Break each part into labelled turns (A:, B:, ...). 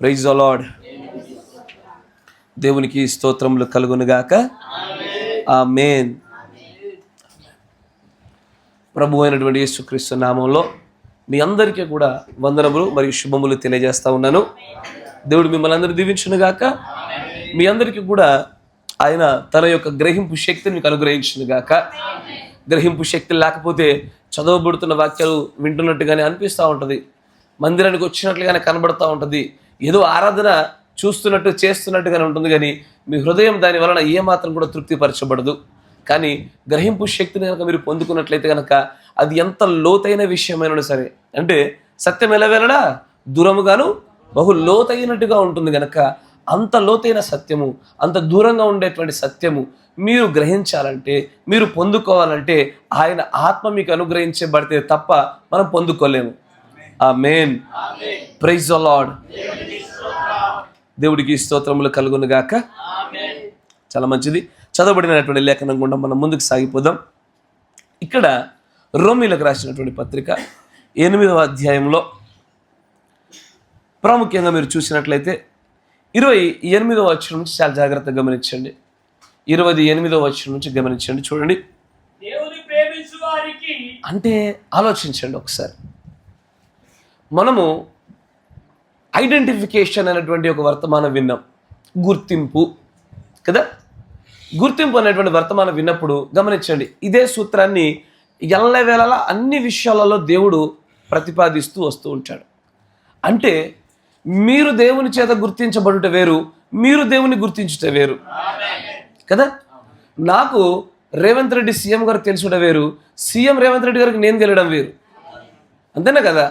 A: Praise the lord. దేవునికి స్తోత్రములు కలుగునుగాక. ఆమేన్. ప్రభు అయినటువంటి యేసుక్రీస్తు నామంలో మీ అందరికీ కూడా వందనములు మరియు శుభములు తెలియజేస్తా ఉన్నాను. దేవుడు మిమ్మల్ని అందరూ దీవించునుగాక. మీ అందరికీ కూడా ఆయన తన యొక్క గ్రహింపు శక్తిని మీకు అనుగ్రహించునుగాక. గ్రహింపు శక్తి లేకపోతే చదవబడుతున్న వాక్యాలు వింటున్నట్టుగానే అనిపిస్తూ ఉంటుంది, మందిరానికి వచ్చినట్లుగానే కనబడుతూ ఉంటుంది, ఏదో ఆరాధన చూస్తున్నట్టు చేస్తున్నట్టుగానే ఉంటుంది, కానీ మీ హృదయం దాని వలన ఏమాత్రం కూడా తృప్తిపరచబడదు. కానీ గ్రహింపు శక్తిని కనుక మీరు పొందుకున్నట్లయితే కనుక అది ఎంత లోతైన విషయమైనా సరే, అంటే సత్యం ఎలా వెళ్ళడా దూరముగాను బహు లోతైనట్టుగా ఉంటుంది కనుక అంత లోతైన సత్యము, అంత దూరంగా ఉండేటువంటి సత్యము మీరు గ్రహించాలంటే, మీరు పొందుకోవాలంటే ఆయన ఆత్మ మీకు అనుగ్రహించబడితే తప్ప మనం పొందుకోలేము. ఆమేన్. Praise the Lord. దేవుడికి స్తోత్రములు కలుగునుగాక. చాలా మంచిది. చదవబడినటువంటి లేఖనం గుండా మనం ముందుకు సాగిపోదాం. ఇక్కడ రోమీలకు రాసినటువంటి పత్రిక 8వ అధ్యాయంలో ప్రాముఖ్యంగా మీరు చూసినట్లయితే 28వ వచనం నుంచి చాలా జాగ్రత్తగా గమనించండి. 28వ వచనం నుంచి గమనించండి. చూడండి, అంటే ఆలోచించండి ఒకసారి. మనము ఐడెంటిఫికేషన్ అనేటువంటి ఒక వర్తమానం విన్నాం, గుర్తింపు కదా. గుర్తింపు అనేటువంటి వర్తమానం విన్నప్పుడు గమనించండి, ఇదే సూత్రాన్ని ఎల్లవేళలా అన్ని విషయాలలో దేవుడు ప్రతిపాదిస్తూ వస్తూ ఉంటాడు. అంటే మీరు దేవుని చేత గుర్తించబడుట వేరు, మీరు దేవుని గుర్తించుట వేరు కదా. నాకు రేవంత్ రెడ్డి సీఎం గారు తెలుసుట వేరు, సీఎం రేవంత్ రెడ్డి గారికి నేను తెలియడం వేరు. అంతేనా కదా.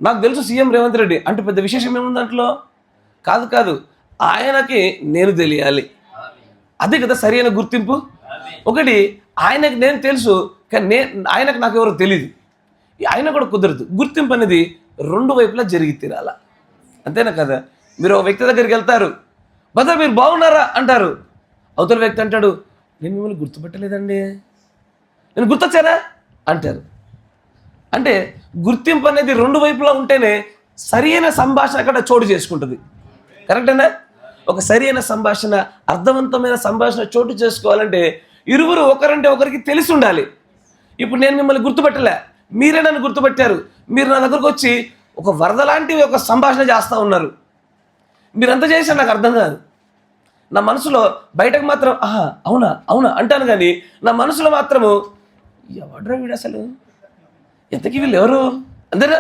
A: నాకు తెలుసు సీఎం రేవంత్ రెడ్డి అంటే పెద్ద విశేషం ఏముంది దాంట్లో, కాదు, ఆయనకి నేను తెలియాలి. అదే కదా సరైన గుర్తింపు. ఒకటి ఆయనకి నేను తెలుసు, కానీ ఆయనకు నాకు ఎవరో తెలియదు, ఆయన కూడా కుదరదు. గుర్తింపు అనేది రెండు వైపులా జరిగి తీరాల. అంతేనా కదా. మీరు ఒక వ్యక్తి దగ్గరికి వెళ్తారు, బ్రదర్ మీరు బాగున్నారా అంటారు. అవతల వ్యక్తి అంటాడు, నేను మిమ్మల్ని గుర్తుపట్టలేదండి, నేను గుర్తొచ్చారా అంటారు. అంటే గుర్తింపు అనేది రెండు వైపులా ఉంటేనే సరైన సంభాషణ అక్కడ చోటు చేసుకుంటుంది. కరెక్టేనా. ఒక సరైన సంభాషణ, అర్థవంతమైన సంభాషణ చోటు చేసుకోవాలంటే ఇరువురు ఒకరంటే ఒకరికి తెలిసి ఉండాలి. ఇప్పుడు నేను మిమ్మల్ని గుర్తుపట్టలే, మీరే నన్ను గుర్తుపట్టారు. మీరు నా దగ్గరకు వచ్చి ఒక వరద లాంటి ఒక సంభాషణ చేస్తూ ఉన్నారు. మీరంతా చేశారు, నాకు అర్థం కాదు. నా మనసులో బయటకు మాత్రం అవునా అవునా అంటాను, కానీ నా మనసులో మాత్రము ఎవడ్రా వీడు అసలు, ఎంతకీ వీళ్ళు ఎవరు అంతేనా.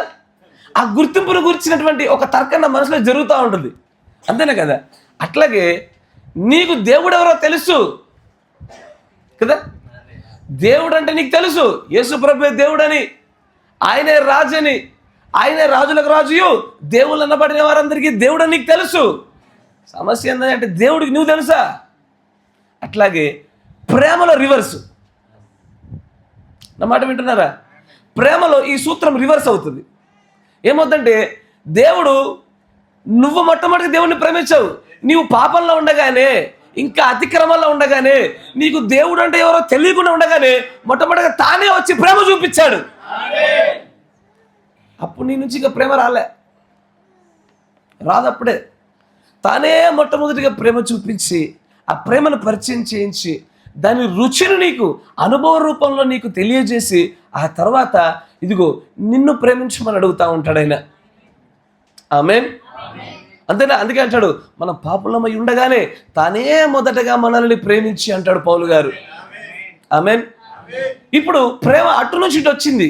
A: ఆ గుర్తింపును గురించినటువంటి ఒక తర్కం నా మనసులో జరుగుతూ ఉంటుంది. అంతేనా కదా. అట్లాగే నీకు దేవుడు ఎవరో తెలుసు కదా. దేవుడు అంటే నీకు తెలుసు, యేసు ప్రభువే దేవుడని, ఆయనే రాజు అని, ఆయనే రాజులకు రాజుయు, దేవుళ్ళు అన్నబడిన వారందరికీ దేవుడు అని నీకు తెలుసు. సమస్య ఏంటంటే దేవుడికి నువ్వు తెలుసా. అట్లాగే ప్రేమలో రివర్సు. నా మాట వింటున్నారా. ప్రేమలో ఈ సూత్రం రివర్స్ అవుతుంది. ఏమవుతుందంటే దేవుడు, నువ్వు మొట్టమొదటి దేవుడిని ప్రేమించావు, నీవు పాపంలో ఉండగానే, ఇంకా అతిక్రమంలో ఉండగానే, నీకు దేవుడు అంటే ఎవరో తెలియకుండా ఉండగానే మొట్టమొదటిగా తానే వచ్చి ప్రేమ చూపించాడు. అప్పుడు నీ నుంచి ఇక ప్రేమ రాదప్పుడే. తానే మొట్టమొదటిగా ప్రేమ చూపించి ఆ ప్రేమను పరిచయం చేయించి దాని రుచిని నీకు అనుభవ రూపంలో నీకు తెలియజేసి ఆ తర్వాత ఇదిగో నిన్ను ప్రేమించమని అడుగుతూ ఉంటాడు ఆయన. ఆమేన్. అంతేనా. అందుకే అంటాడు, మన పాపులమై ఉండగానే తానే మొదటగా మనల్ని ప్రేమించి అంటాడు పౌలు గారు. ఆమేన్. ఇప్పుడు ప్రేమ అటు నుంచి ఇటు వచ్చింది,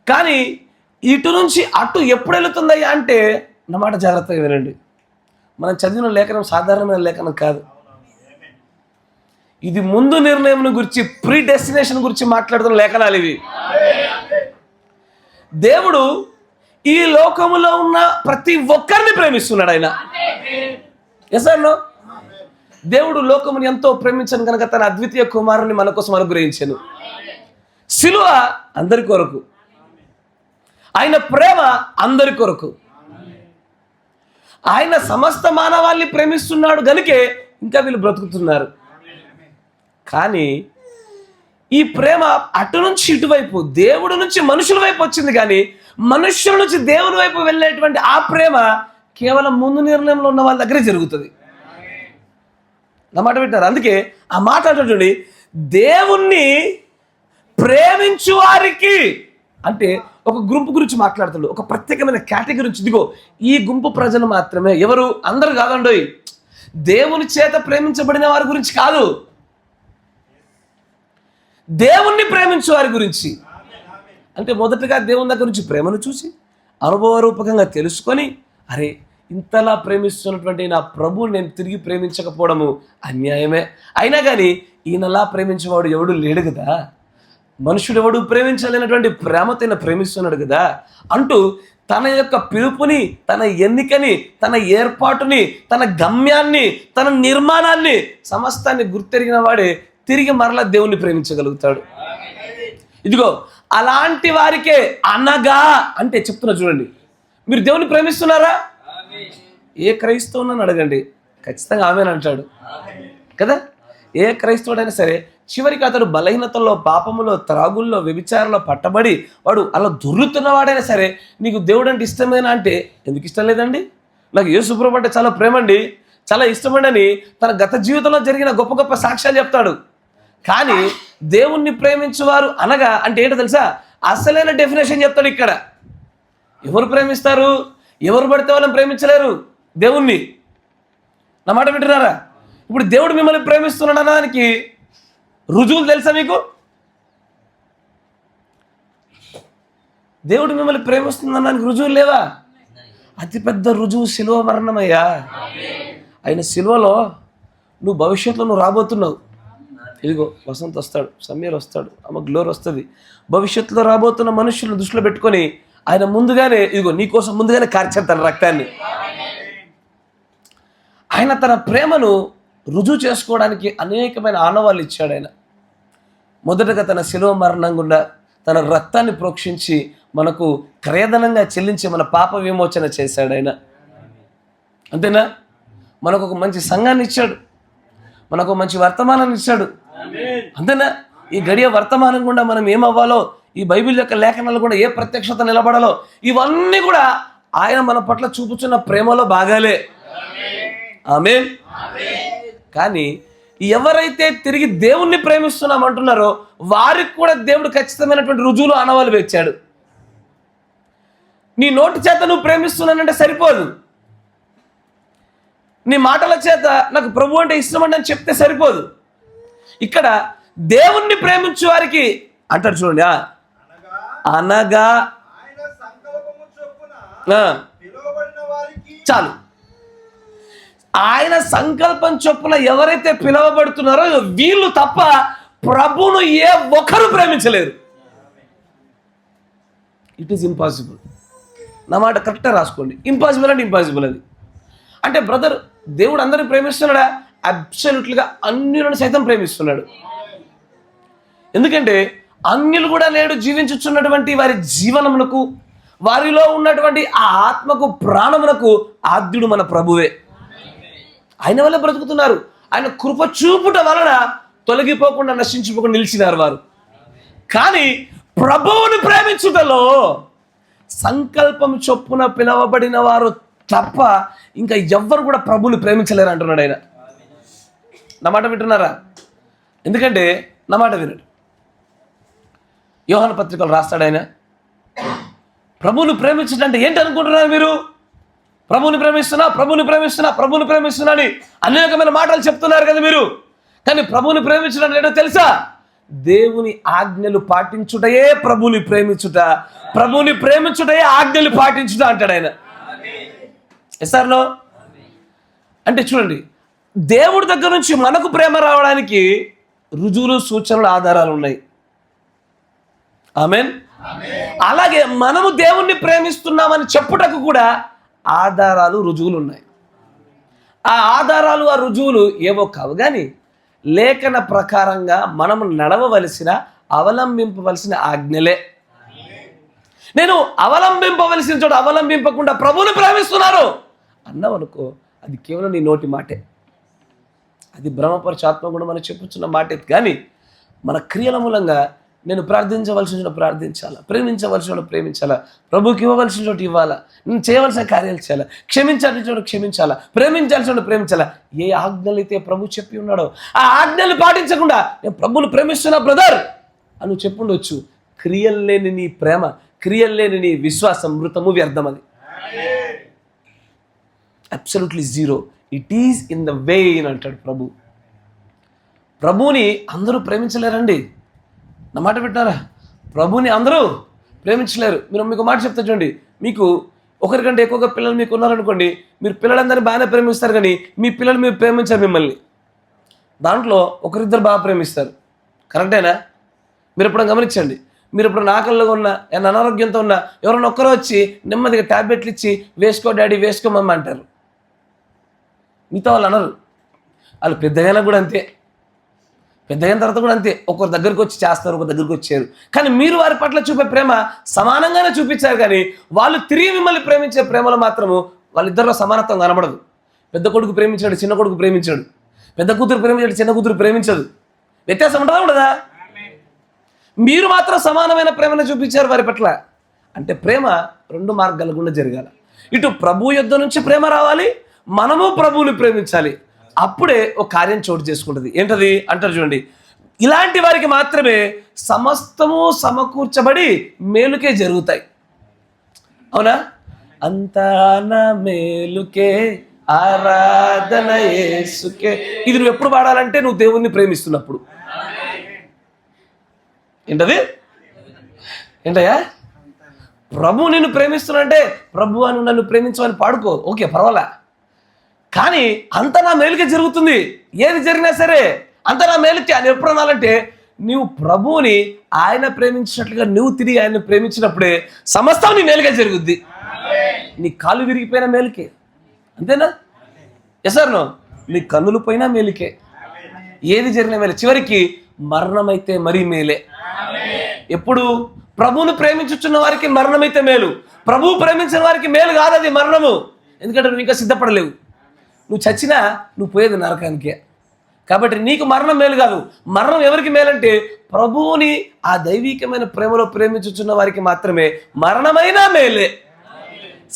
A: కానీ ఇటు నుంచి అటు ఎప్పుడు వెళుతుందయ్యా అంటే, నా మాట జాగ్రత్తగా వినండి. మనం చదివిన లేఖనం సాధారణమైన లేఖనం కాదు. ఇది ముందు నిర్ణయం గురించి, ప్రీ డెస్టినేషన్ గురించి మాట్లాడుతున్న లేఖనాలు ఇవి. దేవుడు ఈ లోకములో ఉన్న ప్రతి ఒక్కరిని ప్రేమిస్తున్నాడు ఆయన. Yes or no. దేవుడు లోకముని ఎంతో ప్రేమించను కనుక తన అద్వితీయ కుమారుని మన కోసం అనుగ్రహించాను. సిలువ అందరి కొరకు, ఆయన ప్రేమ అందరి కొరకు. ఆయన సమస్త మానవాళిని ప్రేమిస్తున్నాడు గనుకే ఇంకా వీళ్ళు బ్రతుకుతున్నారు. కానీ ఈ ప్రేమ అటు నుంచి ఇటువైపు, దేవుడి నుంచి మనుషుల వైపు వచ్చింది, కానీ మనుష్యుల నుంచి దేవుని వైపు వెళ్ళేటువంటి ఆ ప్రేమ కేవలం ముందు నిర్ణయంలో ఉన్న వాళ్ళ దగ్గరే జరుగుతుంది. నా మాట వింటారు? అందుకే ఆ మాట చూడండి, దేవుణ్ణి ప్రేమించు వారికి అంటే ఒక గుంపు గురించి మాట్లాడుతాడు, ఒక ప్రత్యేకమైన కేటగిరీ గురించి. ఇదిగో ఈ గుంపు ప్రజలు మాత్రమే. ఎవరు? అందరు కాదండి, దేవుని చేత ప్రేమించబడిన వారి గురించి కాదు, దేవుణ్ణి ప్రేమించు వారి గురించి. అంటే మొదటగా దేవుని దగ్గర నుంచి ప్రేమను చూసి అనుభవరూపకంగా తెలుసుకొని, అరే ఇంతలా ప్రేమిస్తున్నటువంటి నా ప్రభువుని నేను తిరిగి ప్రేమించకపోవడము అన్యాయమే. అయినా కానీ ఈయనలా ప్రేమించేవాడు ఎవడు లేడు కదా, మనుషుడు ఎవడు ప్రేమించలేనటువంటి ప్రేమతో ఈయన ప్రేమిస్తున్నాడు కదా అంటూ తన యొక్క పిలుపుని, తన ఎన్నికని, తన ఏర్పాటుని, తన గమ్యాన్ని, తన నిర్మాణాన్ని, సమస్తాన్ని గుర్తెరిగిన వాడే తిరిగి మరలా దేవుణ్ణి ప్రేమించగలుగుతాడు. ఇదిగో అలాంటి వారికే అనగా అంటే చెప్తున్నా చూడండి. మీరు దేవుని ప్రేమిస్తున్నారా? ఏ క్రైస్తవుని అడగండి, ఖచ్చితంగా ఆమెనంటాడు కదా. ఏ క్రైస్తవుడైనా సరే చివరికి అతడు బలహీనతల్లో, పాపములో, త్రాగుల్లో, వ్యభిచారంలో పట్టబడి వాడు అలా దొర్లుతున్నవాడైనా సరే, నీకు దేవుడు అంటే ఇష్టమేనా అంటే, ఎందుకు ఇష్టం లేదండి, నాకు యేసుప్రభు అంటే చాలా ప్రేమండి, చాలా ఇష్టమండి అని తన గత జీవితంలో జరిగిన గొప్ప గొప్ప సాక్ష్యాలు చెప్తాడు. కానీ దేవుణ్ణి ప్రేమించువారు అనగా అంటే ఏంటో తెలుసా? అసలైన డెఫినేషన్ చెప్తాడు ఇక్కడ. ఎవరు ప్రేమిస్తారు? ఎవరు పడితే వాళ్ళని ప్రేమించలేరు దేవుణ్ణి. నా మాట వింటున్నారా? ఇప్పుడు దేవుడు మిమ్మల్ని ప్రేమిస్తున్నాడు అనడానికి రుజువులు తెలుసా మీకు? దేవుడు మిమ్మల్ని ప్రేమిస్తుందనడానికి రుజువులు లేవా? అతిపెద్ద రుజువు శిలువ మరణమయ్యా. ఆయన శిలువలో నువ్వు భవిష్యత్తులో నువ్వు రాబోతున్నావు. ఇదిగో వసంత్ వస్తాడు, సమీర్ వస్తాడు, అమ్మ గ్లోర్ వస్తుంది. భవిష్యత్తులో రాబోతున్న మనుషులను దృష్టిలో పెట్టుకొని ఆయన ముందుగానే ఇదిగో నీకోసం ముందుగానే కార్చాడు తన రక్తాన్ని. ఆయన తన ప్రేమను రుజువు చేసుకోవడానికి అనేకమైన ఆనవాళ్ళు ఇచ్చాడు. ఆయన మొదటగా తన శిలువ మరణం గుండా తన రక్తాన్ని ప్రోక్షించి మనకు క్రయధనంగా చెల్లించి మన పాప విమోచన చేశాడు ఆయన. అంతేనా? మనకు ఒక మంచి సంఘాన్ని ఇచ్చాడు, మనకు మంచి వర్తమానాన్ని ఇచ్చాడు. అంతేనా? ఈ గడియ వర్తమానం గుండా మనం ఏమవ్వాలో, ఈ బైబిల్ యొక్క లేఖనాలు కూడా ఏ ప్రత్యక్షత నిలబడాలో, ఇవన్నీ కూడా ఆయన మన పట్ల చూపుచున్న ప్రేమలో భాగాలే. ఆమేన్. కానీ ఎవరైతే తిరిగి దేవుణ్ణి ప్రేమిస్తున్నామంటున్నారో వారికి కూడా దేవుడు ఖచ్చితమైనటువంటి రుజువులు ఆనవాళ్ళు వేచాడు. నీ నోటి చేత నువ్వు ప్రేమిస్తున్నానంటే సరిపోదు, నీ మాటల చేత నాకు ప్రభు అంటే ఇష్టమండి అని చెప్తే సరిపోదు. ఇక్కడ దేవుణ్ణి ప్రేమించు వారికి అంటారు చూడండి, అనగా చాలు. ఆయన సంకల్పం చొప్పున ఎవరైతే పిలువబడుతున్నారో వీళ్ళు తప్ప ప్రభువును ఏ ఒక్కరు ప్రేమించలేరు. It is impossible. నా మాట కరెక్ట్గా రాసుకోండి. ఇంపాసిబుల్ అంటే ఇంపాసిబుల్. అది అంటే బ్రదర్ దేవుడు అందరిని ప్రేమిస్తున్నాడా? అబ్సల్యూట్లీగా అన్యులను సైతం ప్రేమిస్తున్నాడు. ఎందుకంటే అన్యులు కూడా నేడు జీవించుచున్నటువంటి వారి జీవనమునకు, వారిలో ఉన్నటువంటి ఆ ఆత్మకు, ప్రాణమునకు ఆద్యుడు మన ప్రభువే. ఆయన వల్ల బ్రతుకుతున్నారు. ఆయన కృప చూపుట వలన తొలగిపోకుండా, నశించిపోకుండా నిలిచినారు వారు. కానీ ప్రభువుని ప్రేమించుటలో సంకల్పం చొప్పున పిలవబడిన వారు తప్ప ఇంకా ఎవ్వరు కూడా ప్రభువుని ప్రేమించలేరు అంటున్నాడు ఆయన. నా మాట వింటున్నారా? ఎందుకంటే నా మాట వినండి. యోహాను పత్రికలు రాస్తాడు ఆయన, ప్రభువుని ప్రేమించడం అంటే ఏంటి అనుకుంటున్నారు మీరు? ప్రభువుని ప్రేమిస్తున్నా, ప్రభువుని ప్రేమిస్తున్నా, ప్రభువుని ప్రేమిస్తున్నా అని అనేకమైన మాటలు చెప్తున్నారు కదా మీరు. కానీ ప్రభువుని ప్రేమించడం ఏంటో తెలుసా? దేవుని ఆజ్ఞలు పాటించుటయే ప్రభువుని ప్రేమించుట, ప్రభువుని ప్రేమించుటయే ఆజ్ఞలు పాటించుట అంటాడు ఆయన. ఎస్ఆర్లో అంటే చూడండి, దేవుడి దగ్గర నుంచి మనకు ప్రేమ రావడానికి రుజువులు, సూచనలు, ఆధారాలు ఉన్నాయి. ఆమేన్. అలాగే మనము దేవుణ్ణి ప్రేమిస్తున్నామని చెప్పుటకు కూడా ఆధారాలు, రుజువులు ఉన్నాయి. ఆ ఆధారాలు, ఆ రుజువులు ఏవో కావు కానీ లేఖన ప్రకారంగా మనము నడవవలసిన, అవలంబింపవలసిన ఆజ్ఞలే. నేను అవలంబింపవలసిన చోట అవలంబింపకుండా ప్రభువుని ప్రేమిస్తున్నారు అన్నావనుకో, అది కేవలం నీ నోటి మాటే, అది భ్రమపరచు ఆత్మ కూడా మనం చెప్పుచున్న మాటే. కానీ మన క్రియల మూలంగా నేను ప్రార్థించవలసిన చోట ప్రార్థించాలా, ప్రేమించవలసిన చోట ప్రేమించాలా, ప్రభుకి ఇవ్వవలసిన చోట ఇవ్వాలా, నేను చేయవలసిన కార్యాలు చేయాలా, క్షమించాల్సిన చోట క్షమించాలా, ప్రేమించాల్సిన చోట ప్రేమించాలా. ఏ ఆజ్ఞలు అయితే ప్రభు చెప్పి ఉన్నాడో ఆ ఆజ్ఞలు పాటించకుండా నేను ప్రభువును ప్రేమిస్తున్నా బ్రదర్ అని నువ్వు చెప్పుండొచ్చు. క్రియలు లేని నీ ప్రేమ, క్రియలు లేని నీ విశ్వాసం మృతము, వ్యర్థం. అది absolutely zero. It is in the way అని అంటాడు ప్రభు. ప్రభువుని అందరూ ప్రేమించలేరండి. నా మాట పెట్టినారా? ప్రభుని అందరూ ప్రేమించలేరు. మీకు మాట చెప్తా చూడండి, మీకు ఒకరికంటే ఎక్కువగా పిల్లలు మీకు ఉన్నారనుకోండి, మీరు పిల్లలందరినీ బాగానే ప్రేమిస్తారు, కానీ మీ పిల్లలు మీరు ప్రేమించారు మిమ్మల్ని. దాంట్లో ఒకరిద్దరు బాగా ప్రేమిస్తారు. కరెక్టేనా? మీరు ఎప్పుడైనా గమనించండి. మీరు ఇప్పుడు ఆకలిలో ఉన్నా, ఏమైనా అనారోగ్యంతో ఉన్నా, ఎవరైనా ఒక్కరో వచ్చి నెమ్మదిగా ట్యాబ్లెట్లు ఇచ్చి వేసుకో డాడీ, వేసుకోమమ్మ అంటారు. మిగతా వాళ్ళు అనరు. వాళ్ళు పెద్దగైనా కూడా అంతే, పెద్దగైన తర్వాత కూడా అంతే. ఒకరి దగ్గరికి వచ్చి చేస్తారు, ఒకరి దగ్గరికి వచ్చారు. కానీ మీరు వారి పట్ల చూపే ప్రేమ సమానంగానే చూపించారు, కానీ వాళ్ళు తిరిగి మిమ్మల్ని ప్రేమించే ప్రేమలో మాత్రము వాళ్ళిద్దరిలో సమానత్వం కనబడదు. పెద్ద కొడుకు ప్రేమించాడు, చిన్న కొడుకు ప్రేమించాడు. పెద్ద కూతురు ప్రేమించాడు, చిన్న కూతురు ప్రేమించదు. వ్యత్యాసం ఉంటుందా ఉండదా? మీరు మాత్రం సమానమైన ప్రేమను చూపించారు వారి పట్ల. అంటే ప్రేమ రెండు మార్గాల గుండా జరగాలి. ఇటు ప్రభు యుద్ధ నుంచి ప్రేమ రావాలి, మనము ప్రభువుని ప్రేమించాలి. అప్పుడే ఒక కార్యం చోటు చేసుకుంటుంది. ఏంటది అంటారు చూడండి, ఇలాంటి వారికి మాత్రమే సమస్తము సమకూర్చబడి మేలుకే జరుగుతాయి. అవునా? అంతా నా మేలుకే ఆరాధన యేసుకే. ఇది నువ్వు ఎప్పుడు పాడాలంటే నువ్వు దేవుణ్ణి ప్రేమిస్తున్నప్పుడు. ఏంటయ్యా? ప్రభు నిన్ను ప్రేమిస్తున్నంటే ప్రభు అని నన్ను ప్రేమించమని పాడుకో, ఓకే పర్వాలా. కానీ అంత నా మేలుకే జరుగుతుంది. ఏది జరిగినా సరే అంత నా మేలుకే అని ఎప్పుడు అనాలంటే, నువ్వు ప్రభువుని ఆయన ప్రేమించినట్లుగా నువ్వు తిరిగి ఆయన్ని ప్రేమించినప్పుడే సమస్తం నీ మేలుకే జరుగుద్ది. నీ కాలు విరిగిపోయిన మేలుకే, అంతేనా? ఎసర్నో? నీ కన్నులు పోయినా మేలుకే. ఏది జరిగిన మేలు. చివరికి మరణమైతే మరీ మేలే. ఎప్పుడు? ప్రభువును ప్రేమించుచున్న వారికి మరణమైతే మేలు. ప్రభువు ప్రేమించిన వారికి మేలు కాదు అది మరణము. ఎందుకంటే నువ్వు ఇంకా సిద్ధపడలేవు. నువ్వు చచ్చినా నువ్వు పోయేది నరకానికే. కాబట్టి నీకు మరణం మేలు కాదు. మరణం ఎవరికి మేలంటే ప్రభువుని ఆ దైవికమైన ప్రేమలో ప్రేమించుచున్న వారికి మాత్రమే మరణమైనా మేలే.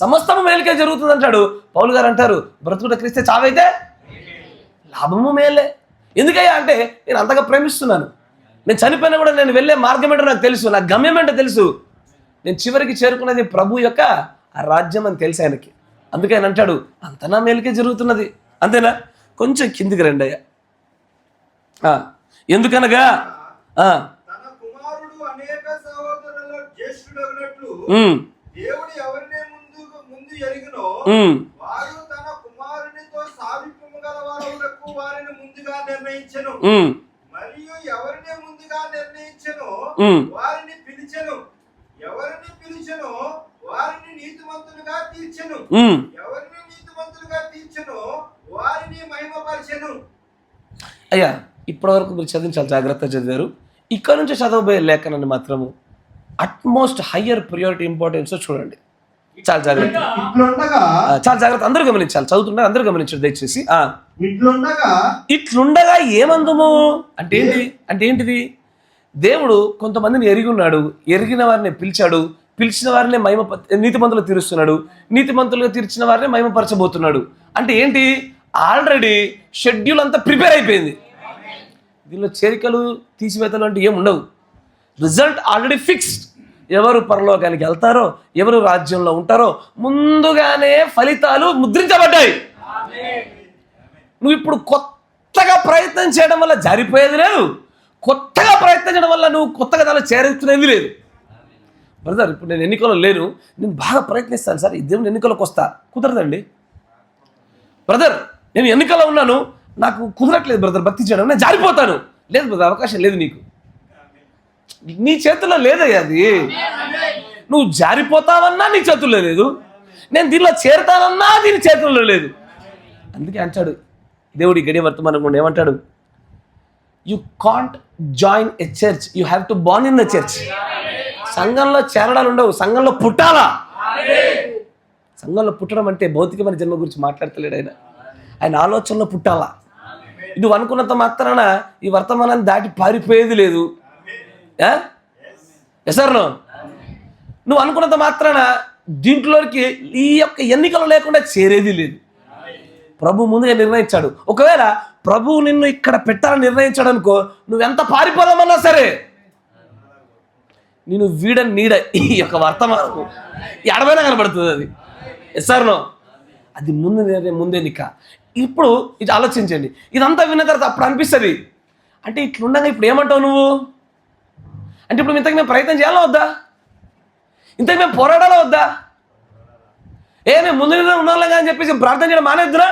A: సమస్తము మేలుకే జరుగుతుంది అంటాడు పౌలు గారు. అంటారు బ్రతుకుట క్రీస్తే, చావైతే లాభము మేలే. ఎందుకయ్యా అంటే నేను అంతగా ప్రేమిస్తున్నాను. నేను చనిపోయినా కూడా నేను వెళ్ళే మార్గం ఏంటో నాకు తెలుసు, నా గమ్యం ఏంటో తెలుసు. నేను చివరికి చేరుకున్నది ప్రభు యొక్క ఆ రాజ్యం అని తెలుసు ఆయనకి. అందుకే ఆయన అంటాడు అంత నా మేలుకే జరుగుతున్నది. అంతేనా? కొంచెం కిందికి రండి అయ్యా. ఎందుకనగా
B: వారిని నీతిమంతులుగా తీర్చెను, ఎవరిని నీతిమంతులుగా తీర్చెను వారిని మహిమపరిచెను.
A: అయ్యా ఇప్పటి వరకు మీరు చదివించాలి, జాగ్రత్తగా చదివారు. ఇక్కడ నుంచి చదవబోయే లేఖనాన్ని మాత్రము అట్మోస్ట్ హయ్యర్ ప్రియారిటీ ఇంపార్టెన్స్ చూడండి. చాలా జాగ్రత్త, చాలా జాగ్రత్త. అందరూ గమనించాలి, చదువుతున్నారు అందరూ గమనించారు దయచేసి. ఇట్లుండగా ఏమందుము అంటే ఏంటి? అంటే ఏంటిది? దేవుడు కొంతమందిని ఎరిగి ఉన్నాడు, ఎరిగిన వారిని పిలిచాడు, పిలిచిన వారిని నీతిమంతులు తీరుస్తున్నాడు, నీతిమంతులుగా తీర్చిన వారిని మహిమపరచబోతున్నాడు. అంటే ఏంటి? ఆల్రెడీ షెడ్యూల్ అంతా ప్రిపేర్ అయిపోయింది. దీనిలో చేరికలు తీసివేతలు అంటే ఏమి ఉండవు. Result already fixed. ఎవరు పరలోకానికి వెళ్తారో, ఎవరు రాజ్యంలో ఉంటారో ముందుగానే ఫలితాలు ముద్రించబడ్డాయి. నువ్వు ఇప్పుడు కొత్తగా ప్రయత్నం చేయడం వల్ల జారిపోయేది లేదు, కొత్తగా ప్రయత్నం చేయడం వల్ల నువ్వు కొత్తగా దానిలో చేరుతున్నది లేదు. బ్రదర్ ఇప్పుడు నేను ఎన్నికల్లో లేను, నేను బాగా ప్రయత్నిస్తాను సార్ ఈ దేవుని ఎన్నికలకు వస్తా, కుదరదండి. బ్రదర్ నేను ఎన్నికల్లో ఉన్నాను, నాకు కుదరట్లేదు బ్రదర్ భక్తి చేయడం, నేను జారిపోతాను. లేదు బ్రదర్, అవకాశం లేదు, నీకు నీ చేతుల్లో లేదయ్యా అది. నువ్వు జారిపోతావన్నా నీ చేతుల్లో లేదు, నేను దీనిలో చేరుతానన్నా దీని చేతుల్లో లేదు. అందుకే అంటాడు దేవుడి గడియ వర్తమానం కూడా ఏమంటాడు? You can't join a church, you have to Born in the church. సంఘంలో చేరడాలు ఉండవు, సంఘంలో పుట్టాలా. సంఘంలో పుట్టడం అంటే భౌతికమైన జన్మ గురించి మాట్లాడతలేడు ఆయన, ఆయన ఆలోచనలో పుట్టాలా. నువ్వు అనుకున్నంత మాత్రాన ఈ వర్తమానాన్ని దాటి పారిపోయేది లేదు. ఎసర్ను నువ్వు అనుకున్నంత మాత్రాన దీంట్లోకి ఈ యొక్క ఎన్నికలు లేకుండా చేరేది లేదు. ప్రభు ముందుగా నిర్ణయించాడు. ఒకవేళ ప్రభు నిన్ను ఇక్కడ పెట్టాలని నిర్ణయించాడు అనుకో, నువ్వెంత పారిపోదామన్నా సరే నేను వీడని నీడ ఈ యొక్క వర్తమానము ఎడమైనా కనబడుతుంది. అది ఎస్ఆర్నో అది ముందే నిక. ఇప్పుడు ఇది ఆలోచించండి. ఇదంతా విన్న తర్వాత అప్పుడు అనిపిస్తుంది, అంటే ఇట్లుండగా ఇప్పుడు ఏమంటావు నువ్వు? అంటే ఇప్పుడు ఇంతకు మేము ప్రయత్నం చేయాలా వద్దా? ఇంతకు మేము పోరాడాలా వద్దా? మేము ముందు ఉన్నాం అని చెప్పేసి ప్రార్థన చేయడం మానేద్దురా?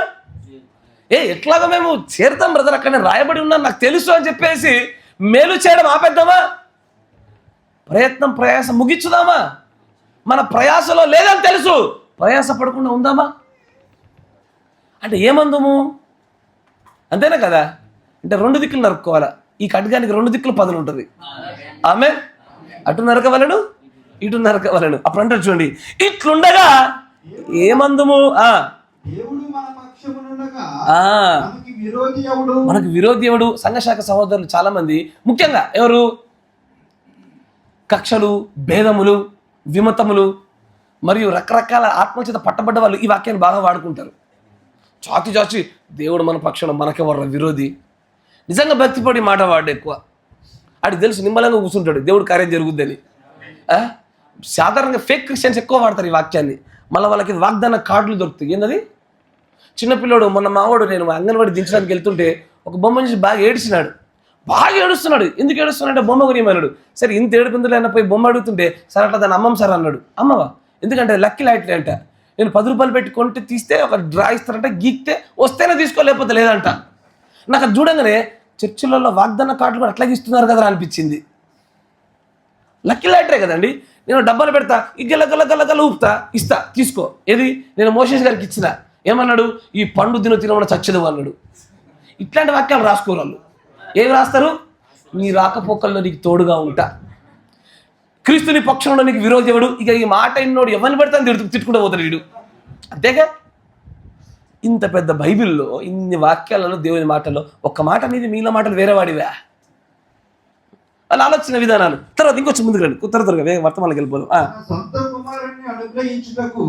A: ఎట్లాగో మేము చేరుతాం బ్రదర్, అక్కడ రాయబడి ఉన్నాను నాకు తెలుసు అని చెప్పేసి మేలు చేయడం ఆపేద్దామా? ప్రయాసం ముగించుదామా? మన ప్రయాసలో లేదని తెలుసు, ప్రయాస పడకుండా ఉందామా? అంటే ఏమందము? అంతేనా కదా? అంటే 2 దిక్కులు నరుక్కోవాలా. ఈ ఖడ్గానికి 2 దిక్కులు పదును ఉంటుంది. ఆమె అటు నరకవలను, ఇటు నరకవలను. అప్పుడు అంటారు చూడండి, ఇట్లుండగా ఏమందము? మనకు విరోధి ఎవడు? సంఘశాఖ సహోదరులు చాలా మంది, ముఖ్యంగా ఎవరు? కక్షలు, భేదములు, విమతములు మరియు రకరకాల ఆత్మచేత పట్టబడ్డ వాళ్ళు ఈ వాక్యాన్ని బాగా వాడుకుంటారు. చాచి దేవుడు మన పక్షాన మనకెవర్ర విరోధి. నిజంగా భక్తిపడి మాట వాడు ఎక్కువ. ఆడికి తెలుసు నిమ్మలంగా కూర్చుంటాడు దేవుడు కార్యం జరుగుద్దని. సాధారణంగా ఫేక్ క్రిస్టియన్స్ ఎక్కువ వాడతారు ఈ వాక్యాన్ని. మళ్ళీ వాళ్ళకి వాగ్దాన కార్డులు దొరుకుతాయి. ఏంటది? చిన్నపిల్లోడు మొన్న మావాడు నేను అంగన్వాడి దించడానికి వెళ్తుంటే ఒక బొమ్మ నుంచి బాగా ఏడుస్తున్నాడు. ఎందుకు ఏడుస్తున్నాడు? బొమ్మ కొనియమన్నాడు. సరే ఇంత ఏడుపుందులు అయినా పోయి బొమ్మ అడుగుతుంటే సరే అట్లా దాన్ని అమ్మం సార్ అన్నాడు. అమ్మవా? ఎందుకంటే లక్కీ లాటరీ అంట. నేను 10 రూపాయలు పెట్టి కొంటే తీస్తే ఒక డ్రా ఇస్తారంట, గీక్తే వస్తేనే తీసుకో లేకపోతే లేదంట. నాకు అది చూడంగానే చర్చిలలో వాగ్దాన కార్డులు కూడా అట్లాగే ఇస్తున్నారు కదా అనిపించింది. లక్కీ లాటరీ కదండి. నేను డబ్బాలు పెడతా, గల ఊపుతా, ఇస్తా, తీసుకో. ఏది? నేను మోషేష్ గారికి ఇచ్చిన. ఏమన్నాడు? ఈ పండు తినమని చచ్చదు అన్నాడు. ఇట్లాంటి వాక్యాలు రాసుకోరు వాళ్ళు. ఏమి రాస్తారు? నీ రాకపోకల్లో నీకు తోడుగా ఉంటా, క్రీస్తుని పక్షంలో నీకు విరోధి ఎవడు? ఇక ఈ మాట ఇన్నోడు ఎవరిని పెడతాను తిట్టుకుంటూ పోతాడు వీడు. అంతేగా? ఇంత పెద్ద బైబిల్లో ఇన్ని వాక్యాలలో దేవుని మాటల్లో ఒక్క మాట మీద మిగిలిన మాటలు వేరే వాడివా? వాళ్ళ ఆలోచన విధానాలు. తర్వాత ఇంకొంచెం ముందుకు రండి, త్వరగా వర్తమానాలకు వెళ్ళిపోదాం.
B: సొంత కుమారుని అనుగ్రహించుటకు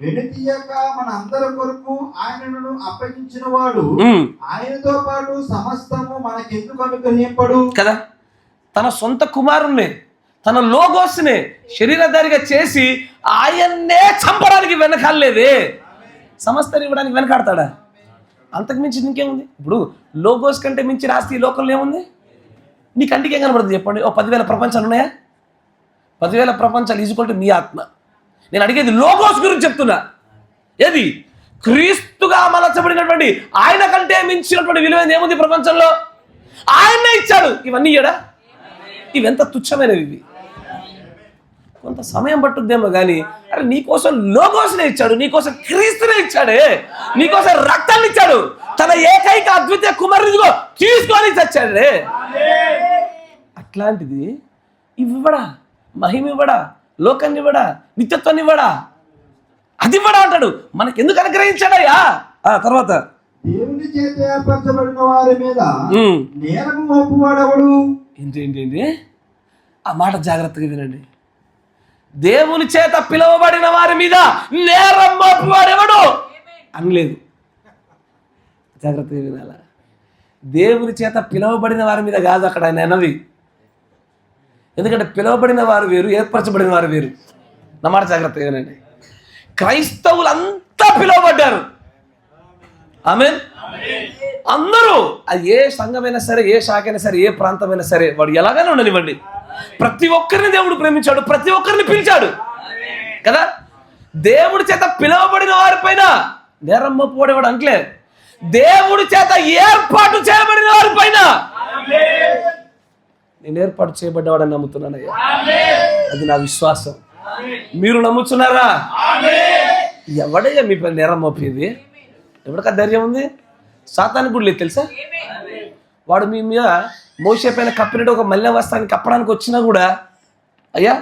B: వెనుతీయక మన అందరి కొరకు ఆయనను అప్పగించిన వాడు ఆయనతో పాటు సమస్తము మనకెందుకు అనుగ్రహింపడు
A: కదా? తన సొంత కుమారుణ్ణి, తన లోగోస్ని శరీరధారిగా చేసి ఆయన్నే చంపడానికి వెనకాలేదే. సమస్తాన్ని ఇవ్వడానికి వెనకాడతాడా? అంతకు మించి ఇంకేముంది? ఇప్పుడు లోగోస్ కంటే మించి రాస్తే ఈ లోకంలో ఏముంది? నీ కంటికి ఏం కనబడుతుంది చెప్పండి? 10,000 ప్రపంచాలు ఉన్నాయా? 10,000 ప్రపంచాలు ఈజ్వల్ టు నీ ఆత్మ. నేను అడిగేది లోగోస్ గురించి చెప్తున్నా. ఏది? క్రీస్తుగా మలచబడినటువంటి ఆయన కంటే మించినటువంటి విలువైన ఏముంది ప్రపంచంలో? ఆయన్నే ఇచ్చాడు. ఇవన్నీ ఇయ్యడా? ఇవెంత తుచ్చమైనవి ఇవి. కొంత సమయం పట్టుద్దేమో కానీ అరే నీకోసం లోగోస్నే ఇచ్చాడు, నీకోసం క్రీస్తునే ఇచ్చాడే, నీకోసం రక్తాన్ని ఇచ్చాడు, తన ఏకైక అద్వితీయ కుమారుడిగా తీసుకొని చచ్చాడే. అట్లాంటిది ఇవ్వడా? మహిమ ఇవ్వడా? లోకాన్ని ఇవ్వడా? నిత్యత్వాన్ని ఇవ్వడా? అది ఇవ్వడా అంటాడు. మనకి ఎందుకు అనుగ్రహించాడయ్యా? తర్వాత
B: దేవుని చేత ఏర్పరచబడిన వారి మీద నేరము మోపువాడెవడు?
A: ఏంటి? ఆ మాట జాగ్రత్తగా వినండి. దేవుని చేత పిలువబడిన వారి మీద నేరం మోపువాడెవడు అనలేదు. జాగ్రత్తగా వినాలా? దేవుని చేత పిలువబడిన వారి మీద కాదు అక్కడ ఆయన అనవి. ఎందుకంటే పిలువబడిన వారు వేరు, ఏర్పరచబడిన వారు వేరు. నా మాట జాగ్రత్తగా వినండి. క్రైస్తవులంతా పిలువబడ్డారు. ఆమేన్. అందరూ, అది ఏ సంఘమైనా సరే, ఏ శాఖ అయినా సరే, ఏ ప్రాంతమైనా సరే, వాడు ఎలాగైనా ఉండనివ్వండి, ప్రతి ఒక్కరిని దేవుడు ప్రేమించాడు, ప్రతి ఒక్కరిని పిలిచాడు కదా. దేవుడి చేత పిలువబడిన వారిపైన నేరం మోపువాడేవాడు అంటలే, దేవుడి చేత ఏర్పాటు చేయబడిన వారిపైన. నేను ఏర్పాటు చేయబడ్డవాడని నమ్ముతున్నానయ్యా. అది నా విశ్వాసం. మీరు నమ్ముతున్నారా? ఎవడయ్యా మీ పైన నేరం మోపేది? ఎవడికి ధైర్యం ఉంది? సాతానికి కూడా లేదు తెలుసా? వాడు మీ మీద మోసే పైన కప్పినట్టు ఒక మల్లె వస్త్రాన్ని కప్పడానికి వచ్చినా కూడా, అయ్యా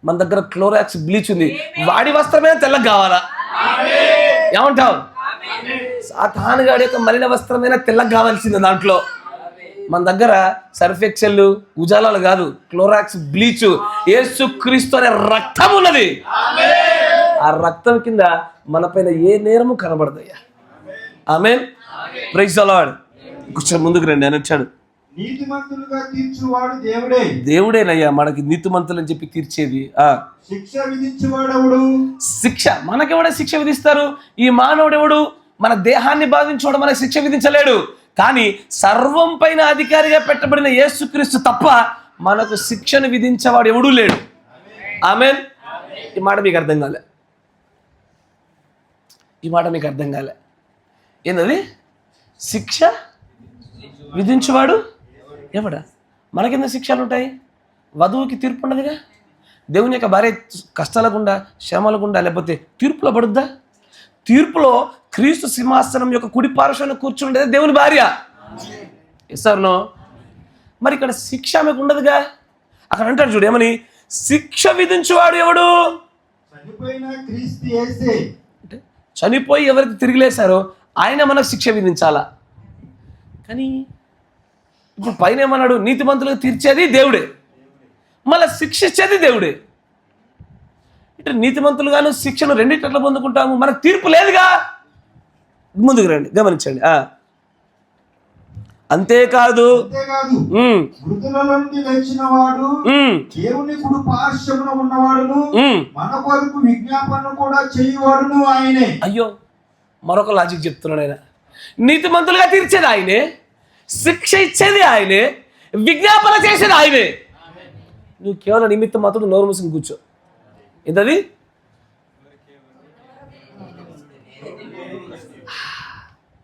A: మన దగ్గర క్లోరాక్స్ బ్లీచ్ ఉంది, వాడి వస్త్రమే తెల్లగా కావాలా? ఏమంటావు? సాతానుగాడి యొక్క మలిన వస్త్రమైనా తెల్లగా కావాల్సింది. దాంట్లో మన దగ్గర సర్ఫ్ ఎక్సెల్, ఉజాలాలు కాదు, క్లోరాక్స్, బ్లీచ్, యేసు క్రీస్తు అనే రక్తం ఉన్నది. ఆ రక్తం కింద మన పైన ఏ నేరము కనబడదయ్యా. ఆమేన్. Praise the Lord. కొంచెం ముందుకు రండి. ఆయన వచ్చాడు.
B: నీతిమంతులుగా తీర్చువాడు దేవుడే.
A: దేవుడేనయ్యా మనకి నీతిమంతులు అని చెప్పి తీర్చేది.
B: శిక్ష విధించువాడెవడు?
A: శిక్ష మనకెవడే శిక్ష విధిస్తారు? ఈ మానవుడెవడు? మన దేహాన్ని బాధించువాడు మనకు శిక్ష విధించలేడు. కానీ సర్వం పైన అధికారిగా పెట్టబడిన యేసుక్రీస్తు తప్ప మనకు శిక్షను విధించేవాడు ఎవడూ లేడు. ఆమేన్. ఈ మాట మీకు అర్థం కాలే? ఈ మాట మీకు అర్థం కాలే? ఏంటది? శిక్ష విధించేవాడు ఎవడా? మనకెంత శిక్షలు ఉంటాయి? వధువుకి తీర్పు ఉండదుగా. దేవుని యొక్క భార్య కష్టాల గుండా, శ్రమల గుండా, లేకపోతే తీర్పులో పడుద్దా? తీర్పులో క్రీస్తు సింహాసనం యొక్క కుడి పార్శ్వాన కూర్చుండేది దేవుని భార్య. ఎస్ఆర్నో? మరి ఇక్కడ శిక్ష ఆమెకు ఉండదుగా. అక్కడ అంటాడు చూడు, ఏమని? శిక్ష విధించువాడు ఎవడు?
B: చనిపోయిన క్రీస్తు యేసే.
A: అంటే చనిపోయి ఎవరికి తిరిగిలేశారో ఆయన మనకు శిక్ష విధించాలా? కానీ ఇప్పుడు పైన ఏమన్నాడు? నీతిమంతులకు తీర్చేది దేవుడే, మళ్ళీ శిక్షించేది దేవుడే. ఇటు నీతిమంతులుగాను శిక్షను రెండింటిలో పొందుకుంటాము. మనకు తీర్పు లేదుగా. ముందుకు రండి, గమనించండి. అంతేకాదు
B: మృతుల నుండి లేచిన వాడు దేవుని కుడి పార్శ్వమున ఉన్నవాడును మన కొరకు విజ్ఞాపన కూడా చేయవాడును ఆయనే.
A: అయ్యో, మరొక లాజిక్ చెప్తున్నాడు ఆయన. నీతిమంతులుగా తీర్చేది ఆయనే, శిక్ష ఇచ్చేది ఆయనే, విజ్ఞాపన చేసేది ఆయనే. నువ్వు కేవలం నిమిత్తం మాత్రం నోరు మూసుకుని కూర్చో. ఏంటది?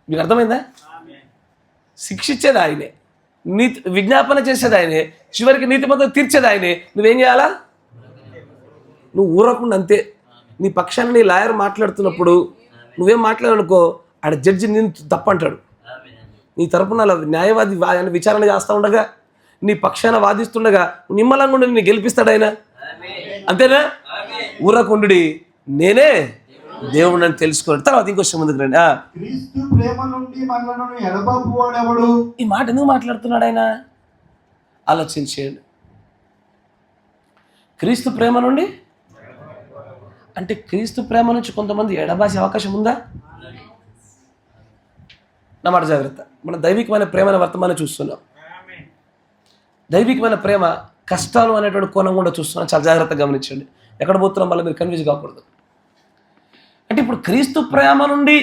A: మీకు అర్థమైందా? శిక్షించేది ఆయనే, విజ్ఞాపన చేసేది ఆయనే, చివరికి నీతిమంతులు తీర్చేది ఆయనే. నువ్వేం చేయాలా? నువ్వు ఊరకుండా అంతే. నీ పక్షాన్ని నీ లాయర్ మాట్లాడుతున్నప్పుడు నువ్వేం మాట్లాడనుకో, ఆడ జడ్జి నేను తప్పంటాడు. నీ తరపున న్యాయవాది ఆయన విచారణ చేస్తూ ఉండగా, నీ పక్షాన వాదిస్తుండగా నిమ్మలంగా ఉండి నిన్ను గెలిపిస్తాడు ఆయన. అంతేనా? ఊరకుండి నేనే దేవుడు అని తెలుసుకోండి. తర్వాత ఇంకొక ముందుకు రండి.
B: క్రీస్తు ప్రేమ నుండి మనలను ఎడబాపువాడెవడు?
A: ఈ మాట ఎందుకు మాట్లాడుతున్నాడు ఆయన? ఆలోచించేయండి. క్రీస్తు ప్రేమ నుండి అంటే క్రీస్తు ప్రేమ నుంచి కొంతమంది ఎడబాసే అవకాశం ఉందా? నా మాట జాగ్రత్త. మనం దైవికమైన ప్రేమను వర్తమానం చూస్తున్నాం. దైవికమైన ప్రేమ కష్టాలు అనేటువంటి కోణం కూడా చూస్తున్నాం. చాలా జాగ్రత్తగా గమనించండి. ఎక్కడ పోతున్నాం మళ్ళీ మీరు కన్ఫ్యూజ్ కాకూడదు. అంటే ఇప్పుడు క్రీస్తు ప్రేమ నుండి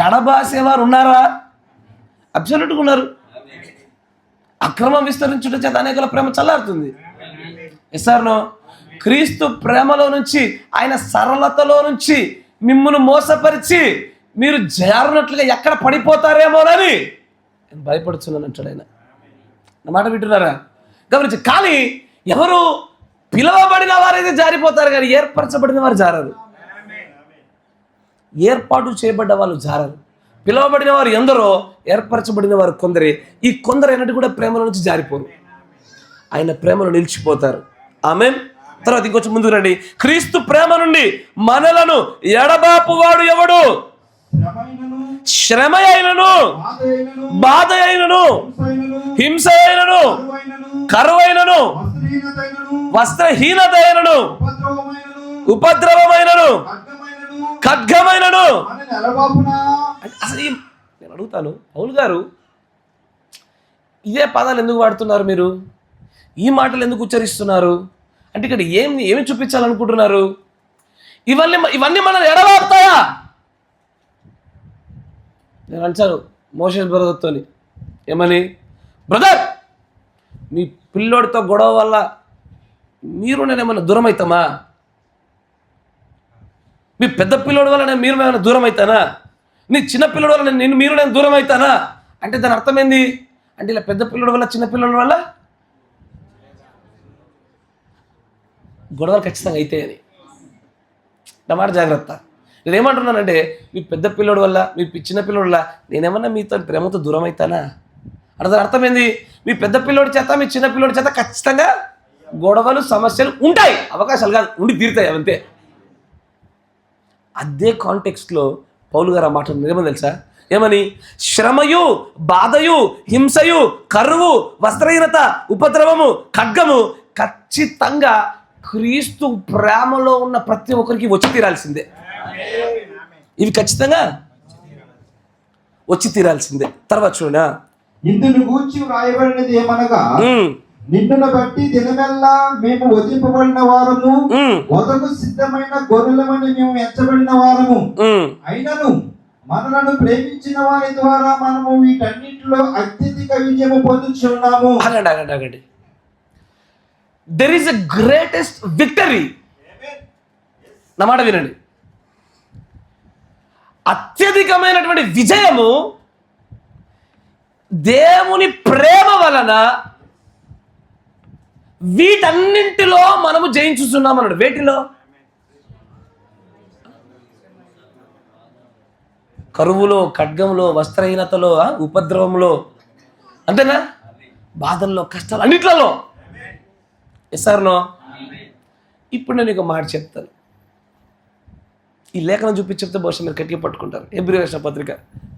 A: ఎడబాసేవారు ఉన్నారా? అబ్సల్యూట్గా ఉన్నారు. అక్రమం విస్తరించుట చేత అనేకల ప్రేమ చల్లారుతుంది. ఎస్ఆర్నో? క్రీస్తు ప్రేమలో నుంచి, ఆయన సరళతలో నుంచి మిమ్మును మోసపరిచి మీరు జారునట్లుగా ఎక్కడ పడిపోతారేమోనని నేను భయపడుతున్నాను అంటాడు ఆయన. నా మాట వింటున్నారా? గమనించి. కానీ ఎవరు పిలువబడిన వారైతే జారిపోతారు, కానీ ఏర్పరచబడిన వారు జారరు. ఏర్పాటు చేయబడ్డ వాళ్ళు జారరు. పిలువబడిన వారు ఎందరో, ఏర్పరచబడిన వారు కొందరే. ఈ కొందరు అన్నట్టు కూడా ప్రేమలో నుంచి జారిపోరు, ఆయన ప్రేమలో నిలిచిపోతారు. ఆమేన్. తర్వాత ఇంకొంచెం ముందుకు రండి. క్రీస్తు ప్రేమ నుండి మనలను ఎడబాపువాడు ఎవడు? శ్రమ అయినను, బాధ అయినను, హింస అయినను, కరువైనను, వస్త్రహీనత అయినను, ఉపద్రవమైనను, ఖడ్గమైనను. అసలు నేను అడుగుతాను, పౌలు గారు ఇదే పదాలు ఎందుకు వాడుతున్నారు? మీరు ఈ మాటలు ఎందుకు ఉచ్చరిస్తున్నారు? అంటే ఇక్కడ ఏమి చూపించాలనుకుంటున్నారు? ఇవన్నీ మనల్ని ఎడబాపుతాయా? నేను అంటాను మోషే బ్రదర్తో, ఏమని? బ్రదర్, మీ పిల్లోడితో గొడవ వల్ల మీరు నేనేమన్నా దూరం అవుతామా? మీ పెద్ద పిల్లోడి వల్ల నేను మీరు ఏమైనా దూరం అవుతానా? నీ చిన్న పిల్లోడి వల్ల నేను దూరం అవుతానా? అంటే దాని అర్థం ఏంది? అంటే ఇలా పెద్ద పిల్లోడి వల్ల చిన్న పిల్లోడి వల్ల గొడవలు ఖచ్చితంగా అవుతాయని. నా మాట జాగ్రత్త. నేనేమంటున్నానంటే, మీ పెద్ద పిల్లోడి వల్ల, మీ చిన్న పిల్లోడి వల్ల నేనేమన్నా మీతో ప్రేమతో దూరం అవుతానా? అంటే అర్థం ఏంది? మీ పెద్ద పిల్లోడి చేత, మీ చిన్న పిల్లోడి చేత ఖచ్చితంగా గొడవలు, సమస్యలు ఉంటాయి. అవకాశాలు కాదు, ఉండి తీరుతాయి, అంతే. అదే కాంటెక్స్ట్లో పౌలు గారు ఆ మాట ఏమని తెలుసా? ఏమని? శ్రమయు, బాధయు, హింసయు, కరువు, వస్త్రహీనత, ఉపద్రవము, ఖడ్గము ఖచ్చితంగా క్రీస్తు ప్రేమలో ఉన్న ప్రతి ఒక్కరికి వచ్చి తీరాల్సిందే. ఇవి ఖచ్చితంగా వచ్చి తీరాల్సిందే. తర్వాత చూడనా,
B: ఇందును గూర్చి వ్రాయబడినది ఏమనగా, నిన్నును బట్టి దినమెల్లా మేము వధింపబడిన వారము, వధకు సిద్ధమైన గొర్రెలమని మేము ఎంచబడిన వారము, అయినను మనలను ప్రేమించిన వారి ద్వారా మనము వీటన్నిటిలో అత్యధిక విజయము పొందుచున్నాము.
A: ఆగండి. There is a greatest victory. నా మాట వినండి. అత్యధికమైనటువంటి విజయము దేవుని ప్రేమ వలన వీటన్నింటిలో మనము జయించుతున్నాం అన్నాడు. వేటిలో? కరువులో, ఖడ్గంలో, వస్త్రహీనతలో, ఉపద్రవంలో, అంతేనా? బాధల్లో, కష్టాలు, అన్నిట్లలో. ఎస్ఆర్నో? ఇప్పుడు నేను ఒక మాట చెప్తాను. ఈ లేఖనం చూపించి చెప్తే బహుశా మీరు గట్టిగా పట్టుకుంటారు. హెబ్రీ రాసిన పత్రిక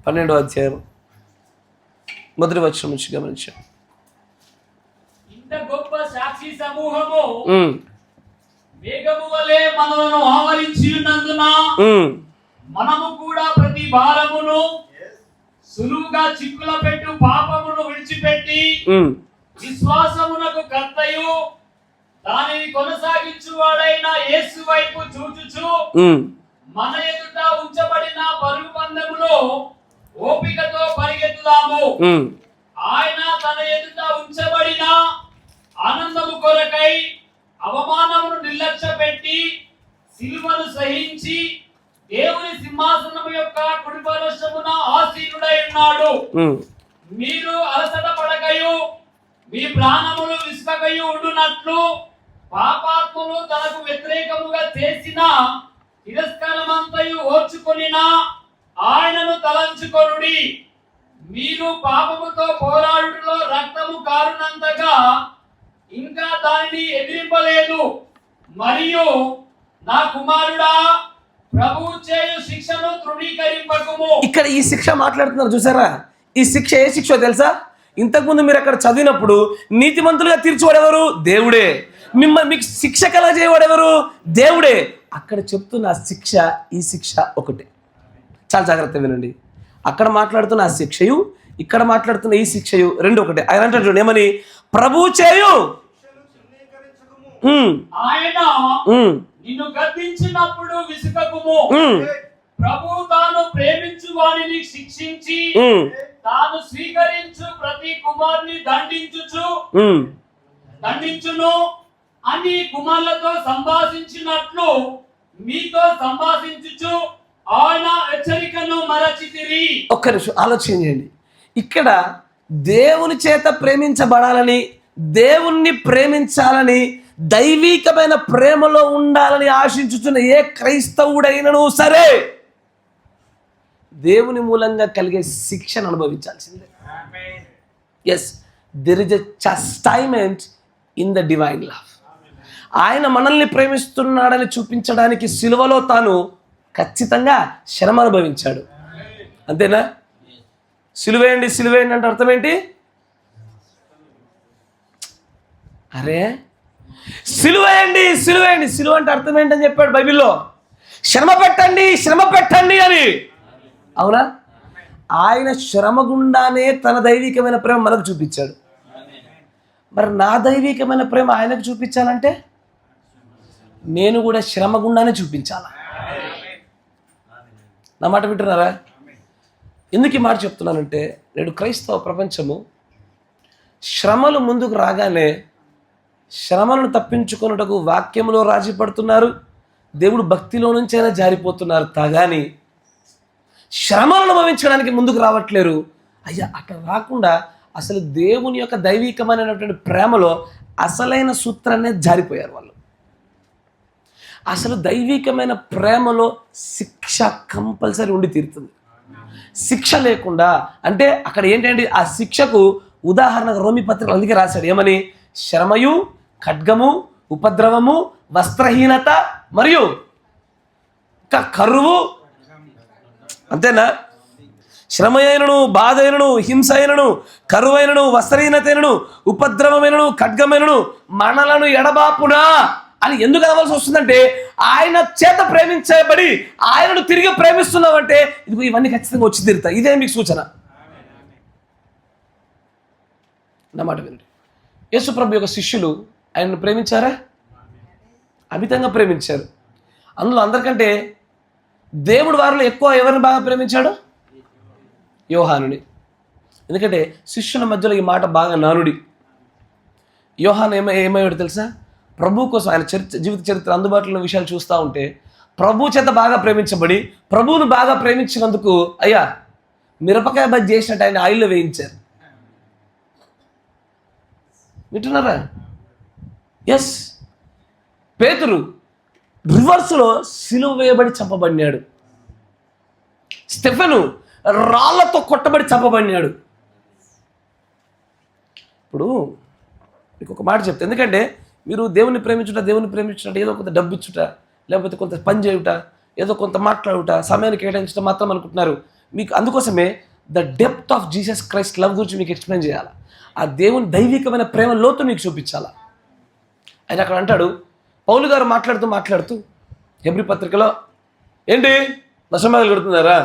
A: 12వ అధ్యాయం 1వ వచనం నుంచి గమనించాం.
C: ఇంత గొప్ప సాక్షి సమూహము మేఘము వలె మనలను ఆవరించి ఉన్నందున మనము కూడా ప్రతి భారమును సులువుగా చిక్కుల పెట్టు పాపమును విడిచిపెట్టి విశ్వాసమునకు కర్తయు దానిని కొనసాగించువాడైన యేసు వైపు చూచుచు మన ఎదుట ఉంచబడిన పరుగు పందెములో ఓపికతో పరిగెత్తుదాము. ఆయన తన ఎదుట ఉంచబడిన ఆనందము కొరకై అవమానమును నిర్లక్ష్య పెట్టి సిలువను సహించి దేవుని సింహాసనము యొక్క కుడి పార్శ్వమున ఆసీనుడై ఉన్నాడు. మీరు అలసట పడకయు మీ ప్రాణములు విసుకకయు ఉండునట్లు పాపాత్ములు తనకు వ్యతిరేకముగా చేసిన తిరస్కారమంతయు ఓర్చుకొనినా ఆయనను తలంచుకొనుడి. మీరు పాపముతో పోరాడుటలో రక్తము కారునంతగా ఇంకా దానిని ఎదిరింపలేదు. మరియు నా కుమారుడా, ప్రభువు చేయు శిక్షను తృణీకరింపకుము.
A: ఇక్కడ ఈ శిక్ష మాట్లాడుతున్నారు చూసారా? ఈ శిక్ష ఏ శిక్ష తెలుసా? ఇంతకుముందు మీరు అక్కడ చదివినప్పుడు నీతిమంతులుగా తీర్చేవాడెవరు? దేవుడే. మీకు శిక్ష కలా చేయవాడెవరు? దేవుడే. అక్కడ చెప్తున్న శిక్ష, ఈ శిక్ష ఒకటే. చాలా జాగ్రత్త వినండి. అక్కడ మాట్లాడుతున్న ఆ శిక్షయు, ఇక్కడ మాట్లాడుతున్న ఈ శిక్షయు రెండు ఒకటే. ఆయన అంటాడు చూడండి, ఏమని? ప్రభు చేయు
C: ఆయన నిన్ను గద్దించినప్పుడు విసుకకుము. ప్రభు తాను ప్రేమించు వారిని శిక్షించి తాను స్వీకరించు ప్రతి కుమారుని దండించును అని కుమారులతో సంభాషించినట్లు మీతో సంభాషించుచు ఆయన హెచ్చరికను మరచితిరి.
A: ఒక్క నిమిషం ఆలోచన చేయండి. ఇక్కడ దేవుని చేత ప్రేమించబడాలని, దేవుణ్ణి ప్రేమించాలని, దైవికమైన ప్రేమలో ఉండాలని ఆశించుతున్న ఏ క్రైస్తవుడైనను సరే దేవుని మూలంగా కలిగే శిక్షను అనుభవించాల్సిందే. Yes, there is a chastisement in the divine love. ఆయన మనల్ని ప్రేమిస్తున్నాడని చూపించడానికి సిలువలో తాను ఖచ్చితంగా శ్రమ అనుభవించాడు. అంతేనా? సిలువేయండి సిలువేయండి అంటే అర్థం ఏంటి? అరే సిలువేయండి సిలువేయండి, సిలువ అంటే అర్థం ఏంటని చెప్పాడు బైబిల్లో. శ్రమ పెట్టండి అని. అవునా? ఆయన శ్రమ గుండానే తన దైవికమైన ప్రేమ మనకు చూపించాడు. మరి నా దైవికమైన ప్రేమ ఆయనకు చూపించాలంటే నేను కూడా శ్రమ గుండానే చూపించాలా? నా మాట వింటున్నారా? ఎందుకు ఈ మాట చెప్తున్నానంటే, నేడు క్రైస్తవ ప్రపంచము శ్రమలు ముందుకు రాగానే శ్రమలను తప్పించుకొనుటకు వాక్యంలో రాజీ పడుతున్నారు, దేవుడు భక్తిలో నుంచి అయినా జారిపోతున్నారు. తాగాని శ్రమలను అనుభవించడానికి ముందుకు రావట్లేరు. అయ్యా, అక్కడ రాకుండా అసలు దేవుని యొక్క దైవికమైనటువంటి ప్రేమలో అసలైన సూత్రాన్నే జారిపోయారు వాళ్ళు. అసలు దైవికమైన ప్రేమలో శిక్ష కంపల్సరీ ఉండి తీరుతుంది. శిక్ష లేకుండా అంటే అక్కడ ఏంటంటే ఆ శిక్షకు ఉదాహరణకు రోమి పత్రిక అందుకే రాశాడు, ఏమని? శ్రమయు, ఖడ్గము, ఉపద్రవము, వస్త్రహీనత మరియు కరువు. అంతేనా? శ్రమ అయినను, బాధ అయినను, హింస అయినను, కరువైనను, వస్త్రహీనతైనను, ఉపద్రవమైనను, ఖడ్గమైనను మనలను ఎడబాపునా అని ఎందుకు అనవలసి వస్తుందంటే, ఆయన చేత ప్రేమించబడి ఆయనను తిరిగి ప్రేమిస్తున్నామంటే ఇదిగో ఇవన్నీ ఖచ్చితంగా వచ్చి తీరుతాయి. ఇదే మీకు సూచన. నా మాట వినండి. యేసు ప్రభు యొక్క శిష్యులు ఆయనను ప్రేమించారా? అమితంగా ప్రేమించారు. అందులో అందరికంటే దేవుడు వారిలో ఎక్కువ ఎవరిని బాగా ప్రేమించాడు? యోహానుని. ఎందుకంటే శిష్యుల మధ్యలో ఈ మాట బాగా నానుడి. యోహాను ఏమయ్యాడు తెలుసా? ప్రభు కోసం ఆయన జీవిత చరిత్ర అందుబాటులో విషయాలు చూస్తూ ఉంటే ప్రభు చేత బాగా ప్రేమించబడి ప్రభువును బాగా ప్రేమించినందుకు అయ్యా మిరపకాయ బజ్జి చేసినట్టు ఆయన ఆయిల్లో వేయించారు. వింటున్నారా? ఎస్. పేతురు రివర్స్లో సిలువ వేయబడి చంపబడినాడు. స్టెఫెను రాళ్లతో కొట్టబడి చంపబడినాడు. ఇప్పుడు మీకు ఒక మాట చెప్తా. ఎందుకంటే మీరు దేవుని ప్రేమించుట ఏదో కొంత డబ్బు ఇచ్చుట, లేకపోతే కొంత పని చేయుట, ఏదో కొంత మాట్లాడుట, సమయాన్ని కేటాయించడం మాత్రం అనుకుంటున్నారు. మీకు అందుకోసమే the depth of Jesus Christ love గురించి మీకు ఎక్స్ప్లెయిన్ చేయాలి. ఆ దేవుని దైవికమైన ప్రేమ లోతు మీకు చూపించాలా. ఆయన అక్కడ అంటాడు, పౌలు గారు మాట్లాడుతూ హెబ్రీ పత్రికలో, ఏంటి దశమాలు కడుతున్నారా?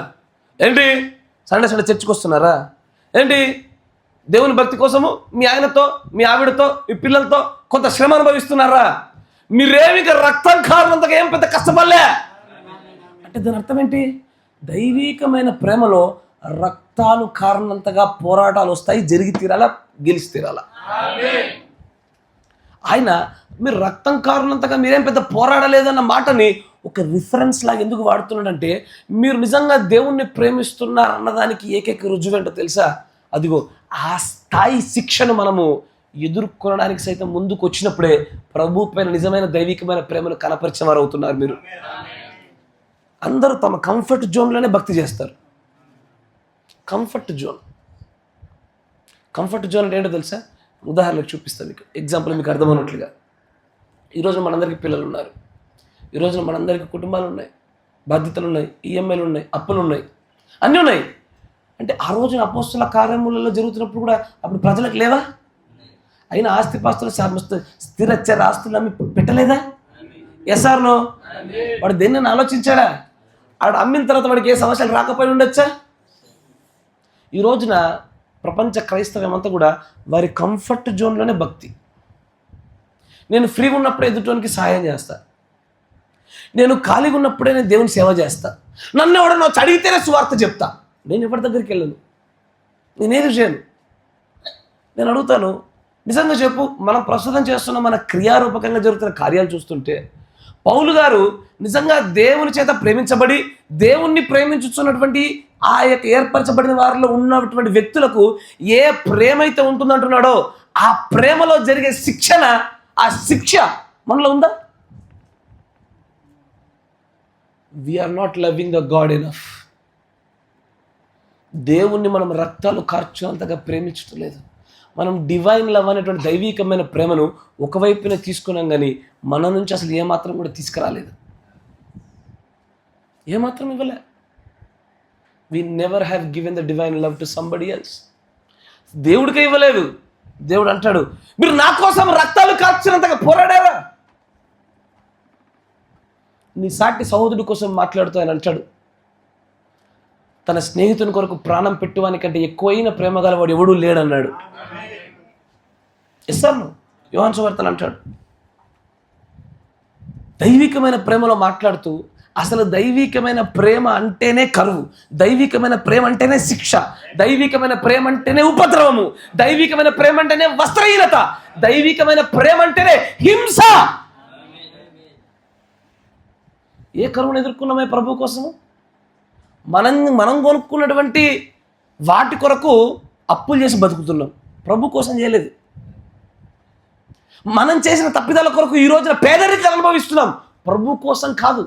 A: ఏంటి సండే చర్చికి వస్తున్నారా? ఏంటి దేవుని భక్తి కోసము మీ ఆయనతో, మీ ఆవిడతో, మీ పిల్లలతో కొంత శ్రమ అనుభవిస్తున్నారా? మీరేమి రక్తం కారణంతగా ఏం పెద్ద కష్టపడలే అంటే దాని అర్థం ఏంటి? దైవికమైన ప్రేమలో రక్తాలు కారణంతగా పోరాటాలు వస్తాయి, జరిగి తీరాలా, గెలిచి తీరాలా. ఆయన మీరు రక్తం కారణంతగా మీరేం పెద్ద పోరాడలేదన్న మాటని ఒక రిఫరెన్స్ లాగా ఎందుకు వాడుతున్నాడంటే, మీరు నిజంగా దేవుణ్ణి ప్రేమిస్తున్నారు అన్నదానికి ఏకైక రుజువేంటో తెలుసా? అదిగో ఆ స్థాయి శిక్షను మనము ఎదుర్కొనడానికి సైతం ముందుకు వచ్చినప్పుడే ప్రభు పైన నిజమైన దైవికమైన ప్రేమను కనపరిచిన వారు అవుతున్నారు. మీరు అందరూ తమ కంఫర్ట్ జోన్లోనే భక్తి చేస్తారు. కంఫర్ట్ జోన్ అంటే ఏంటో తెలుసా? ఉదాహరణకు చూపిస్తాను మీకు, ఎగ్జాంపుల్ మీకు అర్థమవునట్లుగా. ఈరోజు మనందరికీ పిల్లలు ఉన్నారు, ఈరోజు మనందరికీ కుటుంబాలు ఉన్నాయి, బాధ్యతలు ఉన్నాయి, ఈఎంఐలు ఉన్నాయి, అప్పులు ఉన్నాయి, అన్నీ ఉన్నాయి. అంటే ఆ రోజున అపోస్తుల కార్యములలో జరుగుతున్నప్పుడు కూడా అప్పుడు ప్రజలకు లేవా? అయినా ఆస్తిపాస్తులు స్థిరచర ఆస్తులు అమ్మి పెట్టలేదా? ఎస్ఆర్నో? వాడు దేన్ని ఆలోచించాడా? వాడు అమ్మిన తర్వాత వాడికి ఏ సమస్యలు రాకపోయి ఉండొచ్చా? ఈ రోజున ప్రపంచ క్రైస్తవం అంతా కూడా వారి కంఫర్ట్ జోన్లోనే భక్తి. నేను ఫ్రీగా ఉన్నప్పుడే ఎదుటోనికి సహాయం చేస్తా, నేను ఖాళీగా ఉన్నప్పుడే నేను దేవుని సేవ చేస్తా, నన్ను ఎవడన్నా వచ్చి అడిగితేనే సువార్త చెప్తా, నేను ఎవరి దగ్గరికి వెళ్ళను, నేనేది చేయను. నేను అడుగుతాను, నిజంగా చెప్పు, మనం ప్రస్తుతం చేస్తున్న మన క్రియారూపకంగా జరుగుతున్న కార్యాలు చూస్తుంటే పౌలు గారు నిజంగా దేవుని చేత ప్రేమించబడి దేవుణ్ణి ప్రేమించుతున్నటువంటి ఆ యొక్క ఏర్పరచబడిన వారిలో ఉన్నటువంటి వ్యక్తులకు ఏ ప్రేమ అయితే ఉంటుందంటున్నాడో ఆ ప్రేమలో జరిగే శిక్షణ, ఆ శిక్ష మనలో ఉందా? We are not loving the God enough. దేవుణ్ణి మనం రక్తాలు కార్చునంతగా ప్రేమించడం లేదు. మనం డివైన్ లవ్ అనేటువంటి దైవికమైన ప్రేమను ఒకవైపునే తీసుకున్నాం, కానీ మన నుంచి అసలు ఏమాత్రం కూడా తీసుకురాలేదు, ఏమాత్రం ఇవ్వలే. We never have given the divine love to somebody else. దేవుడికే ఇవ్వలేదు. దేవుడు అంటాడు, మీరు నా కోసం రక్తాలు కార్చినంతగా పోరాడారా? నీ సాటి సహోదరుడి కోసం మాట్లాడుతూ ఆయన అంటాడు, తన స్నేహితుని కొరకు ప్రాణం పెట్టువానికంటే ఎక్కువైన ప్రేమ గలవాడు ఎవడూ లేడన్నాడు. ఎస్ఆర్ను యోహాను సువార్తలో అంటాడు. దైవికమైన ప్రేమలో మాట్లాడుతూ అసలు దైవికమైన ప్రేమ అంటేనే కరువు, దైవికమైన ప్రేమ అంటేనే శిక్ష, దైవికమైన ప్రేమ అంటేనే ఉపద్రవము, దైవికమైన ప్రేమ అంటేనే వస్త్రహీనత, దైవికమైన ప్రేమ అంటేనే హింస. ఏ కరువును ఎదుర్కొన్నామే ప్రభు కోసము? మనం కొనుక్కున్నటువంటి వాటి కొరకు అప్పులు చేసి బతుకుతున్నాం, ప్రభు కోసం చేయలేదు. మనం చేసిన తప్పిదాల కొరకు ఈ రోజున పేదరికాలు అనుభవిస్తున్నాం, ప్రభు కోసం కాదు.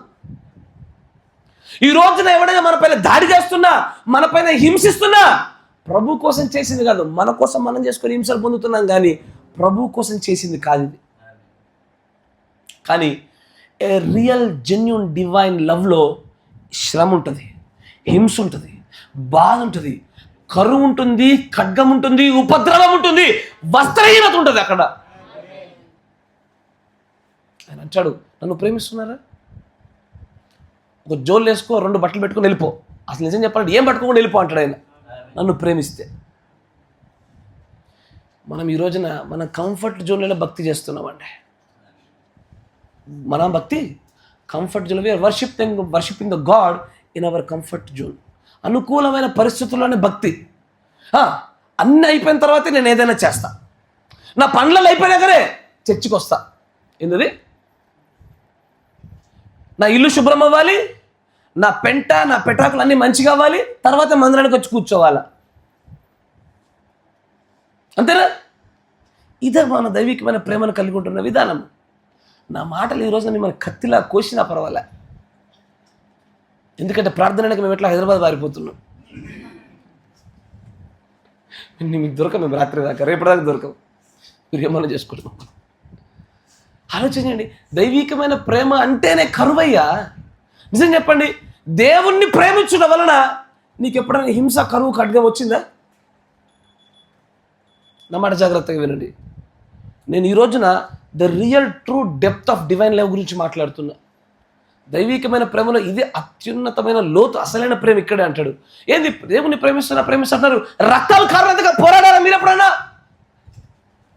A: ఈ రోజున ఎవడైనా మన పైన దాడి చేస్తున్నా, మన పైన హింసిస్తున్నా, ప్రభు కోసం చేసింది కాదు, మన కోసం మనం చేసుకొని హింసలు పొందుతున్నాం, కానీ ప్రభు కోసం చేసింది కాదు ఇది. కానీ ఏ రియల్ జెన్యూన్ డివైన్ లవ్లో శ్రమ ఉంటుంది, హింస ఉంటుంది, బాధ ఉంటుంది, కరువు ఉంటుంది, ఖడ్గం ఉంటుంది, ఉపద్రవం ఉంటుంది, వస్త్రహీనత ఉంటుంది అక్కడ. ఆయన అంటాడు, నన్ను ప్రేమిస్తున్నారా? ఒక జోలు వేసుకో, 2 బట్టలు పెట్టుకొని వెళ్ళిపో. అసలు నిజం చెప్పాలంటే ఏం పట్టుకోకుండా వెళ్ళిపో అంటాడు ఆయన, నన్ను ప్రేమిస్తే. మనం ఈ రోజున మన కంఫర్ట్ జోన్లోనే భక్తి చేస్తున్నామండి. మన భక్తి comfort zone, we are worshipping the God in our comfort zone. అనుకూలమైన పరిస్థితుల్లోనే భక్తి. అన్నీ అయిపోయిన తర్వాతే నేను ఏదైనా చేస్తా. నా పనులలో అయిపోయినాకనే చర్చికి వస్తా. ఏంటది? నా ఇల్లు శుభ్రం అవ్వాలి, నా పెంట నా పెటాకులు అన్నీ మంచిగా అవ్వాలి, తర్వాత మందిరానికి వచ్చి కూర్చోవాలా. అంతేనా? ఇదే మన దైవికమైన ప్రేమను కలిగి ఉంటున్న విధానం. నా మాటలు ఈ రోజున మిమ్మల్ని కత్తిలా కోసినా పర్వాలే. ఎందుకంటే ప్రార్థనకి మేము ఎట్లా హైదరాబాద్ పారిపోతున్నాం. మీకు దొరకం, మేము రాత్రి దాకా, రేపటిదాకా దొరకం. మీరు ఏమన్నా చేసుకుంటున్నాం. ఆలోచించండి, దైవికమైన ప్రేమ అంటేనే కరువయ్యా. నిజం చెప్పండి, దేవుణ్ణి ప్రేమించడం వలన నీకు ఎప్పుడైనా హింస, కరువు, ఖడ్గం వచ్చిందా? నా మాట జాగ్రత్తగా వినండి. నేను ఈ రోజున the real true depth of divine love గురించి మాట్లాడుతున్నా. దైవికమైన ప్రేమలో ఇది అత్యున్నతమైన లోతు, అసలైన ప్రేమ ఇక్కడే అంటాడు. ఏంది దేవుణ్ణి ప్రేమిస్తున్నారు, రక్తాలు కారణంగా పోరాడారా మీరు ఎప్పుడైనా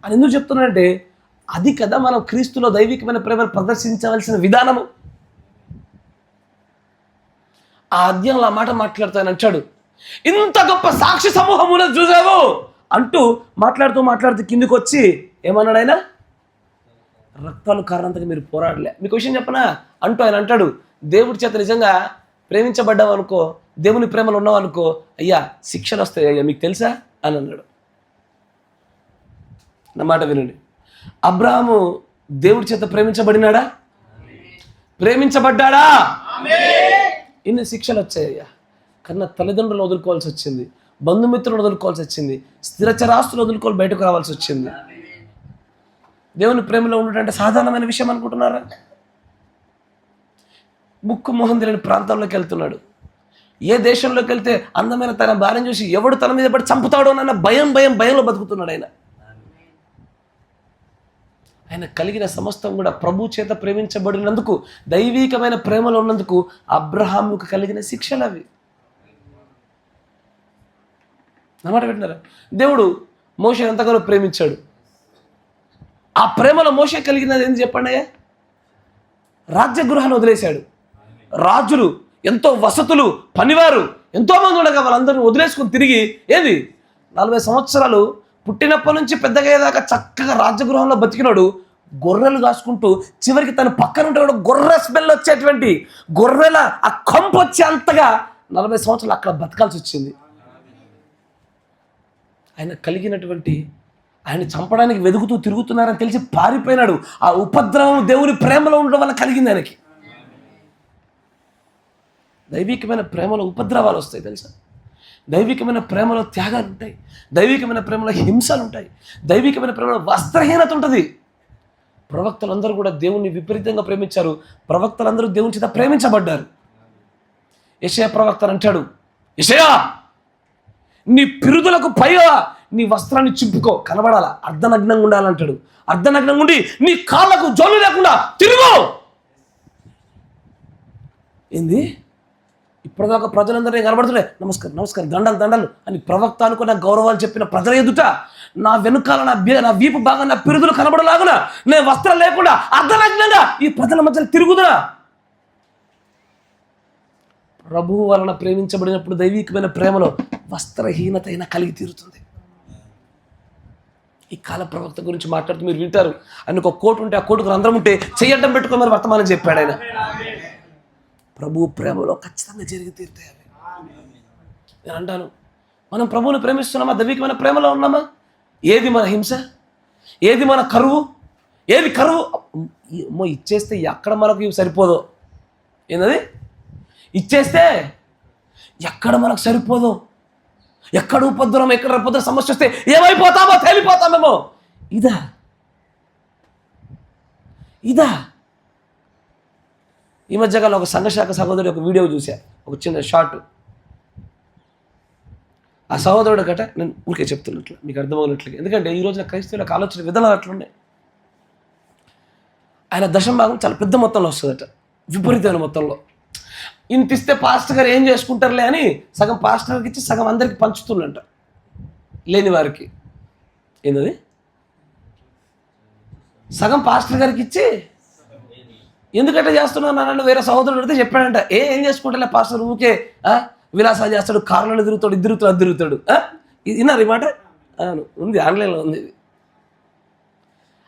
A: అని ఎందుకు చెప్తున్నానంటే, అది కదా మనం క్రీస్తులో దైవికమైన ప్రేమను ప్రదర్శించవలసిన విధానము. ఆ అధ్యాయంలో ఆ మాట మాట్లాడుతాను అంటాడు, ఇంత గొప్ప సాక్షి సమూహమును చూసావు అంటూ మాట్లాడుతూ కిందికి వచ్చి ఏమన్నాడు ఆయన? రక్తాలు కారణంతగా మీరు పోరాడలే. మీకు విషయం చెప్పనా అంటూ ఆయన అంటాడు, దేవుడి చేత నిజంగా ప్రేమించబడ్డావు అనుకో, దేవుని ప్రేమలో ఉన్నావు అనుకో, అయ్యా శిక్షలు వస్తాయి అయ్యా, మీకు తెలుసా అని అన్నాడు. నా మాట వినండి, అబ్రాహాము దేవుడి చేత ప్రేమించబడినాడా? ప్రేమించబడ్డాడా? ఇన్ని శిక్షలు వచ్చాయ్యా. కన్నా తల్లిదండ్రులు వదులుకోవాల్సి వచ్చింది, బంధుమిత్రులను వదులుకోవాల్సి వచ్చింది, స్థిరచరాస్తులు వదులుకోవాలి, బయటకు రావాల్సి వచ్చింది. దేవుని ప్రేమలో ఉండటం అంటే సాధారణమైన విషయం అనుకుంటున్నారా? ముక్కు మొహం తెలియని ప్రాంతంలోకి వెళ్తున్నాడు. ఏ దేశంలోకి వెళ్తే అందమైన తన భార్యను చూసి ఎవడు తన మీద పడి చంపుతాడో అన్న భయంలో బతుకుతున్నాడు ఆయన. ఆయన కలిగిన సమస్తం కూడా ప్రభు చేత ప్రేమించబడినందుకు, దైవికమైన ప్రేమలో ఉన్నందుకు అబ్రహాముకు కలిగిన శిక్షలు అవి. అన్నమాట పెట్టినారా? దేవుడు మోషేని ఎంతగానో ప్రేమించాడు. ఆ ప్రేమలో మోషే కలిగినది ఏంటి చెప్పండి అయ్యా? రాజ్యగృహాన్ని వదిలేశాడు. రాజులు, ఎంతో వసతులు, పనివారు ఎంతోమంది ఉండగా వాళ్ళందరినీ వదిలేసుకుని తిరిగి ఏది 40 సంవత్సరాలు పుట్టినప్పటి నుంచి పెద్దగా అయ్యేదాకా చక్కగా రాజగృహంలో బతికినాడు. గొర్రెలు కాసుకుంటూ చివరికి తన పక్కన ఉంటే కూడా గొర్రె స్మెల్ వచ్చేటువంటి, గొర్రెల ఆ కంపు వచ్చే అంతగా 40 సంవత్సరాలు అక్కడ బతకాల్సి వచ్చింది. ఆయన కలిగినటువంటి, ఆయన చంపడానికి వెతుకుతూ తిరుగుతున్నారని తెలిసి పారిపోయినాడు. ఆ ఉపద్రవం దేవుని ప్రేమలో ఉండడం వల్ల కలిగింది ఆయనకి. దైవికమైన ప్రేమలో ఉపద్రవాలు వస్తాయి తెలుసా? దైవికమైన ప్రేమలో త్యాగాలు ఉంటాయి, దైవికమైన ప్రేమలో హింసలు ఉంటాయి, దైవికమైన ప్రేమలో వస్త్రహీనత ఉంటుంది. ప్రవక్తలందరూ కూడా దేవుణ్ణి విపరీతంగా ప్రేమించారు. ప్రవక్తలందరూ దేవుని చేత ప్రేమించబడ్డారు. యెషయా ప్రవక్త అంటాడు, యెషయా నీ పిరుదులకు పైగా నీ వస్త్రాన్ని చింపుకో, కనబడాలా, అర్ధనగ్నంగా ఉండాలంటాడు. అర్ధనగ్నంగా ఉండి నీ కాళ్ళకు జోలు లేకుండా తిరుగు. ఏంది? ఇప్పటిదాకా ప్రజలందరూ కనబడుతున్నాయి, నమస్కారం దండలు అని ప్రవక్త అనుకున్న గౌరవాలు చెప్పిన ప్రజల ఎదుట నా వెనుకాల నా వీపు బాగా నా పిరుదులు కనబడలాగున నేను వస్త్రం లేకుండా అర్ధనగ్నంగా ఈ ప్రజల మధ్య తిరుగుతున్నా. ప్రభువు వలన ప్రేమించబడినప్పుడు దైవికమైన ప్రేమలో వస్త్రహీనత అయినా కలిగి తీరుతుంది. ఈ కాల ప్రవక్త గురించి మాట్లాడుతూ మీరు వింటారు. ఆయనకు ఒక కోటు ఉంటే ఆ కోటుకు రంధ్రం ఉంటే చెయ్యడ్డం పెట్టుకుని మరి వర్తమానం చెప్పాడు ఆయన. ప్రభు ప్రేమలో ఖచ్చితంగా జరిగి తీరుతాయి అవి. నేను అంటాను, మనం ప్రభువుని ప్రేమిస్తున్నామా? దైవికమైన ప్రేమలో ఉన్నామా? ఏది మన హింస, ఏది మన కరువు, ఏది కరువు ఇచ్చేస్తే ఎక్కడ మనకు సరిపోదో. ఏంటది? ఇచ్చేస్తే ఎక్కడ మనకు సరిపోదో, ఎక్కడ ఉపద్రవం, ఎక్కడ సమస్య వస్తే ఏమైపోతామో, తేలిపోతామేమో. ఇదా ఈ మధ్యకాలం ఒక సంఘశాఖ సహోదరి ఒక వీడియో చూసా, ఒక చిన్న షార్ట్. ఆ సహోదరుడు గట నేను ఊరికే చెప్తున్నట్లు మీకు అర్థమవునట్లుగా, ఎందుకంటే ఈ రోజున క్రైస్తవులకు ఆలోచన విధానాలు అట్లున్నాయి. ఆయన దశమ భాగం చాలా పెద్ద మొత్తంలో వస్తుందట, విపరీతమైన మొత్తంలో. ఇంత ఇస్తే పాస్టర్ గారు ఏం చేసుకుంటారులే అని సగం పాస్టర్కి ఇచ్చి సగం అందరికి పంచుతున్నట్ట, లేని వారికి. ఏంటది? సగం పాస్టర్ గారికి ఇచ్చి ఎందుకంటే చేస్తున్నాను నన్ను వేరే సహోదరుడు అడిగితే చెప్పాడంట, ఏం చేసుకుంటా పాస్టర్ ఊకే విలాసాలు చేస్తాడు, కార్లలో తిరుగుతాడు, అది తిరుగుతాడు. విన్నారు ఈ మాట? ఉంది, ఆన్లైన్లో ఉంది ఇది.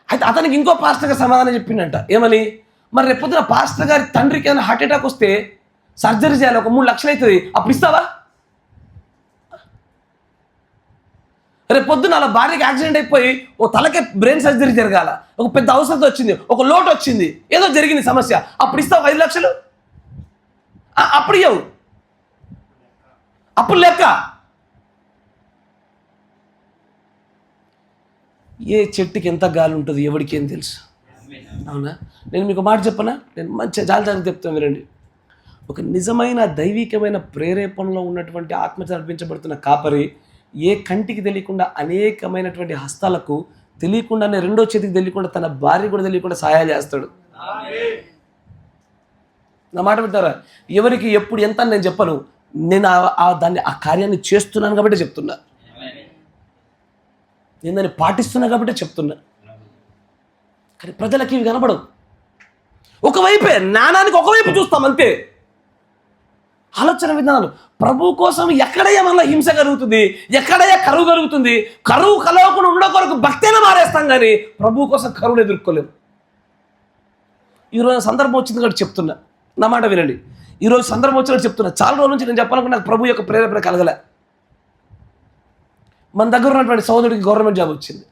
A: అయితే అతనికి ఇంకో పాస్టర్ గారు సమాధానం చెప్పిండంట, ఏమని? మరి రేపొద్దున పాస్టర్ గారి తండ్రికి ఏమైనా హార్ట్ అటాక్ వస్తే సర్జరీ చేయాలి, ఒక 3 లక్షలు అవుతుంది, అప్పుడు ఇస్తావా? రేపొద్దున అలా భార్యకి యాక్సిడెంట్ అయిపోయి ఓ తలకే బ్రెయిన్ సర్జరీ జరగాల, ఒక పెద్ద అవసరం వచ్చింది, ఒక లోటు వచ్చింది, ఏదో జరిగింది సమస్య, అప్పుడు ఇస్తావు 5 లక్షలు? అప్పుడు ఇవ్వవు, అప్పుడు లెక్క. ఏ చెట్టుకి ఎంత గాలి ఉంటుంది ఎవరికి ఏం తెలుసు, అవునా? నేను మీకు మాట చెప్పనా, నేను మంచిగా జాలి చెప్తాను వినండి. ఒక నిజమైన దైవికమైన ప్రేరేపణలో ఉన్నటువంటి ఆత్మ నడిపించబడుతున్న కాపరి ఏ కంటికి తెలియకుండా అనేకమైనటువంటి హస్తాలకు తెలియకుండానే, రెండో చేతికి తెలియకుండా, తన భార్య కూడా తెలియకుండా సహాయం చేస్తాడు. నా మాట వింటారా? ఎవరికి ఎప్పుడు ఎంత అని నేను చెప్పను, నేను ఆ కార్యాన్ని చేస్తున్నాను కాబట్టి చెప్తున్నా, నేను దాన్ని పాటిస్తున్నా కాబట్టి చెప్తున్నా. కానీ ప్రజలకి ఇవి కనబడవు. ఒకవైపే జ్ఞానానికి ఒకవైపు చూస్తాం అంతే. ఆలోచన విధానాలు ప్రభు కోసం ఎక్కడయ్యా మళ్ళీ హింస కలుగుతుంది, ఎక్కడయ్యా కరువు కలుగుతుంది, కరువు కలవకుండా ఉండడం కొరకు భక్తిని మారేస్తాం, కానీ ప్రభు కోసం కరువును ఎదుర్కోలేము. ఈరోజు సందర్భం వచ్చింది కాబట్టి చెప్తున్నా, నా మాట వినండి. ఈరోజు సందర్భం వచ్చినట్టు చెప్తున్నా. చాలా రోజుల నుంచి నేను చెప్పాలనుకున్నా, నాకు ప్రభు యొక్క ప్రేరేపణ కలగలే. మన దగ్గర ఉన్నటువంటి సోదరుడికి గవర్నమెంట్ జాబ్ వచ్చింది.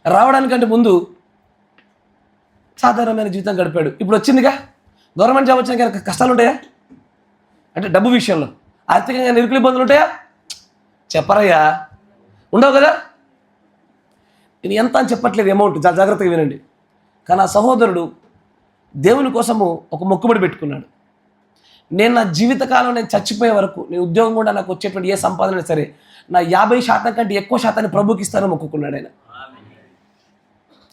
A: రావడానికంటే ముందు సాధారణమైన జీవితం గడిపాడు. ఇప్పుడు వచ్చిందిగా గవర్నమెంట్ జాబ్ వచ్చినాక కష్టాలు ఉంటాయా? అంటే డబ్బు విషయంలో ఆర్థికంగా నిరుకుల ఇబ్బందులు ఉంటాయా? చెప్పరయ్యా, ఉండవు కదా. నేను ఎంత అని చెప్పట్లేదు అమౌంట్, చాలా జాగ్రత్తగా వినండి. కానీ ఆ సహోదరుడు దేవుని కోసము ఒక మొక్కుబడి పెట్టుకున్నాడు. నేను నా జీవితకాలం నేను చచ్చిపోయే వరకు, నేను ఉద్యోగం కూడా నాకు వచ్చేటువంటి ఏ సంపాదన సరే నా 50% కంటే ఎక్కువ శాతాన్ని ప్రభుకి ఇస్తానని మొక్కుకున్నాడు ఆయన.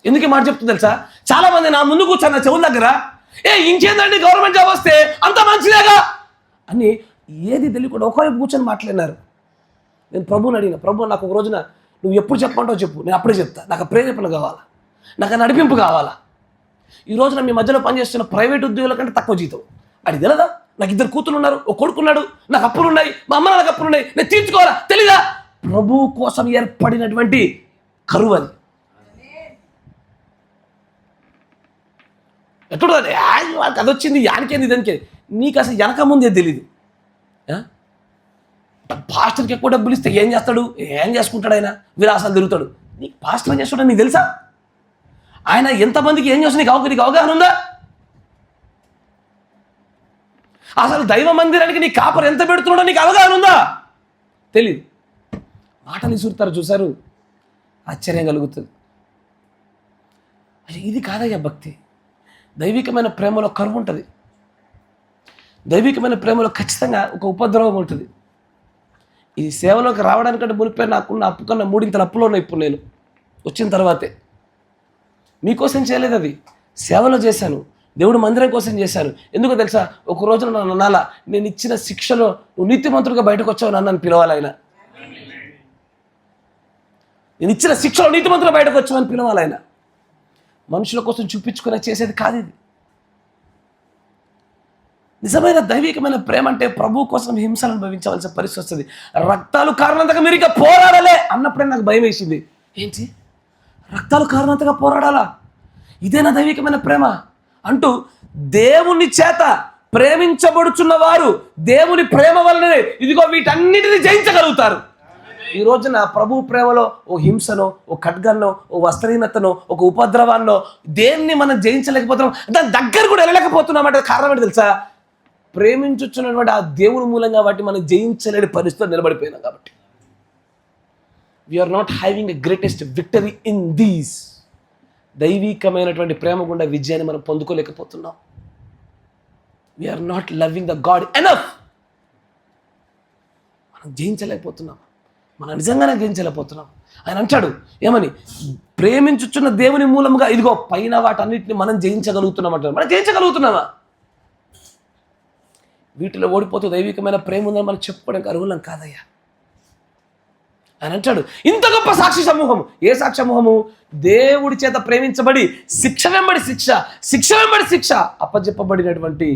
A: ఎందుకు మాట చెప్తుంది తెలుసా? చాలా మంది నా ముందు కూర్చొని నా చెవుల దగ్గర, ఇంకేందండి గవర్నమెంట్ జాబ్ వస్తే అంత మంచిదేగా అని ఏది తెలియకుండా ఒకవైపు కూర్చొని మాట్లాడినారు. నేను ప్రభుని అడిగిన, ప్రభు నాకు ఒక రోజున నువ్వు ఎప్పుడు చెప్పమంటావు చెప్పు, నేను అప్పుడే చెప్తా. నాకు ప్రేరేపణ కావాలా, నాకు నడిపింపు కావాలా. ఈ రోజున మీ మధ్యలో పనిచేస్తున్న ప్రైవేట్ ఉద్యోగుల కంటే తక్కువ జీతం. అది తెలదా? నాకు 2 కూతురు ఉన్నారు, ఒక కొడుకున్నాడు, నాకు అప్పులు ఉన్నాయి, మా అమ్మ నాకు అప్పులు ఉన్నాయి, నేను తీర్చుకోవాలా తెలీదా? ప్రభు కోసం ఏర్పడినటువంటి కరువు అది. ఎట్లా అది వచ్చింది యానికేంది దానికి, నీకు అసలు వెనక ముందే తెలీదు. పాస్టర్కి ఎక్కువ డబ్బులు ఇస్తే ఏం చేస్తాడు, ఏం చేసుకుంటాడు, ఆయన విలాసాలు తిరుగుతాడు. నీకు పాస్టర్ ఏం చేస్తాడో నీకు తెలుసా? ఆయన ఎంతమందికి ఏం చేస్తా నీకు అవగాహన ఉందా? అసలు దైవ మందిరానికి నీ కాపర్ ఎంత పెడుతున్నాడో నీకు అవగాహన ఉందా? తెలీదు. మాటలు ఇసురుతారు, చూసారు, ఆశ్చర్యం కలుగుతుంది. ఇది కాదయ్యా భక్తి. దైవికమైన ప్రేమలో కరువు ఉంటుంది. దైవికమైన ప్రేమలో ఖచ్చితంగా ఒక ఉపద్రవం ఉంటుంది. ఈ సేవలోకి రావడానికంటే మునిపే నాకున్న అప్పు కన్నా 3 అప్పులో ఉన్నాయి. ఇప్పుడు నేను వచ్చిన తర్వాతే మీకోసం చేయలేదు, అది సేవలో చేశాను, దేవుడు మందిరం కోసం చేశాను. ఎందుకో తెలుసా? ఒక రోజున నన్ను అనాలా, నేను ఇచ్చిన శిక్షలో నువ్వు నీతిమంతుడిగా బయటకు వచ్చావు నన్ను పిలవాలి ఆయన. నేను ఇచ్చిన శిక్షలో నీతిమంతులు బయటకు వచ్చామని పిలవాలి ఆయన. మనుషుల కోసం చూపించుకునే చేసేది కాదు ఇది. నిజమైన దైవికమైన ప్రేమ అంటే ప్రభు కోసం హింసలు అనుభవించవలసిన పరిస్థితి వస్తుంది. రక్తాలు కారణంతగా మీరు ఇక పోరాడాలే అన్నప్పుడే నాకు భయం వేసింది. ఏంటి రక్తాలు కారణంతగా పోరాడాలా? ఇదేనా దైవికమైన ప్రేమ అంటూ దేవుని చేత ప్రేమించబడుచున్న వారు దేవుని ప్రేమ వల్లనే ఇదిగో వీటన్నిటిని జయించగలుగుతారు. ఈ రోజున ప్రభు ప్రేమలో ఓ హింసనో, ఓ ఖడ్గాన్నో, ఓ వస్త్రహీనతనో, ఒక ఉపద్రవాన్నో దేన్ని మనం జయించలేకపోతున్నాం, దాని దగ్గర కూడా వెళ్ళలేకపోతున్నామంటే కారణం ఏంటి తెలుసా? ప్రేమించుచున్నటువంటి ఆ దేవుని మూలంగా వాటిని మనం జయించలేని పరిస్థితిలో నిలబడిపోయినాం కాబట్టి. We are not having a greatest victory in these. దైవికమైనటువంటి ప్రేమ గుండా విజయాన్ని మనం పొందుకోలేకపోతున్నాం. We are not loving the God enough. మన మనం జయించలేకపోతున్నాం, మనం నిజంగానే జయించలేకపోతున్నాం. ఆయన అంటాడు ఏమని, ప్రేమించుచున్న దేవుని మూలంగా ఇదిగో పైన వాటన్నిటిని మనం జయించగలుగుతున్నాం అంటారు. మనం జయించగలుగుతున్నామా? వీటిలో ఓడిపోతూ దైవికమైన ప్రేమ ఉందని మనం చెప్పుకోవడానికి అర్హులం కాదయ్యా. ఆయన అంటాడు ఇంత గొప్ప సాక్షి సమూహము. ఏ సాక్షి సమూహము? దేవుడి చేత ప్రేమించబడి శిక్ష వెంబడి శిక్ష, శిక్ష వెంబడి శిక్ష అప్పచెప్పబడినటువంటి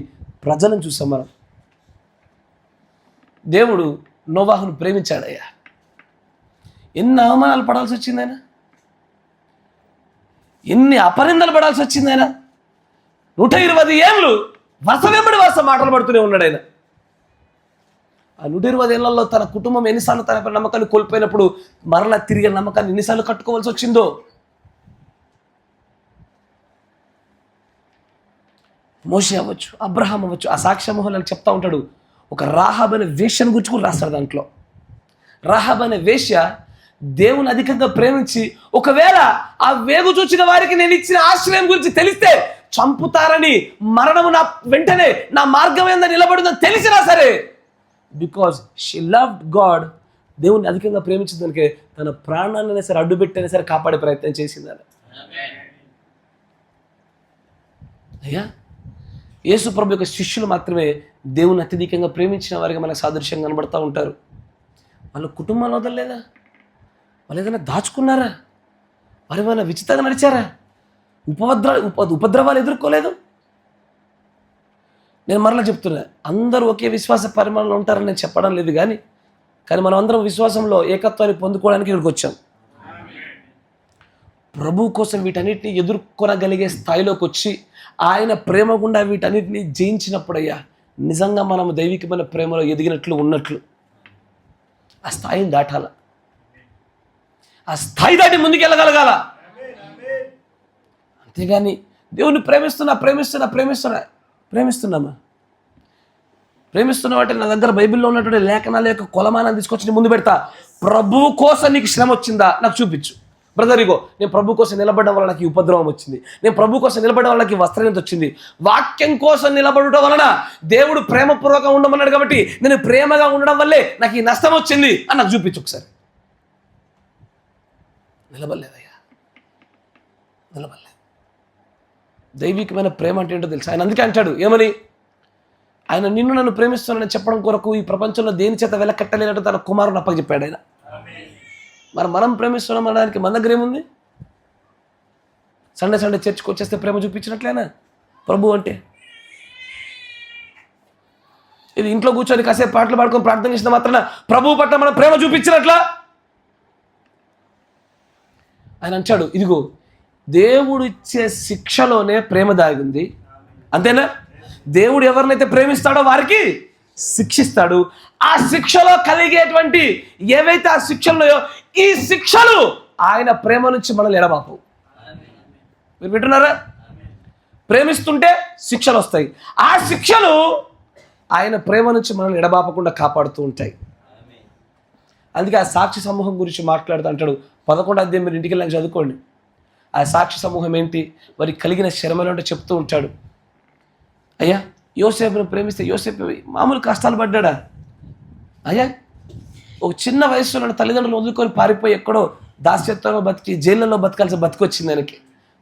A: ప్రజలను చూసాం మనం. దేవుడు నోవాహును ప్రేమించాడయ్యా. ఎన్ని అవమానాలు పడాల్సి వచ్చింది ఆయన, ఎన్ని అపనిందలు పడాల్సి వచ్చింది ఆయన. 120 ఏళ్ళు వరుస వెంబడి వరుస మాటలు పడుతూనే ఉన్నాడు ఆయన. ఆ 120 ఏళ్లలో తన కుటుంబం ఎన్నిసార్లు తన నమ్మకాన్ని కోల్పోయినప్పుడు మరలా తిరిగి నమ్మకాన్ని ఎన్నిసార్లు కట్టుకోవాల్సి వచ్చిందో. మోషే అవ్వచ్చు, అబ్రహాం అవ్వచ్చు, ఆ సాక్ష్య మోహన్ చెప్తా ఉంటాడు. ఒక రాహాబ్ అనే వేశ్యను గురించి కూడా రాస్తాడు దాంట్లో. రాహాబ్ అనే వేశ్య దేవుని అధికంగా ప్రేమించి ఒకవేళ ఆ వేగు చూచిన వారికి నేను ఇచ్చిన ఆశ్రయం గురించి తెలిస్తే చంపుతారని, మరణము నా వెంటనే నా మార్గం ఏందని నిలబడిందని తెలిసినా సరే, బికాజ్ షీ లవ్డ్ గాడ్, దేవుని అధికంగా ప్రేమించిన దానికి తన ప్రాణాన్ని సరే అడ్డుపెట్టైనా సరే కాపాడే ప్రయత్నం చేసింది. అయ్యా, యేసు ప్రభు యొక్క శిష్యులు మాత్రమే దేవుని అత్యధికంగా ప్రేమించిన వారికి మనకు సాదృశ్యంగా కనబడుతూ ఉంటారు. వాళ్ళ కుటుంబాన్ని వదలలేదా? వాళ్ళు ఏదైనా దాచుకున్నారా? వారు ఏమైనా విచితంగా నడిచారా? ఉపద్రవాలు ఎదుర్కోలేదు. నేను మరలా చెప్తున్నా, అందరూ ఒకే విశ్వాస పరిమాణంలో ఉంటారని నేను చెప్పడం లేదు, కానీ మనం అందరం విశ్వాసంలో ఏకత్వాన్ని పొందుకోవడానికి ఇక్కడికి వచ్చాం. ప్రభు కోసం వీటన్నిటిని ఎదుర్కొనగలిగే స్థాయిలోకి వచ్చి ఆయన ప్రేమ గుండా వీటన్నిటిని జయించినప్పుడయ్యా నిజంగా మనం దైవికమైన ప్రేమలో ఎదిగినట్లు ఉన్నట్లు. ఆ స్థాయిని దాటాల, ఆ స్థాయి దాటి ముందుకెళ్ళగలగాల. అంతేగాని దేవుని ప్రేమిస్తున్నామా? ప్రేమిస్తున్నావు అంటే నా దగ్గర బైబిల్లో ఉన్నటువంటి లేఖనాల యొక్క కొలమానాన్ని తీసుకొచ్చి ముందు పెడతా. ప్రభు కోసం నీకు శ్రమ వచ్చిందా నాకు చూపించు. బ్రదర్, ఇగో నేను ప్రభు కోసం నిలబడడం వల్ల నాకు ఈ ఉపద్రవం వచ్చింది, నేను ప్రభు కోసం నిలబడడం వల్ల నాకు ఈ వస్త్రహీనత వచ్చింది. వాక్యం కోసం నిలబడటం వలన దేవుడు ప్రేమపూర్వకంగా ఉండమన్నాడు కాబట్టి నేను ప్రేమగా ఉండడం వల్లే నాకు ఈ నష్టం వచ్చింది అని నాకు చూపించు ఒకసారి. నిలబడలేదయ్యా, నిలబడలేదు. దైవికమైన ప్రేమ అంటే ఏంటో తెలుసు. ఆయన అందుకే అంటాడు ఏమని, ఆయన నిన్ను నన్ను ప్రేమిస్తున్నానని చెప్పడం కొరకు ఈ ప్రపంచంలో దేని చేత వెలకట్టలేనట్టు తన కుమారుని అప్పచెప్పాడు ఆయన. మరి మనం ప్రేమిస్తున్నాం అనడానికి మన దగ్గర ఏముంది? సండే చర్చ్కి వచ్చేస్తే ప్రేమ చూపించినట్లేనా ప్రభు అంటే? ఇది ఇంట్లో కూర్చొని కాసేపు పాటలు పాడుకొని ప్రార్థన చేసిన మాత్రాన ప్రభు పట్ల మనం ప్రేమ చూపించినట్లా? ఆయన అంటాడు ఇదిగో దేవుడు ఇచ్చే శిక్షలోనే ప్రేమ దాగింది, అంతేనా? దేవుడు ఎవరినైతే ప్రేమిస్తాడో వారికి శిక్షిస్తాడు. ఆ శిక్షలో కలిగేటువంటి ఏవైతే ఆ శిక్షలున్నాయో ఈ శిక్షలు ఆయన ప్రేమ నుంచి మనల్ని ఎడబాపు. మీరు వింటున్నారా? ప్రేమిస్తుంటే శిక్షలు వస్తాయి, ఆ శిక్షలు ఆయన ప్రేమ నుంచి మనల్ని ఎడబాపకుండా కాపాడుతూ ఉంటాయి. అందుకే ఆ సాక్షి సమూహం గురించి మాట్లాడుతూ అంటాడు 11వ అధ్యాయం, మీరు ఇంటికి వెళ్ళి చదువుకోండి. ఆ సాక్షి సమూహం ఏంటి, వారికి కలిగిన శ్రమలు అంటే చెప్తూ ఉంటాడు. అయ్యా, యోసేపును ప్రేమిస్తే యోసేపు మామూలు కష్టాలు పడ్డాడా? అయ్యా, ఒక చిన్న వయసులో తల్లిదండ్రులు వదులుకొని పారిపోయి ఎక్కడో దాస్యత్వంలో బతికి జైళ్ళలో బతకాల్సి బతికొచ్చింది ఆయనకి.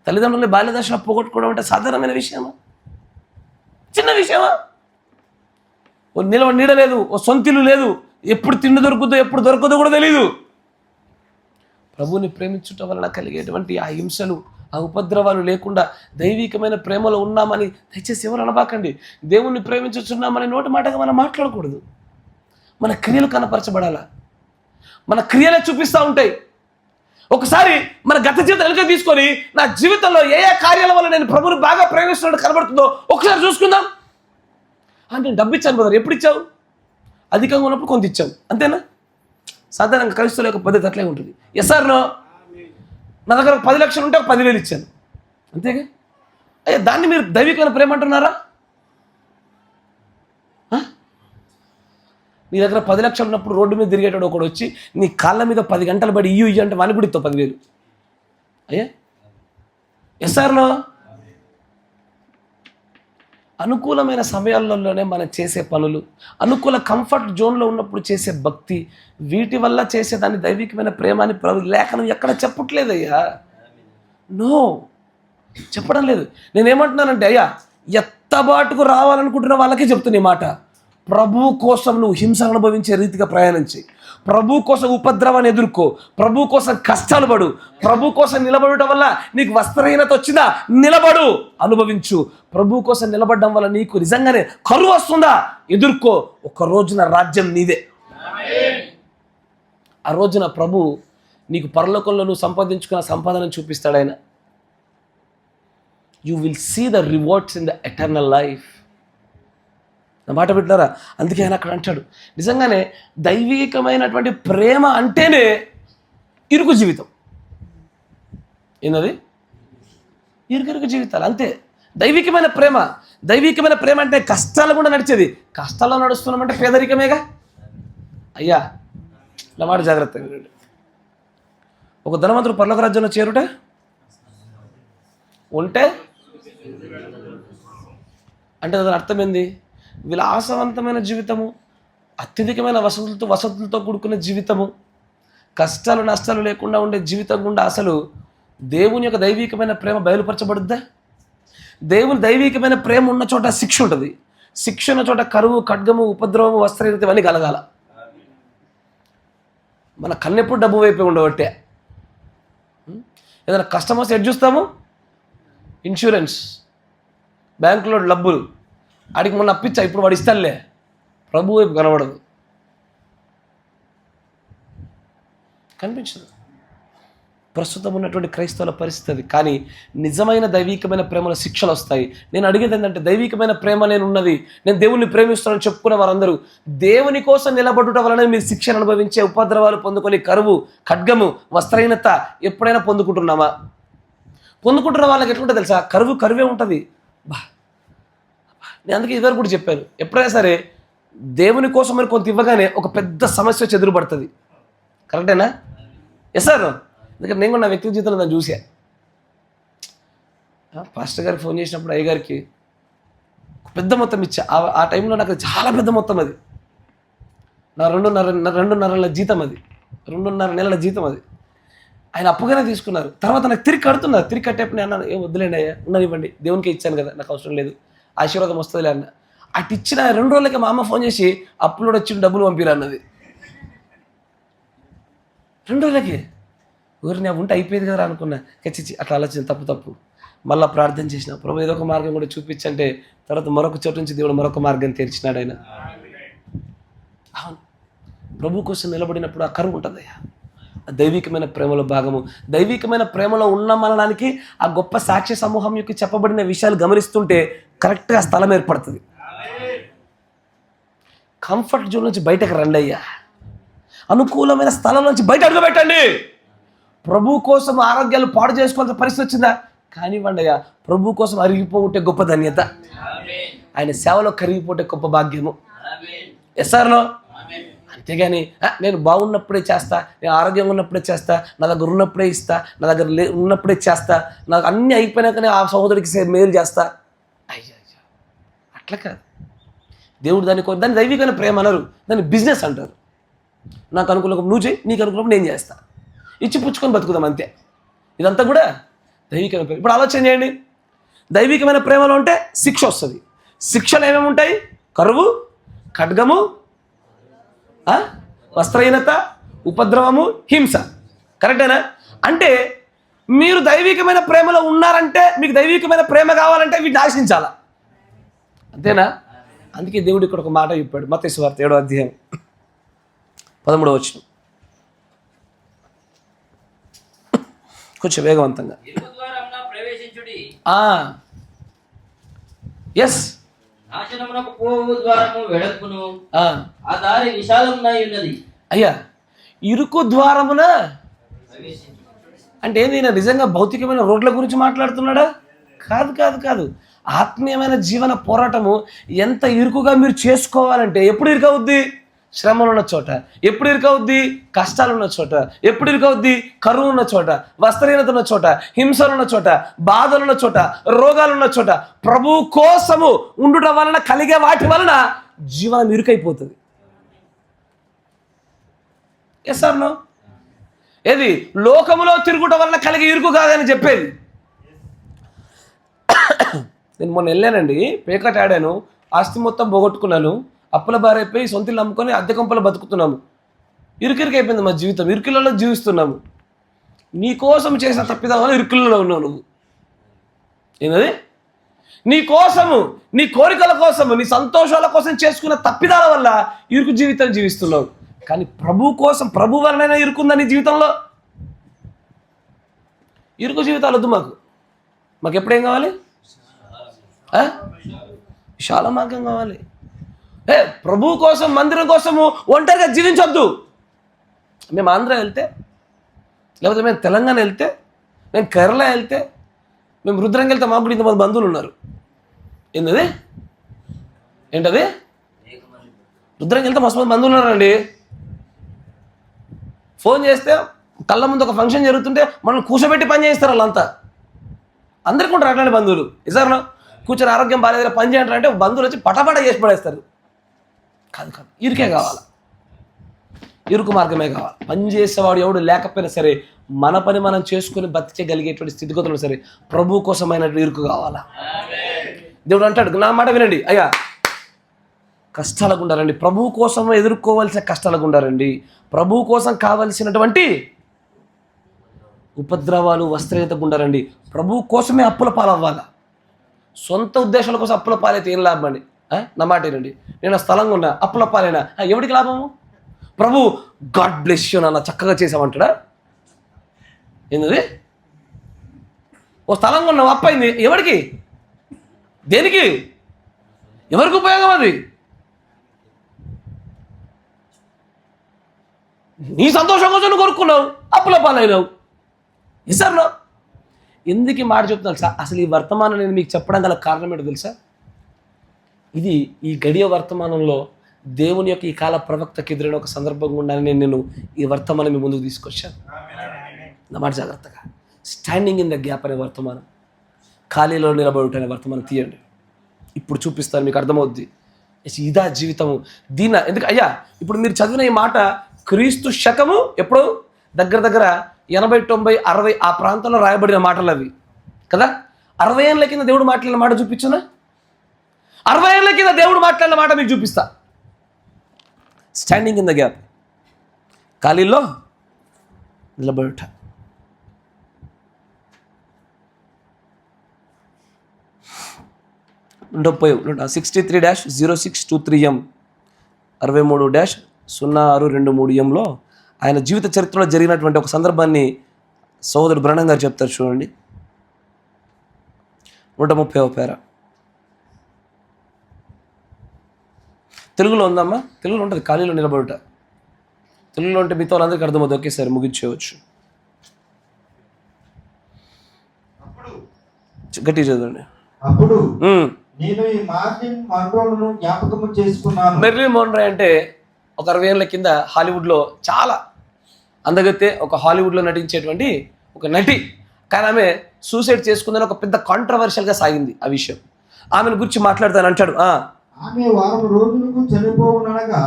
A: తల్లిదండ్రులని బాల్యదశలో పోగొట్టుకోవడం అంటే సాధారణమైన విషయమా? చిన్న విషయమా? ఓ నీడ లేదు, ఓ సొంతిల్లు లేదు, ఎప్పుడు తిండి దొరుకుతుందో ఎప్పుడు దొరకదో కూడా తెలియదు. ప్రభువుని ప్రేమించటం వలన కలిగేటువంటి ఆ హింసలు, ఆ ఉపద్రవాలు లేకుండా దైవికమైన ప్రేమలో ఉన్నామని దయచేసి ఎవరు అనబాకండి. దేవుణ్ణి ప్రేమించుతున్నామని నోటి మాటగా మనం మాట్లాడకూడదు. మన క్రియలు కనపరచబడాలా, మన క్రియలే చూపిస్తూ ఉంటాయి. ఒకసారి మన గత జీవితం వెనుక తీసుకొని నా జీవితంలో ఏ కార్యాల వల్ల నేను ప్రభువుని బాగా ప్రేమిస్తున్నట్టు కనబడుతుందో ఒకసారి చూసుకుందాం. నేను డబ్బు ఇచ్చాను బ్రదర్, ఎప్పుడు ఇచ్చావు? అధికంగా ఉన్నప్పుడు కొంత ఇచ్చావు, అంతేనా? సాధారణంగా క్రైస్తవుల యొక్క పద్ధతి అట్లే ఉంటుంది. Yes or no? నా దగ్గర 10 లక్షలు ఉంటే 10,000 ఇచ్చాను, అంతేగా? అయ్యా, దాన్ని మీరు దైవికమైన ప్రేమ అంటున్నారా? నీ దగ్గర 10 లక్షలు ఉన్నప్పుడు రోడ్డు మీద తిరిగేటాడు ఒకడు వచ్చి నీ కాళ్ళ మీద 10 గంటలు పడి ఇయ్యి అంటే వాని కూడా ఇస్తావు 10,000. అయ్యా, ఎస్ ఆర్ నో? అనుకూలమైన సమయాలలోనే మనం చేసే పనులు, అనుకూల కంఫర్ట్ జోన్లో ఉన్నప్పుడు చేసే భక్తి, వీటి వల్ల చేసేదాన్ని దైవికమైన ప్రేమ అని లేఖనం ఎక్కడ చెప్పట్లేదయ్యా. నో, చెప్పడం లేదు. నేనేమంటున్నానంటే అయ్యా, ఎత్తబాటుకు రావాలనుకుంటున్న వాళ్ళకే చెప్తున్నా ఈ మాట. ప్రభు కోసం నువ్వు హింస అనుభవించే రీతిగా ప్రయాణించి, ప్రభు కోసం ఉపద్రవాన్ని ఎదుర్కో, ప్రభు కోసం కష్టాలు పడు, ప్రభు కోసం నిలబడటం వల్ల నీకు వస్త్రహీనత వచ్చిందా, నిలబడు, అనుభవించు. ప్రభు కోసం నిలబడడం వల్ల నీకు నిజంగానే కరువు వస్తుందా, ఎదుర్కో. ఒక రోజున రాజ్యం నీదే. ఆ రోజున ప్రభు నీకు పరలోకంలో నువ్వు సంపాదించుకున్న సంపాదన చూపిస్తాడు ఆయన. You will see the rewards in the eternal life. నా మాట పెట్టారా? అందుకే ఆయన అక్కడ అంటాడు, నిజంగానే దైవికమైనటువంటి ప్రేమ అంటేనే ఇరుకు జీవితం. ఏంటది? ఇరుకు జీవితాలు అంతే. దైవికమైన ప్రేమ అంటే కష్టాలు కూడా నడిచేది. కష్టాల్లో నడుస్తున్నామంటే పేదరికమేగా అయ్యా. నా మాట జాగ్రత్తగా వినండి. ఒక ధనవంతుడు పరలోక రాజ్యంలో చేరుట ఉంటే అంటే దాని అర్థం ఏంది? విలాసవంతమైన జీవితము, అత్యధికమైన వసతులతో కూడుకున్న జీవితము, కష్టాలు నష్టాలు లేకుండా ఉండే జీవితం గుండా అసలు దేవుని యొక్క దైవికమైన ప్రేమ బయలుపరచబడుద్దా? దేవుని దైవికమైన ప్రేమ ఉన్న చోట శిక్ష ఉంటుంది. శిక్ష ఉన్న చోట కరువు, ఖడ్గము, ఉపద్రవము, వస్త్రహీనత ఇవన్నీ కలగాల. మన కన్నెప్పుడు డబ్బు వైపే ఉండబట్టే. ఏదైనా కష్టం వస్తే ఎటు చూస్తాము? ఇన్సూరెన్స్, బ్యాంకులో డబ్బులు, ఆడికి మొన్న అప్పిచ్చా, ఇప్పుడు వాడు ఇస్తానులే. ప్రభు వైపు కనబడదు, కనిపించదు. ప్రస్తుతం ఉన్నటువంటి క్రైస్తవుల పరిస్థితి. కానీ నిజమైన దైవికమైన ప్రేమలో శిక్షలు వస్తాయి. నేను అడిగేది ఏంటంటే, దైవికమైన ప్రేమ నేను ఉన్నది, నేను దేవుణ్ణి ప్రేమిస్తానని చెప్పుకునే వారందరూ దేవుని కోసం నిలబడుట వలన మీరు శిక్షను అనుభవించే, ఉపద్రవాలు పొందుకొని, కరువు, ఖడ్గము, వస్త్రహీనత ఎప్పుడైనా పొందుకుంటున్నామా? పొందుకుంటున్న వాళ్ళకి ఎట్లుంటుంది తెలుసా? కరువే ఉంటుంది. నేను అందుకే ఇదివరకు కూడా చెప్పాను, ఎప్పుడైనా సరే దేవుని కోసం మరి కొంత ఇవ్వగానే ఒక పెద్ద సమస్య చెదురుపడుతుంది. కరెక్టేనా? Yes sir. ఎందుకంటే నేను కూడా నా వ్యక్తిగత జీవితంలో దాన్ని చూసా. పాస్టర్ గారికి ఫోన్ చేసినప్పుడు అయ్యగారికి పెద్ద మొత్తం ఇచ్చా. ఆ టైంలో నాకు చాలా పెద్ద మొత్తం. అది నా 2.5 నెలల జీతం. అది 2.5 నెలల జీతం. అది ఆయన అప్పుగానే తీసుకున్నారు. తర్వాత నాకు తిరిగి కడుతున్నారు. తిరిగి కట్టేప్పుడు నేను అన్నాను, ఏం వద్దులేండి అయ్యా, ఉండనివ్వండి, దేవునికి ఇచ్చాను కదా, నాకు అవసరం లేదు, ఆశీర్వాదం వస్తుందిలే అన్న. అటు ఇచ్చిన 2 రోజులకి మా అమ్మ ఫోన్ చేసి అప్లోడ్ వచ్చిన డబ్బులు పంపిరా అన్నది. 2 రోజులకి ఊరిని ఉంటే అయిపోయేది కదా అనుకున్నా. ఖచ్చితంగా అట్లా ఆలోచన తప్పు. మళ్ళీ ప్రార్థన చేసిన, ప్రభు ఏదో ఒక మార్గం కూడా చూపించంటే, తర్వాత మరొక చోటు నుంచి దేవుడు మరొక మార్గం తెరిచినాడు ఆయన. అవును, ప్రభు కోసం నిలబడినప్పుడు ఆ కరువు ఉంటుంది అయ్యా. దైవికమైన ప్రేమలో భాగము. దైవికమైన ప్రేమలో ఉన్నమనడానికి ఆ గొప్ప సాక్ష్య సమూహం యొక్క చెప్పబడిన విషయాలు గమనిస్తుంటే కరెక్ట్గా స్థలం ఏర్పడుతుంది. కంఫర్ట్ జోన్ నుంచి బయటకు రండి అయ్యా. అనుకూలమైన స్థలం నుంచి బయట అడుగుపెట్టండి. ప్రభు కోసం ఆరోగ్యాలు పాడు చేసుకోవాల్సిన పరిస్థితి వచ్చిందా, కానివ్వండి అయ్యా. ప్రభు కోసం అరిగిపోతే గొప్ప ధన్యత, ఆయన సేవలో కరిగిపోతే గొప్ప భాగ్యము. ఎస్ సార్లో. అంతేగాని నేను బాగున్నప్పుడే చేస్తా, నేను ఆరోగ్యంగా ఉన్నప్పుడే చేస్తా, నా దగ్గర ఉన్నప్పుడే ఇస్తా, నా దగ్గర ఉన్నప్పుడే చేస్తా, నాకు అన్నీ అయిపోయినాకనే ఆ సహోదరికి మేలు చేస్తా. అయ్యా, అట్లా కాదు. దేవుడు దాన్ని దైవికమైన ప్రేమ అనరు, దాన్ని బిజినెస్ అంటారు. నాకు అనుకూలం నువ్వు చేయి, నీకు అనుకూలం నేను చేస్తా, ఇచ్చి పుచ్చుకొని బతుకుదాం అంతే. ఇదంతా కూడా దైవికమైన ప్రేమ. ఇప్పుడు ఆలోచన చేయండి, దైవికమైన ప్రేమలో ఉంటే శిక్ష వస్తుంది. శిక్షలు ఏమేమి ఉంటాయి? కరువు, ఖడ్గము, వస్త్రహీనత, ఉపద్రవము, హింస. కరెక్టేనా? అంటే మీరు దైవికమైన ప్రేమలో ఉన్నారంటే, మీకు దైవికమైన ప్రేమ కావాలంటే వీటిని ఆశించాలా, అంతేనా? అందుకే దేవుడు ఇక్కడ ఒక మాట చెప్పాడు, మత్తయి సువార్త 7వ అధ్యాయం 13వ వచనం. కొంచెం వేగవంతంగా. ఎస్,
D: నాశనమునకు పోవు ద్వారము వెడల్పును, ఆ దారి విశాలమునై ఉన్నది.
A: అయ్యా, ఇరుకు ద్వారమున అంటే ఏంది? నిజంగా భౌతికమైన రోడ్ల గురించి మాట్లాడుతున్నాడా? కాదు. ఆత్మీయమైన జీవన పోరాటము ఎంత ఇరుకుగా మీరు చేసుకోవాలంటే, ఎప్పుడు ఇరుకవుద్ది? శ్రమలు ఉన్న చోట. ఎప్పుడు ఇరుకవుద్ది? కష్టాలు ఉన్న చోట. ఎప్పుడు ఇరుకవుద్ది? కరువు ఉన్న చోట, వస్త్రహీనత ఉన్న చోట, హింసలు ఉన్న చోట, బాధలు ఉన్న చోట, రోగాలు ఉన్న చోట. ప్రభు కోసము ఉండుట వలన కలిగే వాటి వలన జీవనం ఇరుకైపోతుంది. Yes or no? ఏది లోకములో తిరుగుట వలన కలిగే ఇరుకు కాదని చెప్పేది. నేను మొన్న వెళ్ళానండి, పేకట్ ఆడాను, ఆస్తి మొత్తం పోగొట్టుకున్నాను, అప్పుల బారైపోయి సొంత ఇల్లు అమ్ముకొని అద్దె కొంపలు బతుకుతున్నాము. ఇరుకిరికి అయిపోయింది మా జీవితం, ఇరుకులలో జీవిస్తున్నాము. నీ కోసం చేసిన తప్పిదం వల్ల ఇరుకులలో ఉన్నావు నువ్వు. ఏంటది? నీ కోసము, నీ కోరికల కోసము, నీ సంతోషాల కోసం చేసుకున్న తప్పిదాల వల్ల ఇరుకు జీవితం జీవిస్తున్నావు. కానీ ప్రభు కోసం, ప్రభు వలనైనా ఇరుకుందా నీ జీవితంలో? ఇరుకు జీవితాలు వద్దు మాకు. మాకు ఎప్పుడేం కావాలి? విశాల మార్గం కావాలి. ప్రభు కోసం, మందిరం కోసము ఒంటరిగా జీవించొద్దు. మేము ఆంధ్ర వెళ్తే, లేకపోతే మేము తెలంగాణ వెళ్తే, మేము కేరళ వెళ్తే, మేము రుద్రంకి వెళ్తే మాకు కూడా ఇంతమంది బంధువులు ఉన్నారు. ఏంటది? రుద్రంకి వెళ్తే మస్తు మంది బంధువులు ఉన్నారండి. ఫోన్ చేస్తే కళ్ళ ముందు ఒక ఫంక్షన్ జరుగుతుంటే మనం కూర్చోబెట్టి పని చేయిస్తారు వాళ్ళంతా. అందరికీ ఉంటారు అట్లాంటి బంధువులు. ఇసారు కూర్చొని ఆరోగ్యం బాగాలేదు పని చేయంటారంటే బంధువులు వచ్చి పటపట చేసి పడేస్తారు. కాదు, ఇరుకే కావాలి, ఇరుకు మార్గమే కావాలి. పని చేసేవాడు ఎవడు లేకపోయినా సరే, మన పని మనం చేసుకుని బతికేయగలిగేటువంటి స్థితిగతులు సరే, ప్రభు కోసమైన ఇరుకు కావాలా? దేవుడు అంటాడు, నా మాట వినండి అయ్యా, కష్టాలకు ఉండాలండి. ప్రభు కోసం ఎదుర్కోవాల్సిన కష్టాలకు ఉండాలండి. ప్రభు కోసం కావలసినటువంటి ఉపద్రవాలు, వస్త్రహీనతకు ఉండాలండి. ప్రభు కోసమే అప్పుల పాలవ్వాలా? సొంత ఉద్దేశాల కోసం అప్పుల పాలైతే ఏం లాభం అండి? నా మాట ఏంటండి, నేను స్థలంగా ఉన్నా అప్పుల పాలైనా ఎవరికి లాభము? ప్రభు గాడ్ బ్లెస్ యూ నాన్న చక్కగా చేసామంటాడా? ఏంటది? ఓ స్థలంగా ఉన్నావు, అప్పైంది, ఎవరికి? దేనికి? ఎవరికి ఉపయోగం అది? నీ సంతోషం కోసం నువ్వు కొనుక్కున్నావు, అప్పుల పాలైనావు. ఇసార్లో ఎందుకు ఈ మాట చెప్తున్నాను సార్? అసలు ఈ వర్తమానం నేను మీకు చెప్పడం గల కారణం ఏంటో తెలుసా? ఇది ఈ గడియ వర్తమానంలో దేవుని యొక్క ఈ కాల ప్రవక్తకి ఎదురైన ఒక సందర్భంగా ఉండాలని నేను ఈ వర్తమానం మీ ముందుకు తీసుకొచ్చాను. నా మాట జాగ్రత్తగా, స్టాండింగ్ ఇన్ ద గ్యాప్ అనే వర్తమానం, ఖాళీలో నిలబడి అనే వర్తమానం తీయండి. ఇప్పుడు చూపిస్తాను, మీకు అర్థమవుద్ది. ఇదా జీవితము దీన. ఎందుకు అయ్యా, ఇప్పుడు మీరు చదివిన ఈ మాట క్రీస్తు శకము ఎప్పుడు దగ్గర దగ్గర 80, 90, 60 ఆ ప్రాంతంలో రాయబడిన మాటలు అవి కదా. 60 ఏళ్ళ కింద దేవుడు మాట్లాడిన మాట చూపించునా? 60 ఏళ్ళ కింద దేవుడు మాట్లాడిన మాట మీకు చూపిస్తా. స్టాండింగ్ ఇన్ ద గ్యాప్, ఖాళీలో నిలబడుట. పోయి 63-0623M 63-0623Mలో ఆయన జీవిత చరిత్రలో జరిగినటువంటి ఒక సందర్భాన్ని సోదరుడు బ్రహ్నం గారు చెప్తారు. చూడండి, 130వ పేర. తెలుగులో ఉందమ్మా? తెలుగులో ఉంటుంది, ఖాళీలో నిలబడుట. తెలుగులో ఉంటే మిగతా వాళ్ళందరికీ అర్థమవుతుంది. ఒకేసారి ముగించేయవచ్చు. గట్టిగా చదవండి.
B: అప్పుడు నేను ఈ మార్లిన్ మన్రోను జ్ఞాపకము చేసుకున్నాను.
A: మెర్లిన్ మోన్రో అంటే ఒక 60 ఏళ్ళ కింద హాలీవుడ్లో చాలా అందగతే, ఒక హాలీవుడ్లో నటించేటువంటి ఒక నటి. కానీ ఆమె సూసైడ్ చేసుకుందని ఒక పెద్ద కాంట్రవర్షియల్గా సాగింది ఆ విషయం. ఆమెను గురించి మాట్లాడతాను అంటాడు.
B: ఆమె వారం రోజులకు చనిపోవుననగా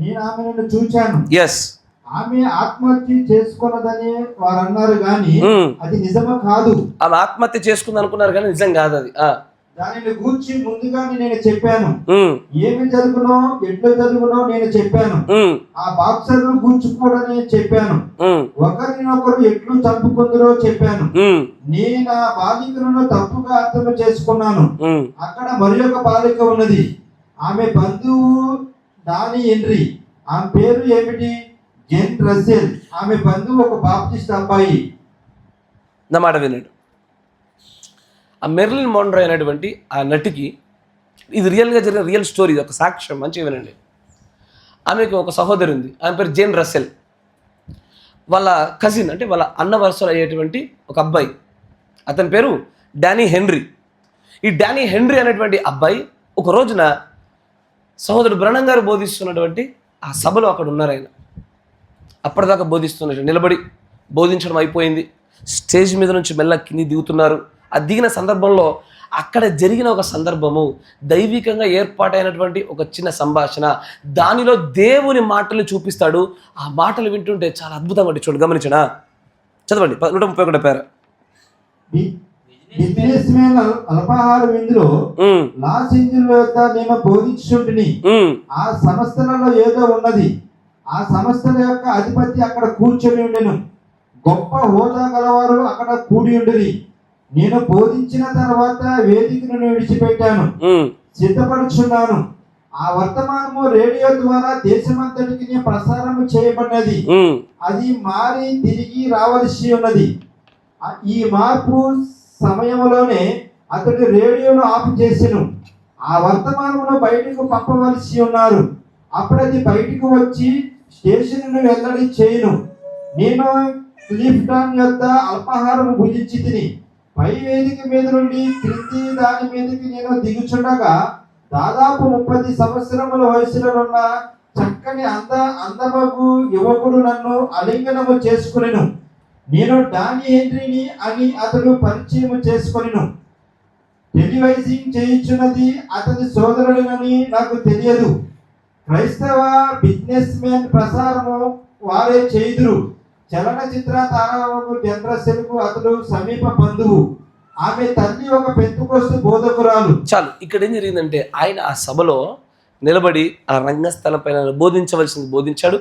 B: నేను ఆమెను చూచాను.
A: ఎస్,
B: ఆమె ఆత్మహత్య చేసుకున్నదని వారు అన్నారు కానీ అది నిజమా కాదు.
A: ఆమె ఆత్మహత్య చేసుకుంది అనుకున్నారు కానీ నిజం కాదు అది.
B: దానిని గూర్చి ముందుగానే నేను చెప్పాను. ఏమి జరుగునో ఎట్లా జరుగునో నేను చెప్పాను. ఆ బాక్సర్ను గూర్చుకోవడని చెప్పాను. ఒకరినొకరు ఎట్లు చంపుకుందరో చెప్పాను. నేను ఆ బాలికలను తప్పుగా అర్థం చేసుకున్నాను. అక్కడ మరి ఒక బాలిక ఉన్నది. ఆమె బంధువు డానీ హెన్రీ. ఆమె పేరు ఏమిటి? జెన్ రసెల్. ఆమె బంధువు ఒక బాప్టిస్ట్ అబ్బాయి.
A: నా మాట వినండి. ఆ మెర్లిన్ మోన్రో అనేటువంటి ఆ నటికి ఇది రియల్గా జరిగిన రియల్ స్టోరీ, ఒక సాక్ష్యం. మంచిగా వినండి. ఆమెకు ఒక సహోదరి ఉంది, ఆమె పేరు జెన్ రసెల్. వాళ్ళ కజిన్ అంటే వాళ్ళ అన్న వరుసలో అయ్యేటువంటి ఒక అబ్బాయి, అతని పేరు డానీ హెన్రీ. ఈ డానీ హెన్రీ అనేటువంటి అబ్బాయి ఒక రోజున సహోదరుడు బ్రహ్నం గారు బోధిస్తున్నటువంటి ఆ సభలో అక్కడ ఉన్నారు ఆయన. అప్పటిదాకా బోధిస్తున్నారు, నిలబడి బోధించడం అయిపోయింది. స్టేజ్ మీద నుంచి మెల్ల కింది దిగుతున్నారు. ఆ దిగిన సందర్భంలో అక్కడ జరిగిన ఒక సందర్భము, దైవికంగా ఏర్పాటైనటువంటి ఒక చిన్న సంభాషణ, దానిలో దేవుని మాటలు చూపిస్తాడు. ఆ మాటలు వింటుంటే చాలా అద్భుతంగా ఉంటుంది. చూడండి, గమనించనా, చదవండి 131 పేర.
B: బిజినెస్ మ్యాన్ అల్పాహార విందులో లాస్ ఏంజల్ యొక్క నేను బోధించుంటిని. ఆ సంస్థలలో ఏదో ఉన్నది. ఆ సంస్థల యొక్క అధిపతి అక్కడ కూర్చొని ఉండెను. గొప్ప హోదా గలవారు అక్కడ కూడి ఉండిరి. నేను బోధించిన తర్వాత వేదికను విడిచిపెట్టాను, సిద్ధపడుచున్నాను. ఆ వర్తమానము రేడియో ద్వారా దేశమంతటికి ప్రసారం చేయబడినది. అది మారి తిరిగి రావలసి ఉన్నది. ఈ మార్పు సమయంలోనే అతడు రేడియోను ఆఫ్ చేసెను. ఆ వర్తమానమును బయటకు పంపవలసి ఉన్నారు. అప్పుడు అది బయటకు వచ్చి స్టేషన్ వెల్లడి చేయను. నేను క్లిఫ్టన్ యొద్ద అల్పాహారం భుజించి తిని పై వేదిక మీద నుండి క్రింది దాని మీదకి నేను దిగుచుండగా దాదాపు 30 సంవత్సరముల వయసులో ఉన్న చక్కని అందమగు యువకుడు నన్ను అలింగనము చేసుకునేను. నేను డానీ హెన్రీని అని అతడు పరిచయం చేసుకొనిను. టెలివైజింగ్ చేయించున్నది అతని సోదరుడినని నాకు తెలియదు. క్రైస్తవ బిజినెస్ మ్యాన్ ప్రసారము వారే చేయుదురు. చలనచిత్ర తారాకు జనరసెల్కు అతడు సమీప బంధువు. ఆమె తల్లి ఒక పెంతుకోస్తు బోధకురాలు.
A: చాలు, ఇక్కడ ఏం జరిగిందంటే ఆయన ఆ సభలో నిలబడి ఆ రంగస్థలం పైన బోధించవలసింది బోధించాడు.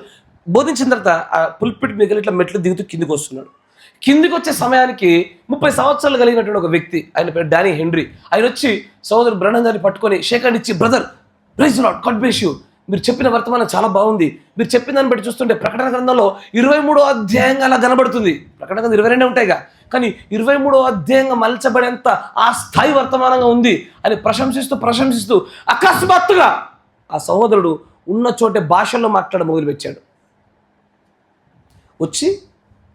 A: బోధించిన తర్వాత ఆ పుల్పిట్ మీద ఇట్లా మెట్లు దిగుతూ కిందికి వస్తున్నాడు. కిందికి వచ్చే సమయానికి 30 సంవత్సరాలు కలిగినటువంటి ఒక వ్యక్తి, ఆయన పేరు డానీ హెన్రీ, ఆయన వచ్చి సోదరు బ్రహ్నం గారిని పట్టుకొని షేక్ హ్యాండ్ ఇచ్చి, brother praise Lord, God bless you, మీరు చెప్పిన వర్తమానం చాలా బాగుంది. మీరు చెప్పిన దాన్ని బట్టి చూస్తుంటే ప్రకటన గ్రంథంలో 23వ అధ్యాయంగా అలా కనబడుతుంది. ప్రకటన గ్రంథం 22 ఉంటాయిగా, కానీ 23వ అధ్యాయంగా మలచబడేంత ఆ స్థాయి వర్తమానంగా ఉంది అని ప్రశంసిస్తూ అకస్మాత్తుగా ఆ సహోదరుడు ఉన్న చోటే భాషల్లో మాట్లాడ మొదలుపెట్టాడు. వచ్చి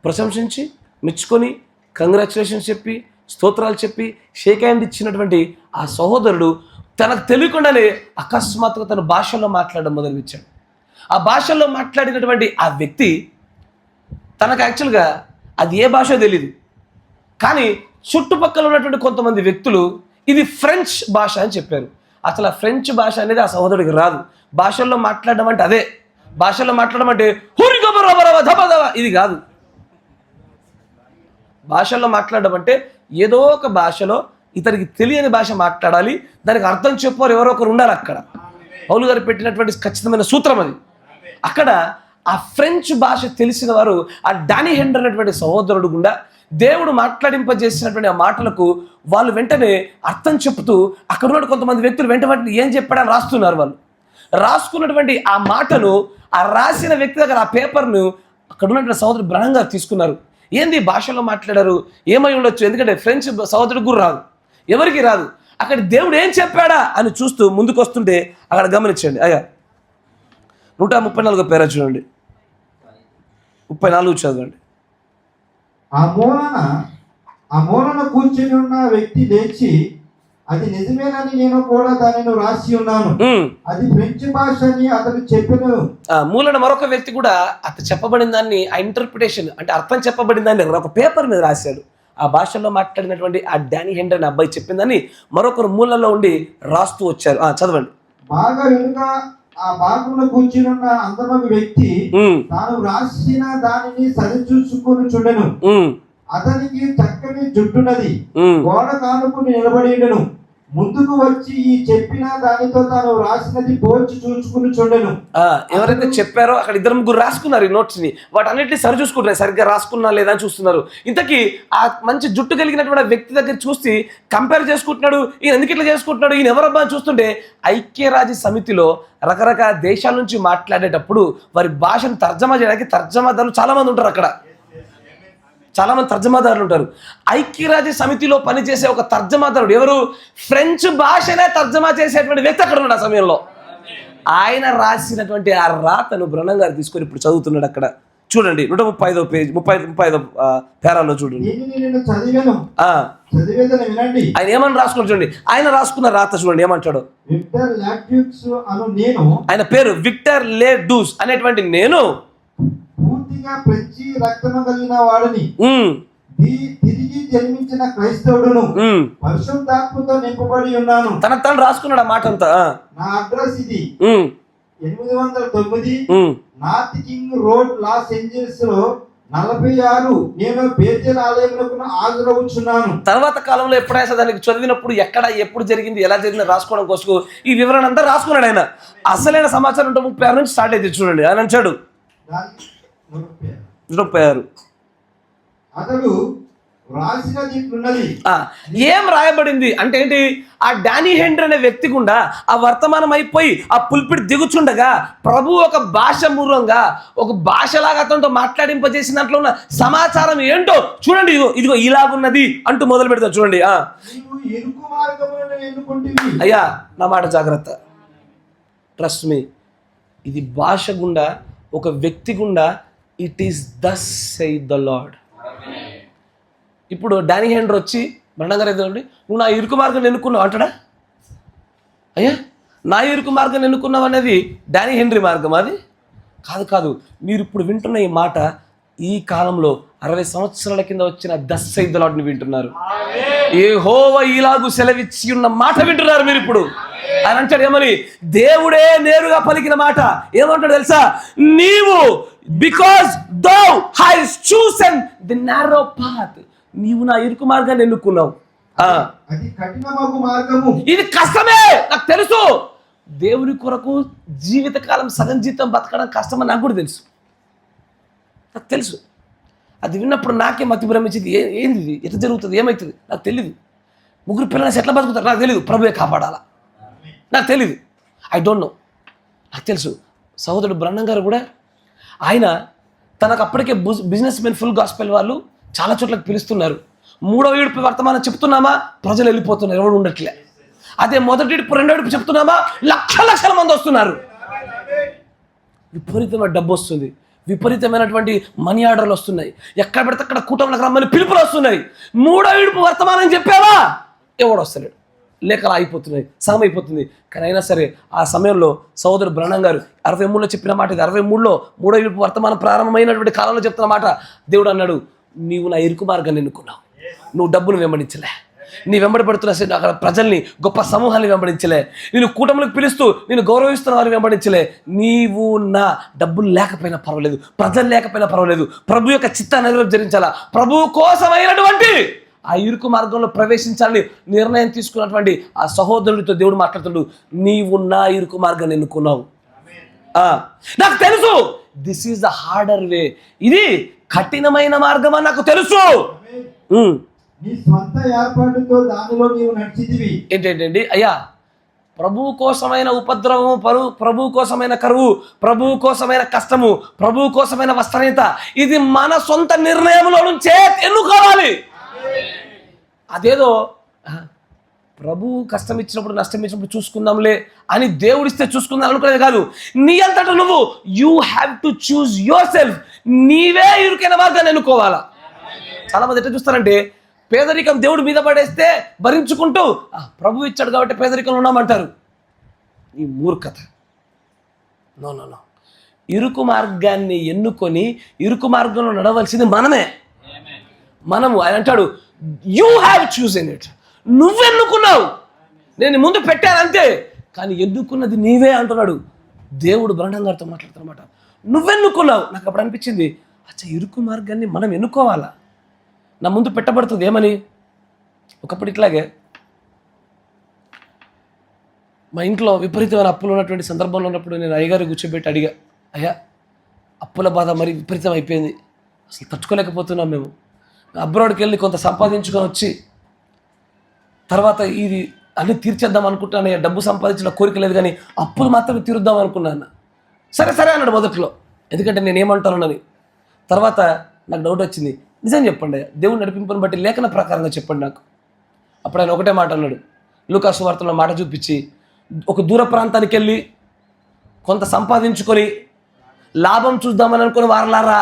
A: ప్రశంసించి మెచ్చుకొని కంగ్రాచులేషన్స్ చెప్పి స్తోత్రాలు చెప్పి షేక్ హ్యాండ్ ఇచ్చినటువంటి ఆ సహోదరుడు తనకు తెలియకుండానే అకస్మాత్తుగా తన భాషల్లో మాట్లాడడం మొదలుపెట్టాడు. ఆ భాషల్లో మాట్లాడినటువంటి ఆ వ్యక్తి తనకు యాక్చువల్గా అది ఏ భాషో తెలియదు, కానీ చుట్టుపక్కల ఉన్నటువంటి కొంతమంది వ్యక్తులు ఇది ఫ్రెంచ్ భాష అని చెప్పారు. అసలు ఆ ఫ్రెంచ్ భాష అనేది ఆ సహోదరుడికి రాదు. భాషల్లో మాట్లాడడం అంటే అదే, భాషల్లో మాట్లాడడం అంటే ఇది కాదు. భాషల్లో మాట్లాడడం అంటే ఏదో ఒక భాషలో ఇతనికి తెలియని భాష మాట్లాడాలి, దానికి అర్థం చెప్పారు ఎవరో ఒకరు ఉండాలి. అక్కడ పౌలు గారు పెట్టినటువంటి ఖచ్చితమైన సూత్రం అది. అక్కడ ఆ ఫ్రెంచ్ భాష తెలిసిన వారు ఆ డానీ హెన్రీ అనేటువంటి సహోదరుడు గుండా దేవుడు మాట్లాడింపజేసినటువంటి ఆ మాటలకు వాళ్ళు వెంటనే అర్థం చెప్తూ అక్కడ ఉన్న కొంతమంది వ్యక్తులు వెంట ఏం చెప్పాడని రాస్తున్నారు. వాళ్ళు రాసుకున్నటువంటి ఆ మాటను ఆ రాసిన వ్యక్తి దగ్గర ఆ పేపర్ను అక్కడ ఉన్నటువంటి సహోదరుడు బ్రహ్నం గారు తీసుకున్నారు. ఏంది భాషలో మాట్లాడారు, ఏమై ఉండొచ్చు, ఎందుకంటే ఫ్రెంచ్ సహోదరుడికి కూడా రాదు, ఎవరికి రాదు. అక్కడ దేవుడు ఏం చెప్పాడా అని చూస్తూ ముందుకు వస్తుంటే అక్కడ గమనించండి. అయ్యా 134 పేర చూడండి, 34 చదవండి.
B: ఆ మూలన కూర్చొని ఉన్న వ్యక్తి లేచి, అది నిజమేనని నేను కూడా దానిని రాసి ఉన్నాను, అది ఫ్రెంచ్ భాష అని అతడు చెప్పాను.
A: మూలన మరొక వ్యక్తి కూడా అతను చెప్పబడిన దాన్ని ఆ ఇంటర్ప్రిటేషన్ అంటే అర్థం చెప్పబడిన దాన్ని ఒక పేపర్ మీద రాశాడు. ఆ భాషల్లో మాట్లాడినటువంటి ఆ డానీ హెన్రీ అనే అబ్బాయి చెప్పిందని మరొకరు మూలలో ఉండి రాస్తూ వచ్చారు. చదవండి.
B: బాగా వెనుక ఆ భాగంలో కూర్చుని ఉన్న అందమగు వ్యక్తి తాను రాసిన దానిని సరిచూసుకొని చూడెను. అతనికి చక్కని జుట్టున్నది, గోడ కానుకుని నిలబడి ఉండెను. ముందుకు వచ్చి ఈ చెప్పిన దానితో తాను రాసినది పోల్చి చూసుకుని చూడెను.
A: ఎవరైతే చెప్పారో అక్కడ 2-3 రాసుకున్నారు ఈ నోట్స్ ని, వాటన్నిటిని సరి చూసుకుంటున్నారు, సరిగ్గా రాసుకున్నా లేదా అని చూస్తున్నారు. ఇంతకీ ఆ మంచి జుట్టు కలిగినటువంటి వ్యక్తి దగ్గర చూసి కంపేర్ చేసుకుంటున్నాడు, ఈయన ఎందుకు ఇట్లా చేసుకుంటున్నాడు, ఈయన ఎవరబ్బా అని చూస్తుంటే ఐక్యరాజ్య సమితిలో రకరకాల దేశాల నుంచి మాట్లాడేటప్పుడు వారి భాషను తర్జమా చేయడానికి తర్జమాదారులు చాలా మంది ఉంటారు. అక్కడ చాలా మంది తర్జమాదారులు ఉంటారు. ఐక్యరాజ్య సమితిలో పనిచేసే ఒక తర్జమాదారుడు ఎవరు, ఫ్రెంచ్ భాషనే తర్జమా చేసేటువంటి వ్యక్తి అక్కడ ఉన్నాడు. ఆ సమయంలో ఆయన రాసినటువంటి ఆ రాతను బ్రహ్నం గారు తీసుకొని ఇప్పుడు చదువుతున్నాడు. అక్కడ చూడండి 135వ పేజ్ 35వ పేరాలో చూడండి.
B: దీనిని నేను చదివాను,
A: ఆ,
B: చదివేదని వినండి.
A: ఆయన ఏమని రాసుకున్నాడు చూడండి. ఆయన రాసుకున్న రాత చూడండి ఏమంటాడు.
B: విక్టర్ లాట్యూక్స్ అను నేను,
A: ఆయన పేరు విక్టర్ లే డూస్ అనేటువంటి నేను
B: పూర్తిగా పెంచి రక్తము కలిగిన వాడిని,
A: ఉమ్,
B: తిరిగి జన్మించిన క్రైస్తవుడును,
A: ఉమ్,
B: పరిశుద్ధాత్మతో నింపబడి ఉన్నాను.
A: తను రాసుకున్నాడు ఆ మాట అంతా.
B: నా అడ్రస్ ఇది,
A: um,
B: 809
A: um,
B: north king road, Los Angeles లో 46. నేను బేతేల్ ఆలయమునకు హాజరవుచున్నాను.
A: తర్వాత కాలంలో ఎప్పుడైనా దానికి చదివినప్పుడు ఎక్కడ ఎప్పుడు జరిగింది ఎలా జరిగింది రాసుకోవడం కోసం ఈ వివరణ అంతా రాసుకున్నాడు ఆయన. అసలైన సమాచారం 136 నుంచి స్టార్ట్ అయితే చూడండి. ఆయన అంటాడు
B: దానికి 46.
A: 136.
B: అతడు రాసినది ఇట్లున్నది.
A: ఏం రాయబడింది అంటే ఏంటి? ఆ డానీ హెండ్రీ అనే వ్యక్తి గుండా ఆ వర్తమానం అయిపోయి ఆ పుల్పిడి దిగుచుండగా ప్రభు ఒక భాష మూలంగా ఒక భాషలాగా అతనితో మాట్లాడింపజేసిన దాంట్లో ఉన్న సమాచారం ఏంటో చూడండి. ఇదిగో ఇలాగున్నది అంటూ మొదలు పెడతాం చూడండి.
B: నీవు ఇరుకు మార్గములను ఎన్నుకుంటివి.
A: అయ్యా నా మాట జాగ్రత్త, ట్రస్ట్ మీ. ఇది భాష గుండా ఒక వ్యక్తి గుండా it is thus saith the Lord. ఇప్పుడు డానీ హెండ్రీ వచ్చి బండంగారు ఏదండి నువ్వు నా ఇరుకు మార్గం ఎన్నుకున్నావు అంటాడా? అయ్యా నా ఇరుకు మార్గం ఎన్నుకున్నావు అనేది డానీ హెండ్రీ మార్గం అది కాదు. మీరు ఇప్పుడు వింటున్న ఈ మాట ఈ కాలంలో 60 సంవత్సరాల కింద వచ్చిన దస్ సెయిత్ ద లార్డ్ని వింటున్నారు. యెహోవా ఇలాగు సెలవిచ్చి ఉన్న మాట వింటున్నారు మీరు ఇప్పుడు. ఆయన అంటాడు ఏమని? దేవుడే నేరుగా పలికిన మాట. ఏమంటాడు తెలుసా? నీవు because thou hast chosen the narrow path, నీవు నా ఇరుకు మార్గాన్ని ఎన్నుకున్నావు.
B: అది కఠినమగు మార్గము.
A: ఇది కష్టమే నాకు తెలుసు. దేవుని కొరకు జీవితకాలం సగం జీవితం బతకడం కష్టమని నాకు కూడా తెలుసు. నాకు తెలుసు. అది విన్నప్పుడు నాకే మతి భ్రమించింది. ఏంది ఇది? ఎట్లా జరుగుతుంది? ఏమవుతుంది? నాకు తెలియదు. 3 పిల్లలు ఎట్లా బతుకుతారు నాకు తెలియదు. ప్రభువే కాపాడాలా నాకు తెలియదు. I don't know. నాకు తెలుసు. సహోదరుడు బ్రహ్మం గారు కూడా ఆయన తనకు అప్పటికే బిజినెస్ మెన్ ఫుల్ గాస్పెల్ వాళ్ళు చాలా చోట్లకి పిలుస్తున్నారు. 3వ విడుపు వర్తమానం చెప్తున్నామా ప్రజలు వెళ్ళిపోతున్నారు, ఎవరు ఉండట్లే. అదే మొదటి విడుపు 2వ విడుపు చెప్తున్నామా లక్షల మంది వస్తున్నారు. విపరీతమైన డబ్బు వస్తుంది, విపరీతమైనటువంటి మనీ ఆర్డర్లు వస్తున్నాయి. ఎక్కడ పెడితే అక్కడ కూటమిలకు రమ్మని పిలుపులు వస్తున్నాయి. 3వ విడుపు వర్తమానం చెప్పావా ఎవడు వస్తలేడు, లేఖలు అయిపోతున్నాయి, సగం అయిపోతుంది. కానీ అయినా సరే ఆ సమయంలో సహోదరు బ్రహ్మం గారు 63లో చెప్పిన మాట ఇది. 63లో 3వ విడుపు వర్తమానం ప్రారంభమైనటువంటి కాలంలో చెప్తున్న మాట. దేవుడు అన్నాడు, నీవు నా ఇరుకు మార్గాన్ని ఎన్నుకున్నావు. నువ్వు డబ్బును వెంబడించలే, నీ వెంబడి పడుతున్న అక్కడ ప్రజల్ని గొప్ప సమూహాన్ని వెంబడించలే, నేను కూటములకు పిలుస్తూ నేను గౌరవిస్తున్న వారిని వెంబడించలే. నీవు నా డబ్బులు లేకపోయినా పర్వాలేదు, ప్రజలు లేకపోయినా పర్వాలేదు, ప్రభు యొక్క చిత్తాన్ని నెరవేర్చాలా, ప్రభు కోసమైనటువంటి ఆ ఇరుకు మార్గంలో ప్రవేశించాలని నిర్ణయం తీసుకున్నటువంటి ఆ సహోదరుడితో దేవుడు మాట్లాడుతాడు. నీవు నా ఇరుకు మార్గాన్ని ఎన్నుకున్నావు. నాకు తెలుసు దిస్ ఈజ్ ద హార్డర్ వే, ఇది కఠినమైన మార్గం అని నాకు తెలుసు.
B: నీ స్వంత ఏర్పాటుతో దానిలో నీవు నడిచితివి.
A: ఏంటండి అయ్యా? ప్రభువు కోసమైన ఉపద్రవము, ప్రభువు కోసమైన కరువు, ప్రభువు కోసమైన కష్టము, ప్రభువు కోసమైన వస్త్రహీనత, ఇది మన సొంత నిర్ణయంలో నుంచే ఎన్నుకోవాలి. అదేదో ప్రభువు కష్టం ఇచ్చినప్పుడు నష్టం ఇచ్చినప్పుడు చూసుకుందాంలే అని దేవుడిస్తే చూసుకుందాం అనుకునేది కాదు. నీ అంతటా నువ్వు you have to choose your self. నీవే ఇరుకైన మార్గాన్ని ఎన్నుకోవాలా. చాలా మంది ఎట్లా చూస్తారంటే పేదరికం దేవుడు మీద పడేస్తే భరించుకుంటూ ప్రభు ఇచ్చాడు కాబట్టి పేదరికంలో ఉన్నామంటారు. ఈ మూర్ఖత. No no no. ఇరుకు మార్గాన్ని ఎన్నుకొని ఇరుకు మార్గంలో నడవలసింది మనము. ఆయన అంటాడు యూ హ్యావ్ చూసెన్ ఇట్. నువ్వెన్నుకున్నావు, నేను ముందు పెట్టాను అంతే, కానీ ఎన్నుకున్నది నీవే అంటున్నాడు దేవుడు. బ్రహ్మం గారితో మాట్లాడుతున్నమాట. నువ్వెన్నుకున్నావు. నాకు అప్పుడు అనిపించింది, అచ్చా ఇరుకు మార్గాన్ని మనం ఎన్నుకోవాలా. నా ముందు పెట్టబడుతుంది ఏమని? ఒకప్పుడు ఇట్లాగే మా ఇంట్లో విపరీతమైన అప్పులు ఉన్నటువంటి సందర్భంలో ఉన్నప్పుడు నేను అయ్యగారు కూర్చోబెట్టి అడిగా, అయ్యా అప్పుల బాధ మరి విపరీతం అయిపోయింది, అసలు తట్టుకోలేకపోతున్నాం మేము. అబ్రాడ్కి వెళ్ళి కొంత సంపాదించుకొని వచ్చి తర్వాత ఇది అన్నీ తీర్చేద్దాం అనుకుంటాను. డబ్బు సంపాదించిన కోరిక లేదు, కానీ అప్పులు మాత్రమే తీరుద్దాం అనుకున్నాను. సరే అన్నాడు మొదట్లో, ఎందుకంటే నేను ఏమంటానని. తర్వాత నాకు డౌట్ వచ్చింది, నిజం చెప్పండి దేవుడు నడిపింపుని బట్టి లేఖన ప్రకారంగా చెప్పండి నాకు. అప్పుడు ఆయన ఒకటే మాట అన్నాడు, లూకాసు వార్తలో మాట చూపించి, ఒక దూర ప్రాంతానికి వెళ్ళి కొంత సంపాదించుకొని లాభం చూద్దామని అనుకుని వారలారా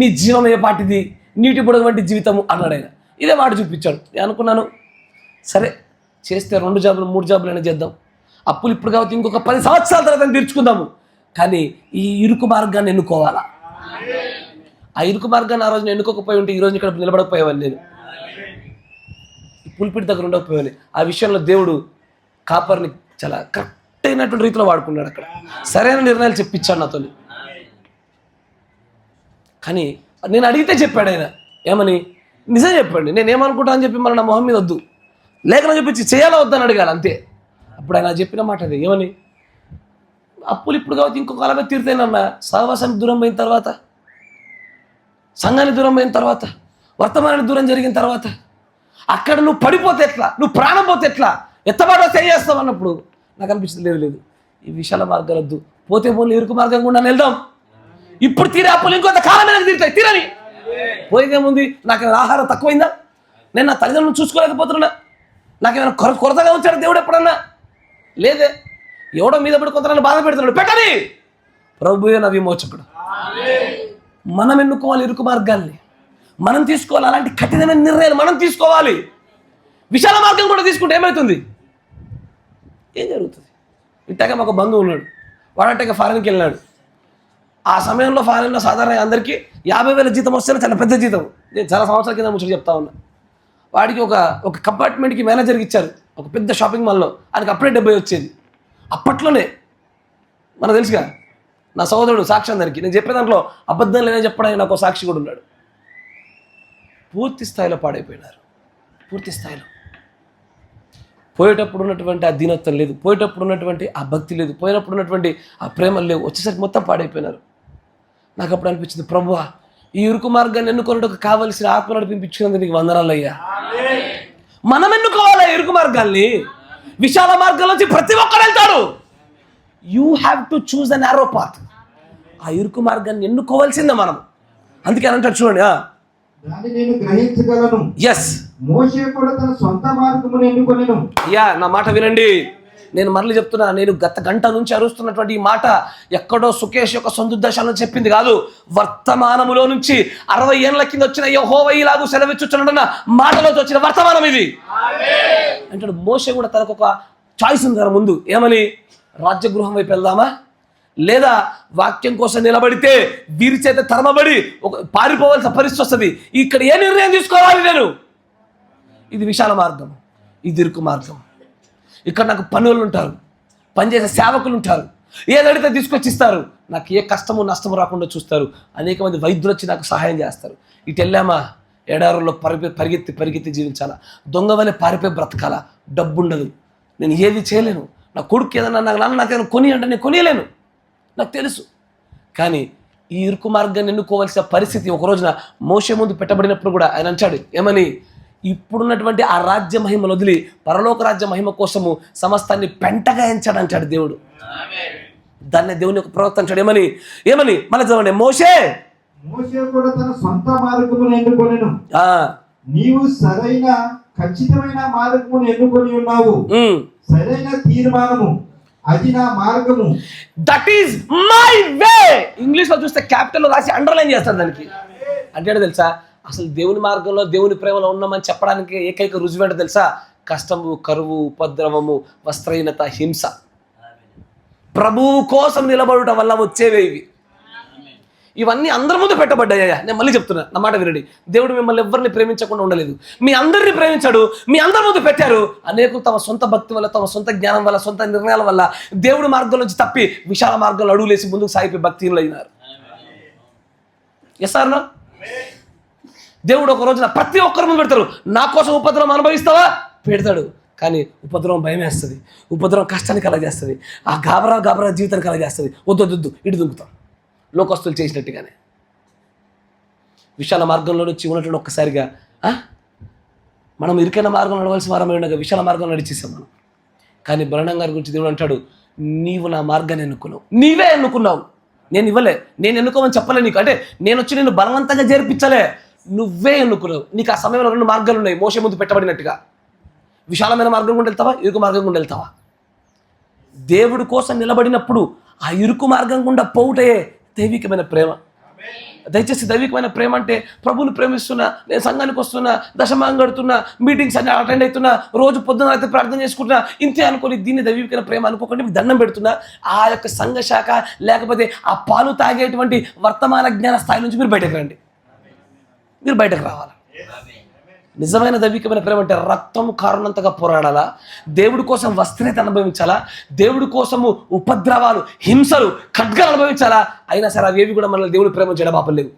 A: మీ జీవం ఏ పాటిది, నీటి బుడగ వంటి జీవితము అన్నాడు ఆయన. ఇదే మాట చూపించాడు. నేను అనుకున్నాను, సరే చేస్తే 2 జాబులు 3 జాబులు అయినా చేద్దాం, అప్పులు ఇప్పుడు కాబట్టి ఇంకొక 10 సంవత్సరాల తర్వాత తీర్చుకుందాము, కానీ ఈ ఇరుకు మార్గాన్ని ఎన్నుకోవాలా. ఆ ఇరుకు మార్గాన్ని ఆ రోజున ఎన్నుకోకపోయి ఉంటే ఈ రోజు ఇక్కడ నిలబడకపోయేవాడిని, నేను ఈ పులిపిడి దగ్గర ఉండకపోయేవాడిని. ఆ విషయంలో దేవుడు కాపర్ని చాలా కరెక్ట్ అయినటువంటి రీతిలో వాడుకున్నాడు. అక్కడ సరైన నిర్ణయాలు చెప్పించాడు నాతో. కానీ నేను అడిగితే చెప్పాడు ఆయన, ఏమని? నిజం చెప్పండి, నేనేమనుకుంటా అని చెప్పి మన నా మొహం మీద వద్దు, లేఖనం చెప్పించి చేయాలా వద్దని అడగాలి అంతే. అప్పుడు ఆయన చెప్పిన మాట అది, ఏమని? అప్పులు ఇప్పుడు కాబట్టి ఇంకొక అలాగే తీరుతాయినన్నా, సహవాసానికి దూరం అయిన తర్వాత, సంఘానికి దూరం అయిన తర్వాత, వర్తమానానికి దూరం జరిగిన తర్వాత, అక్కడ నువ్వు పడిపోతే ఎట్లా, నువ్వు ప్రాణం పోతే ఎట్లా, ఎత్తబాటో చేస్తావు అన్నప్పుడు నాకు అనిపించింది, లేదు ఈ విశాల మార్గాలు వద్దు, పోతే పోలే ఇరుకు మార్గం కూడా వెళ్దాం. ఇప్పుడు తీరే అప్పులు ఇంకొంత కాలమైన తీరుతాయి, తీరని పోయేదేముంది. నాకేమైనా ఆహారం తక్కువైందా? నేను నా తల్లిదండ్రులను చూసుకోలేకపోతున్నా? నాకేమైనా కొరతగా ఉంచాడు దేవుడు ఎప్పుడన్నా? లేదే. ఎవడో మీద పడి కొంత నన్ను బాధ పెడుతున్నాడు, పెట్టని. ప్రభువే నా విమోచకుడు. మనం ఎన్నుకోవాలి ఇరుకు మార్గాల్ని, మనం తీసుకోవాలి అలాంటి కఠినమైన నిర్ణయాలు మనం తీసుకోవాలి. విశాల మార్గం కూడా తీసుకుంటే ఏమవుతుంది, ఏం జరుగుతుంది? ఇట్టాగా మాకు బంధువు ఉన్నాడు, వాడంటే ఫారెన్కి వెళ్ళినాడు. ఆ సమయంలో ఫారెన్లో సాధారణంగా అందరికీ 50,000 జీతం వస్తేనే చాలా పెద్ద జీతం. నేను చాలా సంవత్సరాల కింద ముచ్చట చెప్తా ఉన్నా. వాడికి ఒక కంపార్ట్మెంట్కి మేనేజర్కి ఇచ్చారు, ఒక పెద్ద షాపింగ్ మాల్లో. ఆయనకి అప్పుడే 70 వచ్చేది. అప్పట్లోనే మనకు తెలుసుగా, నా సోదరుడు సాక్షి అందరికి నేను చెప్పే దాంట్లో అబద్ధం లేదని చెప్పడానికి నాకు సాక్షి కూడా ఉన్నాడు. పూర్తి స్థాయిలో పాడైపోయినారు, పూర్తి స్థాయిలో. పోయేటప్పుడు ఉన్నటువంటి ఆ దీనత్వం లేదు, పోయేటప్పుడు ఉన్నటువంటి ఆ భక్తి లేదు, పోయినప్పుడు ఉన్నటువంటి ఆ ప్రేమలు లేవు, వచ్చేసరికి మొత్తం పాడైపోయినారు. నాకు అప్పుడు అనిపించింది, ప్రభువా ఈ ఇరుకు మార్గాన్ని ఎన్నుకున్నట్టు కావలసిన ఆత్మ నడిపించుకున్నందుకు నీకు వందనాలయ్యా. మనం ఎన్నుకోవాలా ఇరుకు మార్గాల్ని? విశాల మార్గం నుంచి ప్రతి ఒక్కరు వెళ్తాడు. You have to choose a narrow path. ఆ ఇరుకు మార్గాన్ని ఎన్నుకోవాల్సిందే మనం. అందుకే అంటాడు చూడండి,
B: దాన్ని నేను గ్రహించగలను.
A: ఎస్,
B: మోషే కూడా తన సొంత మార్గమును ఎన్నుకొనెను.
A: నా మాట వినండి. నేను మళ్ళీ చెప్తున్నా, నేను గత గంట నుంచి అరుస్తున్నటువంటి ఈ మాట ఎక్కడో సుకేష్ యొక్క సొంత దశలో చెప్పింది కాదు, వర్తమానములో నుంచి 60 ఏళ్ల కింద వచ్చిన యెహోవా ఇలాగూ సెలవిచ్చుచున్నాడన్న మాటలోకి వచ్చిన వర్తమానం ఇది. అంటే మోషే కూడా తనకు ఒక చాయిస్ ఉంది తన ముందు. ఏమని? రాజ్యగృహం వైపు వెళ్దామా, లేదా వాక్యం కోసం నిలబడితే వీరి చేత తరమబడి పారిపోవాల్సిన పరిస్థితి వస్తుంది. ఇక్కడ ఏ నిర్ణయం తీసుకోవాలి నేను? ఇది విశాల మార్గం, ఇది ఇరుకు మార్గం. ఇక్కడ నాకు పనులు ఉంటారు, పనిచేసే సేవకులు ఉంటారు, ఏదడితే తీసుకొచ్చి ఇస్తారు, నాకు ఏ కష్టము నష్టము రాకుండా చూస్తారు. అనేక మంది వైద్యులు వచ్చి నాకు సహాయం చేస్తారు. ఇటు వెళ్ళామా ఎడారుల్లో పరిగెత్తి జీవించాలా, దొంగ వలె పారిపోయి బ్రతకాలా, డబ్బు ఉండదు, నేను ఏది చేయలేను. నా కొడుకు ఏదన్నా నాకేమైనా కొని అంటే నేను కొనియలేను, నాకు తెలుసు. కానీ ఈ ఇరుకు మార్గాన్ని ఎన్నుకోవాల్సిన పరిస్థితి ఒక రోజున మోషే ముందు పెట్టబడినప్పుడు కూడా ఆయన అంటాడు, ఏమని? ఇప్పుడున్నటువంటి ఆ రాజ్య మహిమను వదిలి పరలోక రాజ్య మహిమ కోసము సమస్తాన్ని పెంటగా ఎంచాడు అంటాడు దేవుడు. దాన్ని దేవుని యొక్క ప్రవక్త అంటాడు, ఏమని మళ్ళీ చదవండి. మోషే
B: కూడా తన సొంత మార్గమును ఎన్నుకొనెను. నీవు సరైన ఖచ్చితమైన మార్గమును ఎన్నుకొని ఉన్నావు. సరైన తీర్మానము, అది నా మార్గము.
A: That is my way. English లో చూస్తే క్యాపిటల్ లో రాసి అండర్లైన్ చేస్తారు దానికి. అంటే తెలుసా, అసలు దేవుని మార్గంలో దేవుని ప్రేమలో ఉన్నామని చెప్పడానికి ఏకైక రుజువు ఏంటో తెలుసా? కష్టము, కరువు, ఉపద్రవము, వస్త్రహీనత, హింస. ప్రభువు కోసం నిలబడుట వల్ల వచ్చేవే ఇవి. ఇవన్నీ అందరి ముందు పెట్టబడ్డాయా. నేను మళ్ళీ చెప్తున్నా, నా మాట వినండి. దేవుడు మిమ్మల్ని ఎవరిని ప్రేమించకుండా ఉండలేదు, మీ అందరినీ ప్రేమించాడు, మీ అందరి ముందు పెట్టారు. అనేకులు తమ సొంత భక్తి వల్ల, తమ సొంత జ్ఞానం వల్ల, సొంత నిర్ణయాల వల్ల దేవుడి మార్గం నుంచి తప్పి విశాల మార్గంలో అడుగులేసి ముందుకు సాగిపోయి భక్తిహీనులు అయినారు. Yes or no? దేవుడు ఒక రోజున ప్రతి ఒక్కరి ముందు పెడతారు. నా కోసం ఉపద్రవం అనుభవిస్తావా? పెడతాడు. కానీ ఉపద్రవం భయం వేస్తుంది, ఉపద్రవం కష్టాన్ని కలగజేస్తుంది, ఆ గాబరా జీవితాన్ని కలగజేస్తుంది. వద్దు ఇటు దుంకుతాం, లోకస్తులు చేసినట్టుగానే. విశాల మార్గంలో నుంచి ఉన్నటువంటి ఒక్కసారిగా మనం ఇరుకైన మార్గం నడవలసిన వారమే ఉండగా విశాల మార్గం నడిచేసాం మనం. కానీ బరణం గారి గురించి దేవుడు అంటాడు, నీవు నా మార్గాన్ని ఎన్నుకున్నావు, నీవే ఎన్నుకున్నావు, నేను ఇవ్వలే, నేను ఎన్నుకోమని చెప్పలే నీకు. అంటే నేను వచ్చి నేను బలవంతంగా చేర్పించలే, నువ్వే ఎన్నుకున్నావు. నీకు ఆ సమయంలో 2 మార్గాలు ఉన్నాయి మోషే ముందు పెట్టబడినట్టుగా. విశాలమైన మార్గం గుండా వెళ్తావా, ఇరుకు మార్గం గుండా వెళ్తావా? దేవుడి కోసం నిలబడినప్పుడు ఆ ఇరుకు మార్గం గుండా పోవుటే దైవికమైన ప్రేమ. దయచేసి దైవికమైన ప్రేమ అంటే ప్రభువుని ప్రేమిస్తున్నా, నేను సంఘానికి వస్తున్నా, దశమాంగం కడుతున్నా, మీటింగ్స్ అన్ని అటెండ్ అవుతున్నా, రోజు పొద్దున అయితే ప్రార్థన చేసుకుంటున్నా, ఇంతే అనుకోని దీన్ని దైవికమైన ప్రేమ అనుకోకుండా మీకు దండం పెడుతున్నా. ఆ యొక్క సంఘ శాఖ లేకపోతే ఆ పాలు తాగేటువంటి వర్తమాన జ్ఞాన స్థాయి నుంచి మీరు బయటకు రండి. మీరు బయటకు రావాలి. నిజమైన దైవికమైన ప్రేమ అంటే రక్తం కారణంతగా పోరాడాలా, దేవుడి కోసం వస్త్రత అనుభవించాలా, దేవుడి కోసము ఉపద్రవాలు, హింసలు, ఖడ్గాలు అనుభవించాలా. అయినా సరే అవేవి కూడా మనల్ని దేవుడి ప్రేమ చేయడం ఆపలేవు.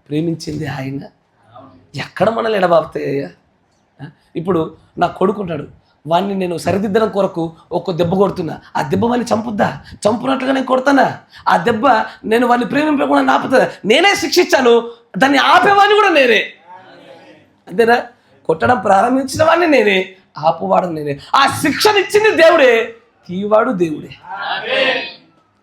A: ప్రేమించింది ఆయన, ఎక్కడ మనల్ని ఎడబాపుతాయ్యా? ఇప్పుడు నా కొడుకుంటాడు, వాడిని నేను సరిదిద్దడం కొరకు ఒక దెబ్బ కొడుతున్నా, ఆ దెబ్బ వాడిని చంపుద్దా? చంపునట్లుగా నేను కొడతానా? ఆ దెబ్బ నేను వాడిని ప్రేమింపకుండా ఆపుతుందా? నేనే శిక్షించాను, దాన్ని ఆపేవాడిని కూడా నేనే. అంతేనా? కొట్టడం ప్రారంభించిన వాడిని నేనే, ఆపువాడు నేనే. ఆ శిక్షనిచ్చింది దేవుడే, తీవాడు దేవుడే.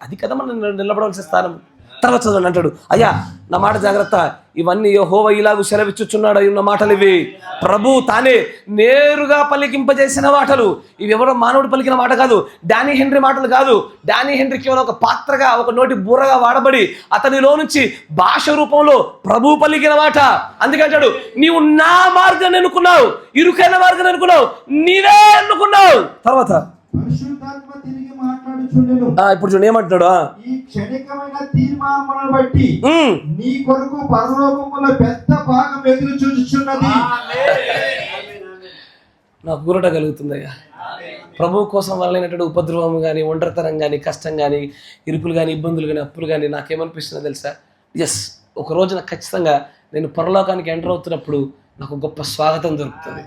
A: అది కదా మనం నిలబడవలసిన స్థానం. తర్వాత చదవండి అంటాడు, అయ్యా నా మాట జాగ్రత్త, ఇవన్నీ యెహోవా ఇలాగూ సెలవిచ్చుచున్నాడు, అన్న మాటలు ఇవి ప్రభు తానే నేరుగా పలికింపజేసిన మాటలు. ఇవి ఎవరో మానవుడు పలికిన మాట కాదు, డానీ హెన్రీ మాటలు కాదు. డానీ హెన్రీ కేవలం ఒక పాత్రగా, ఒక నోటి బూరగా వాడబడి అతనిలో నుంచి భాష రూపంలో ప్రభు పలికిన మాట. అందుకంటాడు, నీవు నా మార్గాన్ని ఎన్నుకున్నావు, ఇరుకైన మార్గాన్ని ఎన్నుకున్నావు, నీవే ఎన్నుకున్నావు. తర్వాత
B: పరిశుద్ధాత్మ తిరిగి మాట్లాడుచుండెను.
A: ఇప్పుడు చూడండి ఏమంటున్నాడు,
B: ఈ క్షణికమైన తీర్మానములను బట్టి నీ కొరకు పరలోకములో పెద్ద భాగం ఎదురు చూచుచున్నది.
A: నాకు గురట కలుగుతుందయ్యా. ప్రభువు కోసం వలనైనటువంటి ఉపద్రవం కానీ, ఒంటరితనం కానీ, కష్టం కానీ, ఇరుకులు కానీ, ఇబ్బందులు కానీ, అప్పులు కానీ నాకేమనిపిస్తుందో తెలుసా? ఎస్, ఒక రోజున ఖచ్చితంగా నేను పరలోకానికి ఎంటర్ అవుతున్నప్పుడు నాకు గొప్ప స్వాగతం దొరుకుతుంది.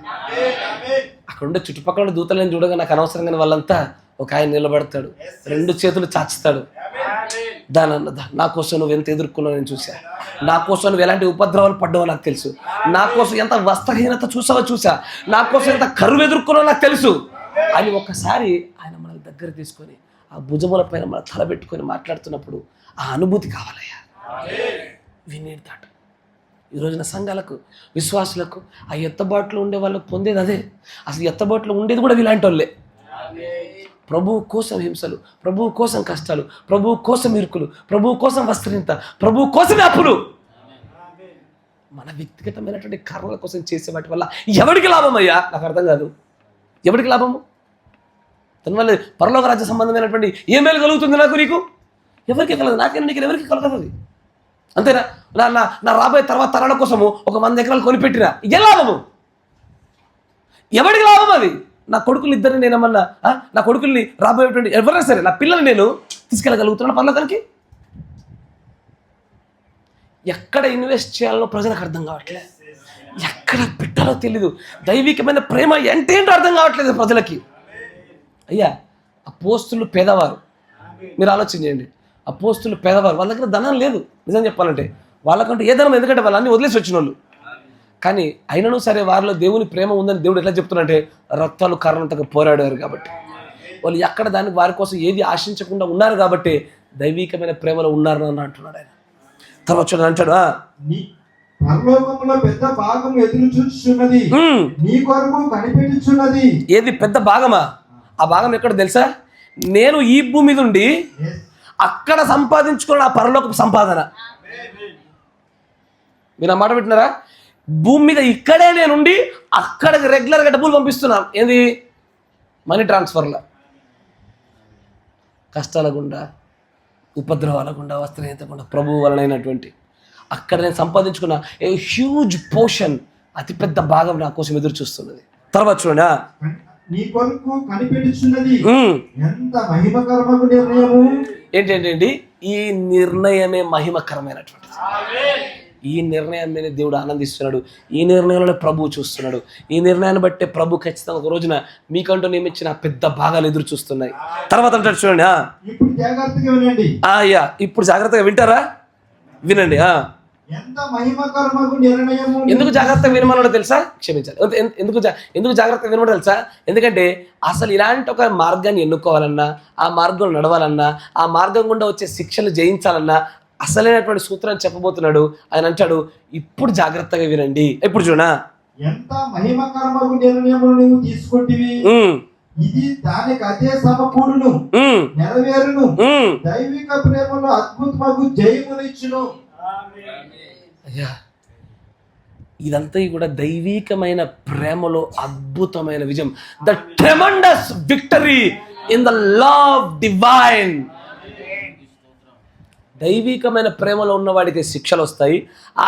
A: అక్కడ ఉండే చుట్టుపక్కల దూతలను చూడగా నాకు అనవసరంగా వాళ్ళంతా ఒక ఆయన నిలబడతాడు, 2 చేతులు చాచుతాడు. నా కోసం నువ్వు ఎంత ఎదుర్కొన్నావు నేను చూసా, నా కోసం నువ్వు ఎలాంటి ఉపద్రవాలు పడ్డావో నాకు తెలుసు, నా కోసం ఎంత వస్త్రహీనత చూసావో చూసా, నా కోసం ఎంత కరువు ఎదుర్కొన్నావో నాకు తెలుసు అని ఒక్కసారి ఆయన మన దగ్గర తీసుకొని ఆ భుజముల పైన మన తల పెట్టుకొని మాట్లాడుతున్నప్పుడు ఆ అనుభూతి కావాలయ్యా. వినేది దాట ఈ రోజున సంఘాలకు, విశ్వాసులకు, ఆ ఎత్తబాటులో ఉండే వాళ్ళకు పొందేది అదే. అసలు ఎత్తబాటులో ఉండేది కూడా ఇలాంటి వాళ్ళే. ప్రభువు కోసం హింసలు, ప్రభువు కోసం కష్టాలు, ప్రభువు కోసం ఇరుకులు, ప్రభువు కోసం వస్త్రహీనత, ప్రభువు కోసమే అప్పులు. మన వ్యక్తిగతమైనటువంటి కారణాల కోసం చేసే వాటి వల్ల ఎవరికి లాభం అయ్యా? నాకు అర్థం కాదు. ఎవరికి లాభము? దానివల్ల పరలోక రాజ్య సంబంధమైనటువంటి ఏ మేలు కలుగుతుంది నాకు, నీకు? ఎవరికి కలగదు. నాకైనా నీకు ఎవరికి కలగదు అది. అంతేనా? నా రాబోయే తర్వాత తరాల కోసము ఒక 100 ఎకరాలు కొనిపెట్టినా ఏ లాభము? ఎవరికి లాభం అది? నా కొడుకులు ఇద్దరిని నేనేమన్నా, నా కొడుకుల్ని రాబోయేటువంటి ఎవరైనా సరే నా పిల్లల్ని నేను తీసుకెళ్ళగలుగుతున్నాను పరలోకానికి? ఎక్కడ ఇన్వెస్ట్ చేయాలో ప్రజలకు అర్థం కావట్లేదు, ఎక్కడ పెట్టాలో తెలీదు. దైవికమైన ప్రేమ ఏంటో అర్థం కావట్లేదు ప్రజలకి. అయ్యా అపోస్తులు పేదవారు, మీరు ఆలోచన చేయండి. అపోస్తులు పేదవారు, వాళ్ళ దగ్గర ధనం లేదు. నిజం చెప్పాలంటే వాళ్ళకంటే ఏ ధనం, ఎందుకంటే వాళ్ళన్నీ వదిలేసి వచ్చిన వాళ్ళు. కానీ అయినను సరే వారిలో దేవుని ప్రేమ ఉందని దేవుడు ఎట్లా చెప్తున్నాడంటే రక్తాలు కారణంతగా పోరాడారు కాబట్టి, వాళ్ళు ఎక్కడ దానికి వారి కోసం ఏది ఆశించకుండా ఉన్నారు కాబట్టి దైవికమైన ప్రేమలో ఉన్నారు అని అంటున్నాడు ఆయన. తర్వాత చూడండి అంటాడు,
B: పరలోకములో పెద్ద భాగం ఎదురు చూచుచున్నది, నీ కొరకు కనిపెట్టుచున్నది. ఏది పెద్ద భాగమా? ఆ భాగం ఎక్కడ తెలుసా? నేను ఈ భూమి మీద ఉండి అక్కడ సంపాదించుకున్న ఆ పరలోకపు సంపాదన. మీరు ఆ మాట పెట్టినారా? భూమి మీద ఇక్కడే నేనుండి అక్కడికి రెగ్యులర్గా డబ్బులు పంపిస్తున్నాను. ఏంది? మనీ ట్రాన్స్ఫర్లో. కష్టాల గుండా, ఉపద్రవాల గుండా, వస్త్రహీనత గుండా ప్రభువు వలనైనటువంటి అక్కడ నేను సంపాదించుకున్న ఏ హ్యూజ్ పోర్షన్, అతిపెద్ద భాగం నా కోసం ఎదురు చూస్తున్నది. తర్వాత చూడండి, నీ కొరకు కనిపెట్టుచున్నది. ఎంత మహిమకరమైన నిర్ణయము.
A: ఏంటంటే ఈ నిర్ణయమే మహిమకరమైనటువంటిది. ఈ నిర్ణయాన్ని దేవుడు ఆనందిస్తున్నాడు. ఈ నిర్ణయంలోనే ప్రభువు చూస్తున్నాడు. ఈ నిర్ణయాన్ని బట్టే ప్రభు ఖచ్చితంగా ఒక రోజున మీకంటూ నియమించిన పెద్ద భాగాలు ఎదురు చూస్తున్నాయి. తర్వాత అంటాడు చూడండి,
B: ఇప్పుడు జాగ్రత్తగా వినండి.
A: అయ్యా ఇప్పుడు జాగ్రత్తగా వింటారా? వినండి.
B: ఎంత మహిమకరమైన నిర్ణయము.
A: ఎందుకు జాగ్రత్తగా వినమన్నాడో తెలుసా? క్షమించాలి, ఎందుకు జాగ్రత్తగా వినమో తెలుసా? ఎందుకంటే అసలు ఇలాంటి ఒక మార్గాన్ని ఎన్నుకోవాలన్నా, ఆ మార్గంలో నడవాలన్నా, ఆ మార్గం గుండా వచ్చే శిక్షలు జయించాలన్నా అసలైనటువంటి సూత్రాన్ని చెప్పబోతున్నాడు. ఆయన అంటాడు, ఇప్పుడు జాగ్రత్తగా వినండి. ఇప్పుడు చూడనా,
B: ఎంత మహిమకరమైన నిర్ణయము నువ్వు తీసుకుంటివి. ఇది దానికి అదే సమకూడును,
A: ఉమ్,
B: నెరవేరును.
A: ఉమ్.
B: దైవిక ప్రేమలో అద్భుతమగు జయమునిచ్చును.
A: అయ్యా, ఇదంతా కూడా దైవికమైన ప్రేమలో అద్భుతమైన విజయం. The tremendous victory in the love divine. దైవికమైన ప్రేమలో ఉన్నవాడికి శిక్షలు వస్తాయి.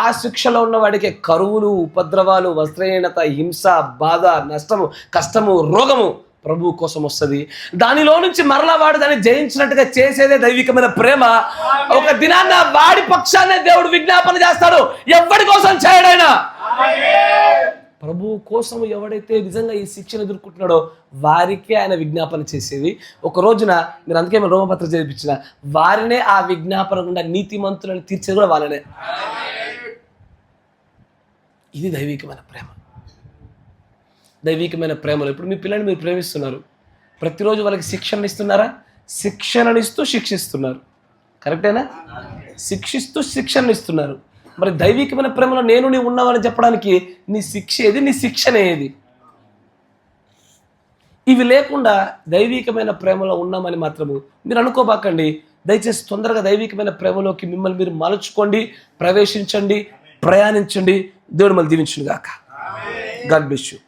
A: ఆ శిక్షలో ఉన్నవాడికి కరువులు, ఉపద్రవాలు, వస్త్రహీనత, హింస, బాధ, నష్టము, కష్టము, రోగము ప్రభు కోసం వస్తుంది. దానిలో నుంచి మరలా వాడు దాన్ని జయించినట్టుగా చేసేదే దైవికమైన ప్రేమ. ఒక దినాన్న వాడి పక్షాన్నే దేవుడు విజ్ఞాపన చేస్తాడు. ఎవడి కోసం చేయడైనా ప్రభు కోసం ఎవడైతే నిజంగా ఈ శిక్షను ఎదుర్కొంటున్నాడో వారికే ఆయన విజ్ఞాపన చేసేది. ఒక రోజున మీరు అందుకే రోమపత్ర చేయించిన వారినే ఆ విజ్ఞాపన గుండా నీతిమంతులను తీర్చేది కూడా వాళ్ళనే. ఇది దైవికమైన ప్రేమ. దైవికమైన ప్రేమలో ఇప్పుడు మీ పిల్లల్ని మీరు ప్రేమిస్తున్నారు, ప్రతిరోజు వాళ్ళకి శిక్షణ ఇస్తున్నారా? శిక్షణనిస్తూ శిక్షిస్తున్నారు. కరెక్టేనా? శిక్షిస్తూ శిక్షణ ఇస్తున్నారు. మరి దైవికమైన ప్రేమలో నేను నీ ఉన్నావని చెప్పడానికి నీ శిక్ష ఏది, నీ శిక్షణ ఏది? ఇవి లేకుండా దైవికమైన ప్రేమలో ఉన్నామని మాత్రము మీరు అనుకోబాకండి. దయచేసి తొందరగా దైవికమైన ప్రేమలోకి మిమ్మల్ని మీరు మలుచుకోండి, ప్రవేశించండి, ప్రయాణించండి. దేవుడు మళ్ళీ దీవించును గాక. God bless you.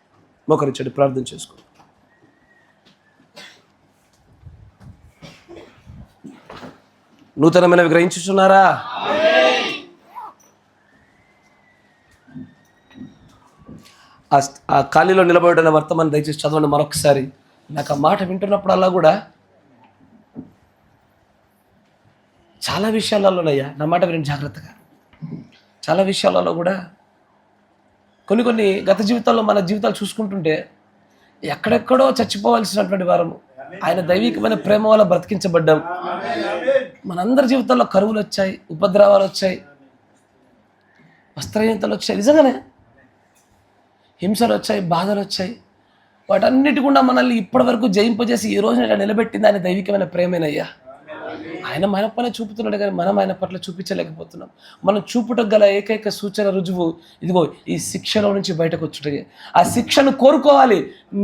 A: మోకరించండి, ప్రార్థన చేసుకోండి. నూతనమైనవి గ్రహించుచున్నారా? ఆ ఖాళీలో నిలబడిన వర్తమానం దయచేసి చదవండి మరొకసారి. నాకు ఆ మాట వింటున్నప్పుడల్లా కూడా చాలా విషయాలలోనయ్యా, నా మాట వినండి జాగ్రత్తగా. చాలా విషయాలలో కూడా కొన్ని గత జీవితాల్లో మన జీవితాలు చూసుకుంటుంటే ఎక్కడెక్కడో చచ్చిపోవాల్సినటువంటి వారము ఆయన దైవికమైన ప్రేమ వల్ల బ్రతికించబడ్డాం. మనందరి జీవితాల్లో కరువులు వచ్చాయి, ఉపద్రవాలు వచ్చాయి, వస్త్రహీనతలు వచ్చాయి, నిజంగానే హింసలు వచ్చాయి, బాధలు వచ్చాయి. వాటన్నిటి కూడా మనల్ని ఇప్పటి వరకు జయింపజేసి ఈ రోజున నిలబెట్టింది ఆయన దైవికమైన ప్రేమేనయ్యా. ఆయన మన పైన చూపుతున్నాడు కానీ మనం ఆయన పట్ల చూపించలేకపోతున్నాం. మనం చూపుటకు గల ఏకైక సూచన రుజువు ఇదిగో ఈ శిక్షలో నుంచి బయటకు వచ్చుటకే. ఆ శిక్షను కోరుకోవాలి,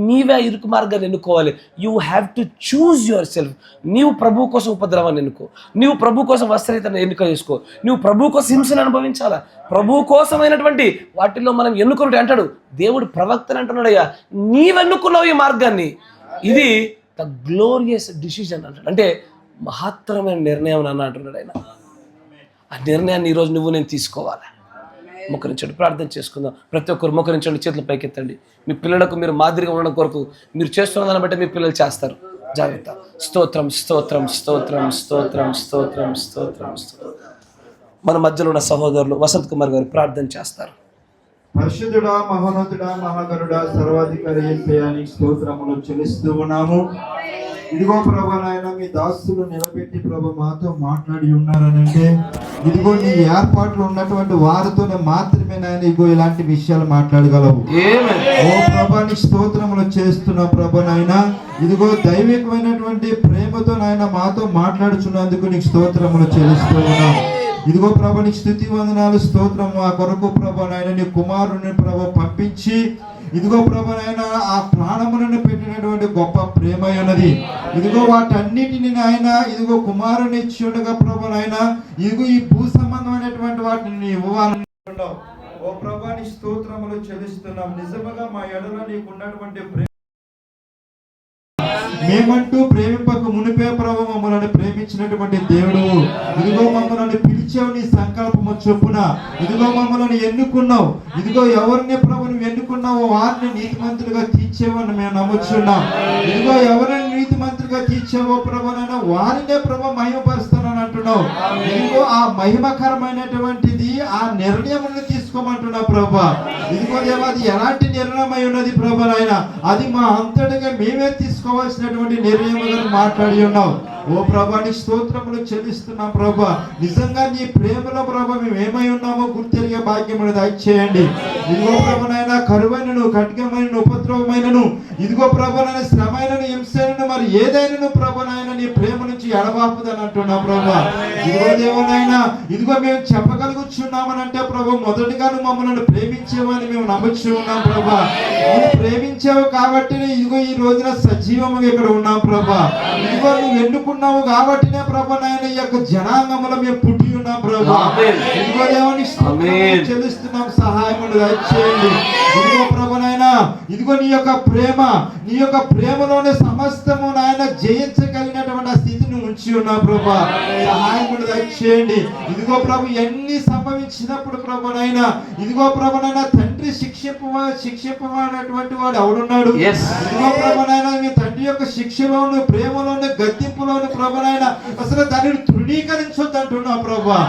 A: నీవే ఇరుకు మార్గాన్ని ఎన్నుకోవాలి. You have to choose your self. నీవు ప్రభు కోసం ఉపద్రవాన్ని ఎన్నుకో, నీవు ప్రభు కోసం వస్త్రహీనతను ఎన్నిక చేసుకో, నువ్వు ప్రభు కోసం హింసను అనుభవించాలా. ప్రభు కోసమైనటువంటి వాటిల్లో మనం ఎన్నుకున్నట్టు అంటాడు దేవుడు. ప్రవక్తని అంటున్నాడయ్యా, నీవెన్నుకున్నావు ఈ మార్గాన్ని. ఇది ద గ్లోరియస్ డిసిజన్ అంటాడు. అంటే మహత్తరమైన నిర్ణయం అని అంటున్నాడు ఆయన. ఆ నిర్ణయాన్ని ఈరోజు నువ్వు నేను తీసుకోవాలి. మోకరించండి, ప్రార్థన చేసుకుందాం. ప్రతి ఒక్కరు మోకరించండి, చేతులు పైకెత్తండి. మీ పిల్లలకు మీరు మాదిరిగా ఉండడం కొరకు మీరు చేస్తున్న దాన్ని బట్టి మీ పిల్లలు చేస్తారు. జాగ్రత్త. స్తోత్రం, స్తోత్రం, స్తోత్రం, స్తోత్రం, స్తోత్రం, స్తోత్రం, స్తోత్రం. మన మధ్యలో ఉన్న సహోదరులు వసంత్ కుమార్ గారు ప్రార్థన చేస్తారు.
B: పరిశుద్ధుడా, మహోన్నతుడా, మహాగరుడా, సర్వాధికారి యేసయ్యానికి స్తోత్రములు చెల్లిస్తూ ఉన్నాము. ఇదిగో ప్రభా నాయన, మీ దాసులు నిలబెట్టి ప్రభా మాతో మాట్లాడి ఉన్నారనంటే ఇదిగో నీ ఏర్పాట్లు ఉన్నటువంటి వారితోనే మాత్రమే నాయన ఇదిగో ఇలాంటి విషయాలు మాట్లాడగలవు. ఓ ప్రభా నీ స్తోత్రములు చేస్తున్నా ప్రభా నాయన. ఇదిగో దైవికమైనటువంటి ప్రేమతో నాయన మాతో మాట్లాడుచున్నందుకు నీకు స్తోత్రములు చెల్లిస్తూ ఉన్నాం. ఇదిగో ప్రభా నీకు స్తుతి వందనాలు, స్తోత్రం. ఆ కొరకు ప్రభా నాయన నీ కుమారుని ప్రభా పంపించి ఇదిగో ప్రభా నాయన ఆ ప్రాణములను పెట్టినటువంటి గొప్ప ప్రేమ ఉన్నది. ఇదిగో వాటన్నిటిని నాయన ఇదిగో కుమారుని ఇచ్చి ఉండగా ప్రభా నాయన ఇదిగో ఈ భూ సంబంధమైనటువంటి వాటిని ఇవ్వాలని. ఓ ప్రభా నీ స్తోత్రములు చెల్లిస్తున్నాం. నిజముగా మా ఎడల నీకు ఉన్నటువంటి మేమంటూ ప్రేమింపక మునిపే ప్రభు మమ్మల్ని ప్రేమించినటువంటి దేవుడు. ఇదిగో మమ్మల్ని పిలిచావు నీ సంకల్పము చొప్పున. ఇదిగో మమ్మల్ని ఎన్నుకున్నావు. ఇదిగో ఎవరిని ప్రభుని ఎన్నుకున్నావో వారిని నీతిమంతులుగా తీర్చేవని మేము నమ్ముచున్నాం. ఇదిగో ఎవరిని నీతిమంతులుగా తీర్చేవో ప్రభునైనా వారినే ప్రభు మహిమపరుస్తానని అంటున్నావు. ఇదిగో ఆ మహిమకరమైనటువంటిది ఆ నిర్ణయములను తీసుకోమంటున్నావు ప్రభా. ఇదిగో దేవా, అది ఎలాంటి నిర్ణయం అయి ఉన్నది ప్రభునైనా అది మా అంతటిగా మేమే తీసుకోవాల్సినటువంటి నిర్ణయం మాట్లాడి ఉన్నావు. ఓ ప్రభా నీ స్తోత్రములు చెల్లిస్తున్నాం ప్రభా. నిజంగా నీ ప్రేమలో ప్రభా మేము ఏమై ఉన్నామో గుర్తెరిగే భాగ్యం దయచేయండి. ఇదిగో ప్రభునైనా కరువైనను, ఖడ్గమైనను, ఉపద్రవమైనను, ఇదిగో ప్రభునైనా శ్రమైనను, హింసైనను, మరి ఏదైనను ప్రభునైనా నీ ప్రేమ నుంచి ఎడబాపుదని అంటున్నా ప్రభా. ఇదిగో దేవునైనా ఇదిగో మేము చెప్పగలుగుచున్నామని అంటే ప్రభు మొదటిగా నువ్వు మమ్మల్ని ప్రేమించేవని మేము నమ్ముచు ఉన్నాం ప్రభా. నువ్వు ప్రేమించావు కాబట్టి ఇదిగో ఈ రోజున సజీవముగా ఇక్కడ ఉన్నాం ప్రభా. ఇదిగో నువ్వు ఎన్నుకున్నావు కాబట్టినే ప్రభునైనా ఈ యొక్క జనాంగంలో మేము పుట్టి ఉన్నాం ప్రభా. ఇదిగో దేవుని చెల్లిస్తున్నాం, సహాయం దయచేయండి. ఇదిగో ప్రభునైనా ఇదిగో నీ యొక్క ప్రేమలోనే సమస్తము నాయన జయించగలిగినటువంటి ఆ స్థితిని ఉంచి ఉన్నావు ప్రభా. సహాయం దయచేయండి. ఇదిగో ప్రభు ఎన్ని సంభవించినప్పుడు ప్రభునైనా ఇదిగో ప్రభునైనా తండ్రి శిక్షింపమైనటువంటి వాడు ఎవడున్నాడు? ఇదిగో ప్రభునైనా మీ తండ్రి యొక్క శిక్షలోను, ప్రేమలోను, గద్దింపులోను ప్రభునైనా అసలు దానిని తృణీకరించొద్దు అంటున్నావు ప్రభా.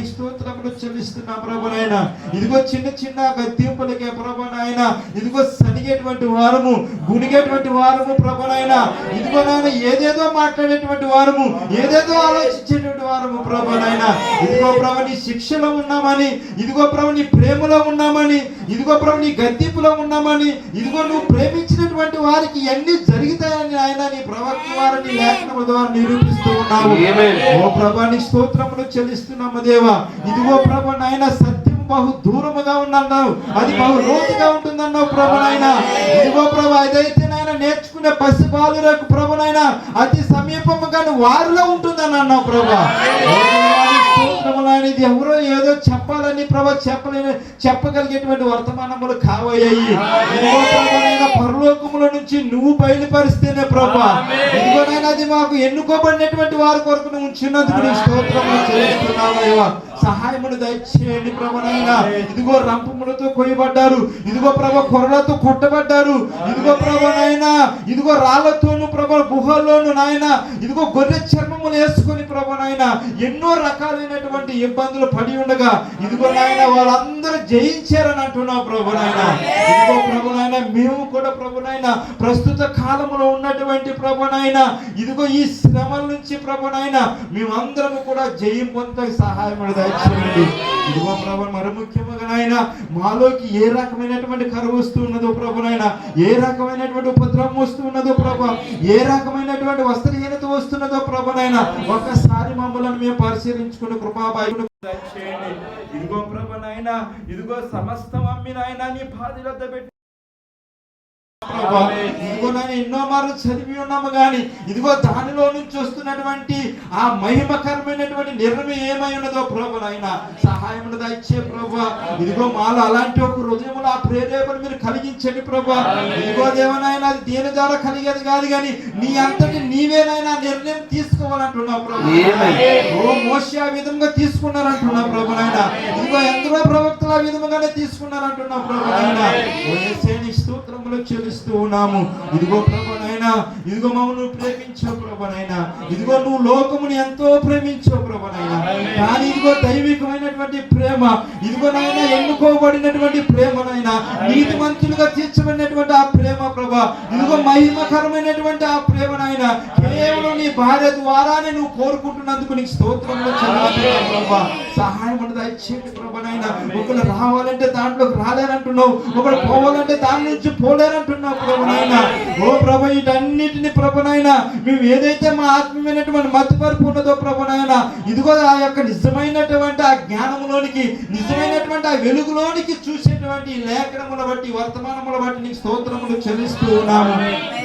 B: స్తోత్రములు చెల్లిస్తున్నా ప్రభునైనా. ఇదిగో చిన్న చిన్న గద్దింపులకే ప్రభునైనా ఇదిగో సనిగేటువంటి వారము, గునిగేటువంటి వారము ప్రభునైనా ఇదిగో నాయన ఏదేదో మాట్లాడేటువంటి వారము, ఏదేదో ఆలోచించేటువంటి వారము ప్రభునైనా ఇదిగో ప్రభు నీ శిక్షలో ఉన్నామని, ఇదిగో ప్రభు నీ ప్రేమలో ఉన్నామని, ఇదిగో ప్రభు నీ గద్దింపులో ఉన్నామని, ఇదిగో నువ్వు ప్రేమించినటువంటి వారికి ఎన్ని జరుగుతాయని ఆయన నీ ప్రవక్త వారు నీ లేఖనముల ద్వారా నిరూపిస్తూ ఉన్నావు. ఓ ప్రభా నీ స్తోత్రములు చెల్లిస్తున్నాము దేవా. ఇదిగో ప్రభు నాయన సత్యం బహు దూరముగా ఉన్నావు, అది బహు లోతుగా ఉంటుందన్నావు ప్రభునైనా. ఇదిగో ప్రభు అదైతే నాయన నేర్చుకునే పసిబాలులకు ప్రభునైనా అతి సమీపముగా వారిలో ఉంటుందని అన్నావు ప్రభా. ఇది ఎవరో ఏదో చెప్పాలని ప్రభా చెప్పగలిగేటువంటి వర్తమానములు కావయ్యాయి. ఇదిగో ప్రభునైనా పరలోకముల నుంచి నువ్వు బయలుపరిస్తేనే ప్రభా ఇదిగోనైనా అది మాకు ఎన్నుకోబడినటువంటి వారి కొరకు నువ్వు ఉంచినందుకు నీ స్తోత్రములు చెల్లిస్తున్నావయ్యా. సహాయమును దయచేయండి ప్రభునైనా. ఇదిగో రంపములతో కొయ్యబడ్డారు, ఇదిగో ప్రభు కొరలతో కొట్టబడ్డారు, ఇదిగో ప్రభునైనా ఇదిగో రాళ్లతోను ప్రభు గుహల్లోను నాయన ఇదిగో గొర్రె చర్మములు వేసుకొని ప్రభునైనా ఎన్నో రకాలైనటువంటి ఇబ్బందులు పడి ఉండగా ఇదిగో నాయన వాళ్ళందరూ జయించారని అంటున్నావు ప్రభునైనా. ఇదిగో ప్రభునైనా మేము కూడా ప్రభునైనా ప్రస్తుత కాలంలో ఉన్నటువంటి ప్రభునైనా ఇదిగో ఈ శ్రమల నుంచి ప్రభునైనా మేమందరము కూడా జయం పొందడానికి సహాయం దయచేయండి. ఇదిగో ప్రభు మరి ముఖ్యంగా నాయన మాలోకి ఏ రకమైనటువంటి కరువు వస్తున్నదో ప్రభునైనా, ఏ రకమైనటువంటి ఉపద్రవం వస్తున్నదో ప్రభా, ఏ రకమైనటువంటి వస్త్రహీనత వస్తున్నదో ప్రభునైనా ఒక్కసారి మమ్మల్ని మేము పరిశీలించుకుని కృపాబాయుడు దయచేయండి. ఇదిగో ప్రభునైనా ఇదిగో సమస్తం అమ్మినైనా నీ పాదలద్ద పెట్టి ఇదిగో నేను ఎన్నో మార్లు చదివి ఉన్నాము కానీ ఇదిగో దానిలో నుంచి వస్తున్నటువంటి ఆ మహిమకరమైనటువంటి నిర్ణయం ఏమై ఉన్నదో ప్రభునైనా సహాయం ఇచ్చే ప్రభా. ఇదిగో మాలో అలాంటి ఒక హృదయంలో ఆ ప్రేరేపణ మీరు కలిగించండి ప్రభా. ఇదిగో దేవనైనా అది దేని ద్వారా కలిగేది కాదు కానీ నీ అంతటి నీవేనైనా నిర్ణయం తీసుకోవాలంటున్నావు ప్రభు. ఓ మోషే ఆ విధంగా తీసుకున్నారంటున్నావు ప్రభునైనా. ఇదిగో ఎందరో ప్రవక్తలు ఆ విధంగానే తీసుకున్నారంటున్నావు ప్రభునైనా. స్తోత్రములు చెల్లిస్తూ ఉన్నాము. ఇదిగో ప్రభునైనా ఇదిగో మమ్మల్ని ప్రేమించావు ప్రభునైనా. ఇదిగో నువ్వు లోకముని ఎంతో ప్రేమించావు ప్రభునైనా. కానీ ఇదిగో దైవికమైనటువంటి ప్రేమ ఇదిగో నాయన ఎన్నుకోబడినటువంటి ప్రేమనైనా నీతిమంతులుగా తీర్చబడినటువంటి ఆ ప్రేమ ప్రభా ఇదిగో మహిమకరమైనటువంటి ఆ ప్రేమనైనా కేవలం నీ భార్య ద్వారానే నువ్వు కోరుకుంటున్నందుకు నీకు స్తోత్రములు చెల్లిస్తున్నావు ప్రభా. సహాయం దయచేయండి ప్రభునైనా. ఒకరు రావాలంటే దాంట్లోకి రాలేరంటున్నావు, ఒకరు పోవాలంటే దాని నుంచి పోలేరంటున్నావు ప్రభునైనా. ఓ ప్రభు వీటన్నిటిని ప్రభునైనా మేము ఏదైతే మా ఆత్మీయమైనటువంటి మతిపరుపు ఉన్నదో ప్రభునైనా ఇదిగో ఆ యొక్క నిజమైనటువంటి ఆ జ్ఞానములోనికి, నిజమైనటువంటి ఆ వెలుగులోనికి చూసేటువంటి లేఖనముల బట్టి, వర్తమానముల బట్టి నీకు స్తోత్రములు చెల్లిస్తూ ఉన్నాము.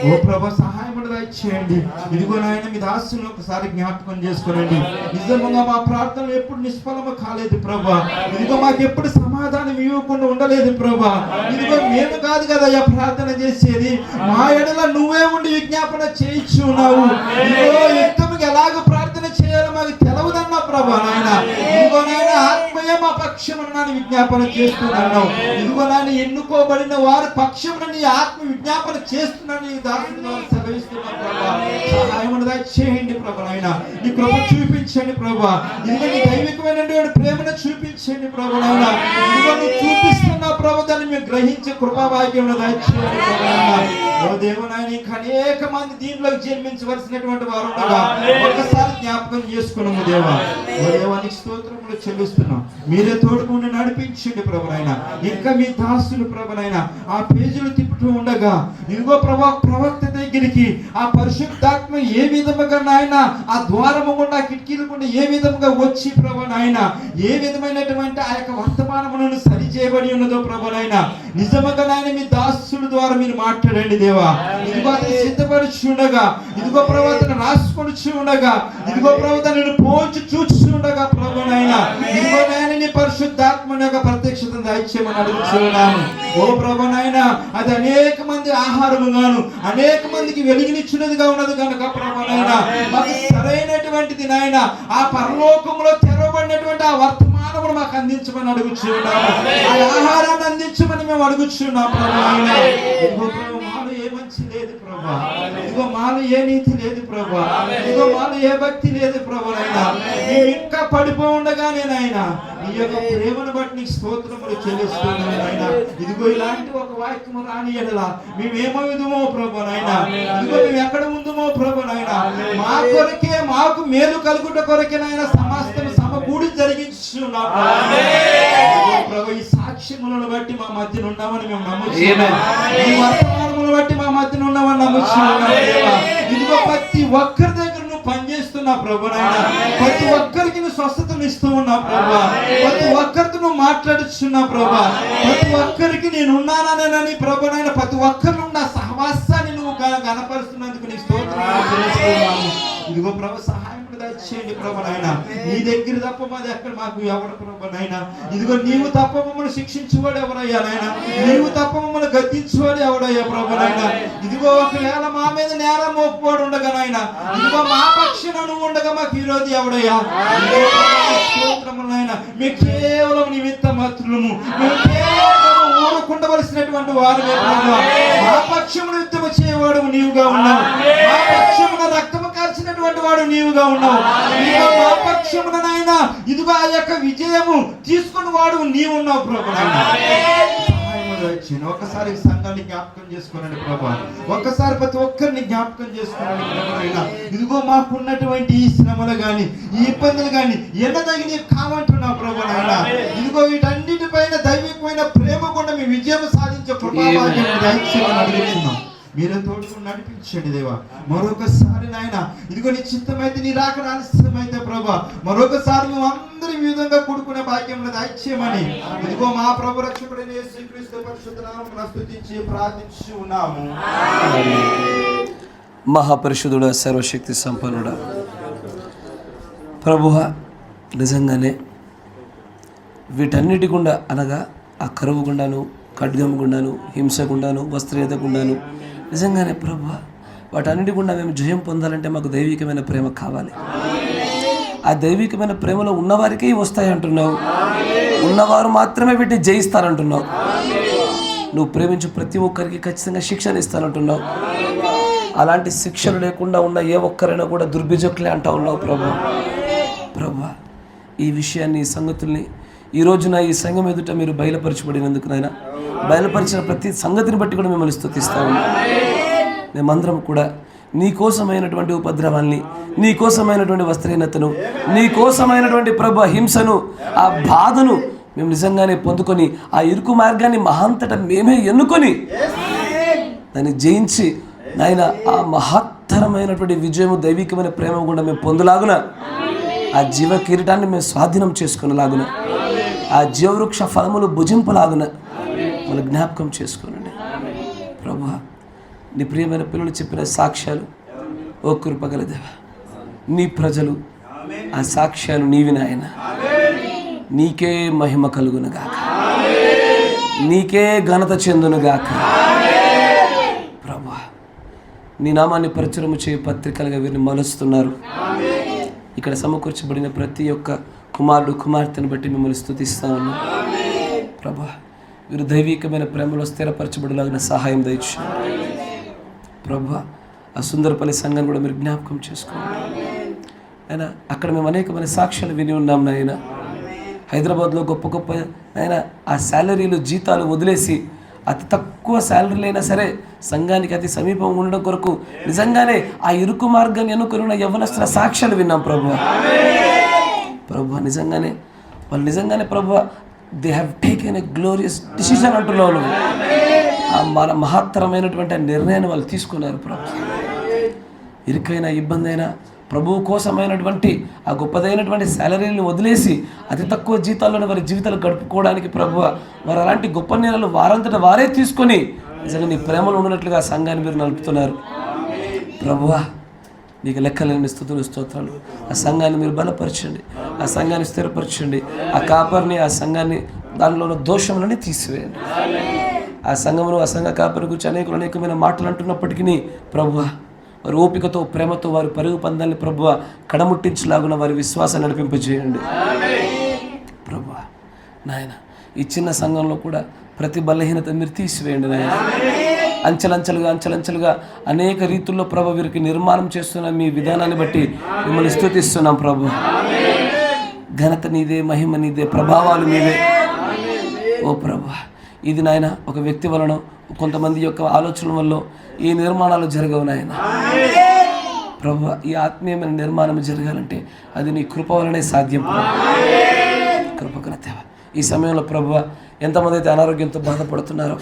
B: ఓ ప్రభు సహాయం దయచేయండి. ఇదిగో నాయన మీ దాసులను ఒకసారి జ్ఞాపకం చేసుకోనండి. నిజంగా మా ప్రార్థనలు ఎప్పుడు నిష్ఫలము కాలేదు ప్రభా. ఇదిగో మాకు ఎప్పుడు సమాధానం ఇవ్వకుండా ఉండలేదు ప్రభా. ఇదిగో మేము కాదు కదా ప్రార్థన చేసేది, మా ఎడల నువ్వే ఉండి విజ్ఞాపన చేయించున్నావు. ఇదిగో యుద్ధముకి ఎలాగ ప్రార్థన చేయాలో మాకు తెలవదన్నా ప్రభా నాయన. ఇదిగో నాయన ఆత్మీయ మా పక్షమున విజ్ఞాపన చేస్తున్నావు. ఇదిగో నాయన ఎన్నుకోబడిన వారి పక్షమున నీ ఆత్మ విజ్ఞాపన చేస్తున్నాను నీ దాసుడు సెలవిస్తున్నాను ప్రభా. సహాయం దయచేయండి ప్రభా నాయన. నీ కృప చూపించండి ప్రభా. ఇదిగో నీ దైవికమైనటువంటి ప్రేమను చూపించండి ప్రభా నాయన. ఇదిగో నువ్వు చూపిస్తున్నావు ప్రభా, దాన్ని మేము గ్రహించే కృపాభాగ్యం దయచేయండి ప్రభా నాయన. ఓ దేవునాయన ఇంకా అనేక మంది దీంట్లోకి జన్మించవలసినటువంటి వారు ఉండగా ఒక్కసారి జ్ఞాపకం చేసుకున్నాము దేవా. ఓ దేవానికి స్తోత్రములు స్తోత్రములు చెల్లిస్తున్నాం. మీరే తోడుకుండి నడిపించండి ప్రభునైనా. ఇంకా మీ దాసులు ప్రభునైనా ఆ పేజీలు తిప్పుతూ ఉండగా ఇదిగో ప్రవక్త దగ్గరికి ఆ పరిశుద్ధాత్మ ఏ విధముగా నాయన ఆ ద్వారము గుండా కిటికీలు గుండా ఏ విధముగా వచ్చి ప్రభునైన ఏ విధమైనటువంటి ఆ యొక్క వర్తమానములను సరి చేయబడి ఉన్నదో ప్రభునైనా నిజముగా నాయన మీ దాసుల ద్వారా మీరు మాట్లాడండి దేవా. ఇదిగో అతను సిద్ధపరిచి ఉండగా, ఇదిగో ప్రవర్తన రాసుకొని ఉండగా, ఇదిగో ప్రవర్తనను పోల్చి చూచి ఉండగా ప్రభునైనా ఇదిగో నాయన నీ పరిశుద్ధాత్మని యొక్క ప్రత్యక్షతను దయచేయమని అడుగుతున్నాము. ఓ ప్రభునైనా అది అనేక మంది ఆహారముగాను అనేక మందికి వెలుగునిచ్చినదిగా ఉన్నది కనుక ప్రభునైనా మాకు సరైనటువంటిది నాయన ఆ పరలోకంలో తెరవబడినటువంటి ఆ వర్తమానమును మాకు అందించమని అడుగుతున్నాము. ఆ ఆహారాన్ని అందించమని మేము అడుగుతున్నాం ప్రభునైనా. ఇదిగో ప్రభు మాలో ఏ మంచి లేదు ప్రభా, ఇదిగో మాలో ఏ నీతి లేదు ప్రభా, ఇదిగో మాలో ఏ భక్తి లేదు ప్రభునైనా. మేము ఇంకా పడిపో ఉండగానే నాయన నీ యొక్క ప్రేమను బట్టి నీకు స్తోత్రములు చెల్లిస్తున్నాం నాయన. ఇదిగో ఇలాంటి ఒక వాక్యము రాని ఎడలా మేమేమో విధమో ప్రభునైనా, ఇదిగో మేము ఎక్కడ ఉందమో ప్రభునైనా మా కొరకే మాకు మేలు కలుగుట కొరకే నాయన సమస్తం సమకూడి జరిగించున్నాం ప్రభు. ఈ సాక్ష్యములను బట్టి మా మధ్యన ఉన్నామని మేము నమ్ముచున్నాం. ఈ వర్తమానములను బట్టి మా మధ్యన ఉన్నామని నమ్ముచున్నాం దేవా. ఇదిగో ప్రతి ఒక్కరి దగ్గర నువ్వు పనిచేస్తున్నా ప్రభునైనా, ప్రతి ఒక్కరికి నువ్వు స్వస్థతను ఇస్తూ ఉన్నావు ప్రభా, ప్రతి ఒక్కరితో నువ్వు మాట్లాడుచున్నావు ప్రభా, ప్రతి ఒక్కరికి నేను ఉన్నానని ప్రభునైనా ప్రతి ఒక్కరిలో ఉన్న సహవాసాన్ని నువ్వు గణపరుస్తున్నందుకు నీ స్తోత్రాలు చెల్లిస్తున్నాము. ఇదిగో ప్రభు సహాయం దయచేయండి ప్రభునైనా. నీ దగ్గర తప్ప మాది ఎక్కడ మాకు ఎవరు ప్రభునైనా. ఇదిగో నీవు తప్ప మమ్మల్ని శిక్షించువాడు ఎవరయ్యా నాయన, నీవు తప్ప మమ్మల్ని గద్దించువాడు ఎవడయ్యా ప్రభునైనా. ఇదిగో ఒకవేళ మా మీద నేల మోపువాడు ఉండగా నాయన, ఇదిగో మా పక్షాన నువ్వు ఉండగా మాకు విరోధి ఎవడయ్యా. స్తోత్రములైనా మేము కేవలం నిమిత్త మాత్రము, మేము కేవలం ఊరుకుండవలసినటువంటి వారు మా పక్షమును యుద్ధము చేయవాడు నీవుగా ఉన్నావు, మా పక్షమున రక్తము కాల్చినటువంటి వాడు నీవుగా ఉన్నావు, మా పక్షమున నాయన ఇదిగో ఆ యొక్క విజయము తీసుకుని వాడు నీవు ఉన్నావు ప్రభునైనా. ఒక్కసారి సంఘాన్ని జ్ఞాపకం చేసుకోనండి ప్రభా, ఒక్కసారి ప్రతి ఒక్కరిని జ్ఞాపకం చేసుకోనండి ప్రభునైనా. ఇదిగో మాకున్నటువంటి ఈ శ్రమలు గాని ఈ ఇబ్బందులు గాని ఎన్నదగిన కావంటున్నావు ప్రభునైనా. ఇదిగో వీటన్నిటిపైన దైవికమైన ప్రేమ కూడా మీ విజయం సాధించే కృపాభాగ్యం దయచేయమని అడుగుతున్నాం. మీరే తోడుకుని నడిపించండి దేవా. మరొకసారి నాయన ఇదిగో నీ చిత్తమైతే నీ రాకడ ఆలస్యమైతే ప్రభా మరొకసారి మేము అందరి విధంగా కూడుకునే భాగ్యంలో దయచేయమని ఇదిగో మా ప్రభు రక్షకుడైన యేసుక్రీస్తు పరిశుద్ధ నామమున స్తుతించి ప్రార్థించి ఉన్నాము.
A: మహాపరిశుద్ధుడా, సర్వశక్తి సంపన్నుడా ప్రభువా, నిజంగానే వీటన్నిటి గుండా అనగా ఆ కరువు గుండాను, ఖడ్గం గుండాను, హింస గుండాను, వస్త్రహీనత గుండాను నిజంగానే ప్రభువా వాటన్నిటి గుండా మేము జయం పొందాలంటే మాకు దైవికమైన ప్రేమ కావాలి. ఆ దైవికమైన ప్రేమలో ఉన్నవారికే వస్తాయి అంటున్నావు, ఉన్నవారు మాత్రమే వీటిని జయిస్తారంటున్నావు. నువ్వు ప్రేమించు ప్రతి ఒక్కరికి ఖచ్చితంగా శిక్షణ ఇస్తానంటున్నావు. అలాంటి శిక్షలు లేకుండా ఉన్న ఏ ఒక్కరైనా కూడా దుర్బిజకులే అంటా ఉన్నావు ప్రభువా. ఈ విషయాన్ని, ఈ సంగతుల్ని ఈ రోజున ఈ సంఘం ఎదుట మీరు బయలుపరచబడినందుకు నాయన, బయలుపరిచిన ప్రతి సంగతిని బట్టి కూడా మిమ్మల్ని స్తుతిస్తా ఉన్నాం. మేమందరం కూడా నీ కోసమైనటువంటి ఉపద్రవాల్ని, నీ కోసమైనటువంటి వస్త్రహీనతను, నీ కోసమైనటువంటి ప్రభు హింసను, ఆ బాధను మేము నిజంగానే పొందుకొని ఆ ఇరుకు మార్గాన్ని మహాంతట మేమే ఎన్నుకొని దాన్ని జయించి నాయన ఆ మహత్తరమైనటువంటి విజయము, దైవికమైన ప్రేమ కూడా మేము పొందులాగున, ఆ జీవ కిరీటాన్ని మేము స్వాధీనం చేసుకునేలాగున, ఆ జీవవృక్ష ఫలములు భుజింపలాగున మన జ్ఞాపకం చేసుకోనండి ప్రభువా. నీ ప్రియమైన పిల్లలు చెప్పిన సాక్ష్యాలు ఓ కృపగల దేవా, నీ ప్రజలు ఆ సాక్ష్యాలు నీవి నాయన. నీకే మహిమ కలుగునుగాక, నీకే ఘనత చెందునుగాక ప్రభువా. నీ నామాన్ని ప్రచురము చేయ పత్రికలుగా వీరిని మలుస్తున్నారు. ఇక్కడ సమకూర్చబడిన ప్రతి ఒక్క కుమారుడు, కుమార్తెను బట్టి మిమ్మల్ని స్తుతిస్తా ఉన్నాం ప్రభా. వీరు దైవికమైన ప్రేమలో స్థిరపరచబడిలాగిన సహాయం దయచేయండి ప్రభా. ఆ సుందరపల్లి సంఘాన్ని కూడా మీరు జ్ఞాపకం చేసుకోండి అయినా. అక్కడ మేము అనేకమైన సాక్ష్యాలు విని ఉన్నాం నాయన. హైదరాబాద్లో గొప్ప గొప్ప నాయన ఆ శాలరీలు, జీతాలు వదిలేసి అతి తక్కువ శాలరీలు అయినా సరే సంఘానికి అతి సమీపం ఉండడం కొరకు నిజంగానే ఆ ఇరుకు మార్గాన్ని ఎన్నుకొని ఉన్న యవ్వనస్తుల సాక్ష్యాలు విన్నాం ప్రభు. నిజంగానే వాళ్ళు నిజంగానే ప్రభువా they have taken a glorious decision అంటున్నావు నువ్వు. ఆ మన మహత్తరమైనటువంటి ఆ నిర్ణయాన్ని వాళ్ళు తీసుకున్నారు ప్రభు. ఇరుకైన ఇబ్బంది అయినా ప్రభువు కోసమైనటువంటి ఆ గొప్పదైనటువంటి శాలరీని వదిలేసి అతి తక్కువ జీతాల్లోనే వారి జీవితాలు గడుపుకోవడానికి ప్రభువా వారు అలాంటి గొప్ప నిర్ణయాలు వారంతట వారే తీసుకొని నిజంగా నీ ప్రేమలో ఉన్నట్లుగా ఆ సంఘాన్ని మీరు నడుపుతున్నారు ప్రభువా. నీకు లెక్కలేని స్తుతులు స్తోత్రాలు. ఆ సంఘాన్ని మీరు బలపరచండి, ఆ సంఘాన్ని స్థిరపరచండి, ఆ కాపరిని ఆ సంఘాన్ని దానిలో ఉన్న దోషములని తీసివేయండి. ఆ సంఘమును ఆ సంఘ కాపరి గురించి అనేకమైన మాటలు అంటున్నప్పటికీ ప్రభువా వారి ఓపికతో ప్రేమతో వారి పరుగు పందాన్ని ప్రభువా కడముట్టించలాగున వారి విశ్వాసాన్ని నడిపింపజేయండి ప్రభువా. నాయన ఈ చిన్న సంఘంలో కూడా ప్రతి బలహీనత మీరు తీసివేయండి నాయన. అంచెలంచెలుగా అనేక రీతుల్లో ప్రభు వీరికి నిర్మాణం చేస్తున్న మీ విధానాన్ని బట్టి మిమ్మల్ని స్తుతిస్తున్నాం ప్రభు. ఘనత నీదే, మహిమ నీదే, ప్రభావాలు నీవే ఓ ప్రభు. ఇది నాయన ఒక వ్యక్తి వలన కొంతమంది యొక్క ఆలోచన వల్ల ఈ నిర్మాణాలు జరగవు నాయన ప్రభు. ఈ ఆత్మీయమైన నిర్మాణం జరగాలంటే అది నీ కృప వలనే సాధ్యం. కృపకర దేవ ఈ సమయంలో ప్రభు ఎంతమంది అయితే అనారోగ్యంతో బాధపడుతున్నారో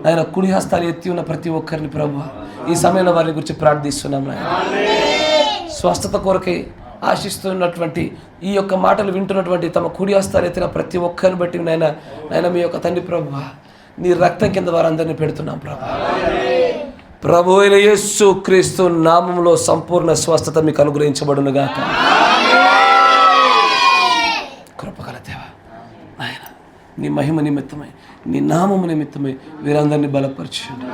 A: ఆయన కుడి హస్తాలు ఎత్తి ఉన్న ప్రతి ఒక్కరిని ప్రభు ఈ సమయంలో వారి గురించి ప్రార్థిస్తున్నాం నాయన. స్వస్థత కొరకై ఆశిస్తున్నటువంటి ఈ యొక్క మాటలు వింటున్నటువంటి తమ కుడి హస్తాలు ఎత్తిన ప్రతి ఒక్కరిని బట్టి నాయన మీ యొక్క తండ్రి ప్రభు నీ రక్తం కింద వారందరినీ పెడుతున్నాం ప్రభు. ప్రభు అయిన యేసు క్రీస్తు నామములో సంపూర్ణ స్వస్థత మీకు అనుగ్రహించబడును గాక. కృపగల దేవా నాయన నీ మహిమ నిమిత్తమై నీ నామము నిమిత్తమై వీరందరినీ బలపరచండి.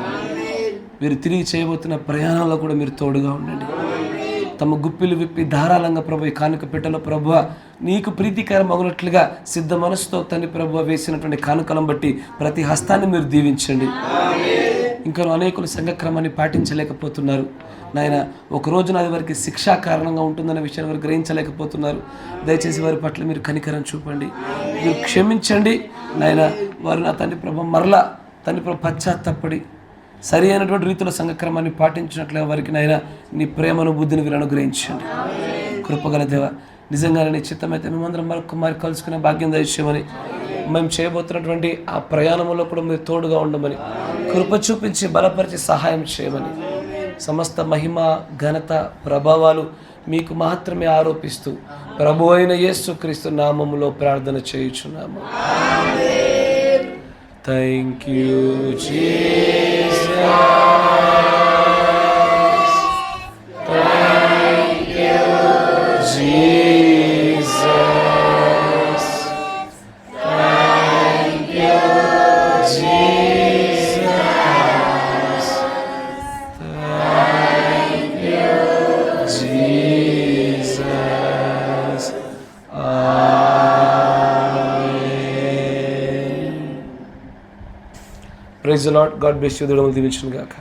A: వీరు తిరిగి చేయబోతున్న ప్రయాణంలో కూడా మీరు తోడుగా ఉండండి. తమ గుప్పిలు విప్పి ధారాళంగా ప్రభు కానుక పెట్టలో ప్రభు నీకు ప్రీతికరం అగునట్లుగా సిద్ధ మనసుతో తండ్రి ప్రభు వేసినటువంటి కానుకలను బట్టి ప్రతి హస్తాన్ని మీరు దీవించండి. ఇంకా అనేకులు సంఘక్రమాన్ని పాటించలేకపోతున్నారు నాయన. ఒక రోజున అది వారికి శిక్షా కారణంగా ఉంటుందనే విషయాన్ని వారు గ్రహించలేకపోతున్నారు. దయచేసి వారి పట్ల మీరు కనికరం చూపండి, మీరు క్షమించండి నాయన. వారు నా తండ్రి ప్రభు మరలా తండ్రి ప్రభు పశ్చాత్తపడి సరి అయినటువంటి రీతిలో సంఘక్రమాన్ని పాటించినట్లుగా వారికి నాయన నీ ప్రేమను బుద్ధిని మీరు అనుగ్రహించండి. కృపగల దేవ నిజంగానే నీ చిత్తమైతే మేమందరం మరొకమారి కలుసుకునే భాగ్యం దయచేయమని, మేము చేయబోతున్నటువంటి ఆ ప్రయాణంలో కూడా మీరు తోడుగా ఉండమని, కృప చూపించి బలపరిచి సహాయం చేయమని, సమస్త మహిమ ఘనత ప్రభావాలు మీకు మాత్రమే ఆరోపిస్తూ ప్రభు అయిన యేసుక్రీస్తు నామములో ప్రార్థన చేయుచున్నాము. Thank you Jesus. Thank you Jesus. Thank you Jesus. Thank you Jesus. Praise the Lord. God bless you. దేవుడు దీవించును గాక.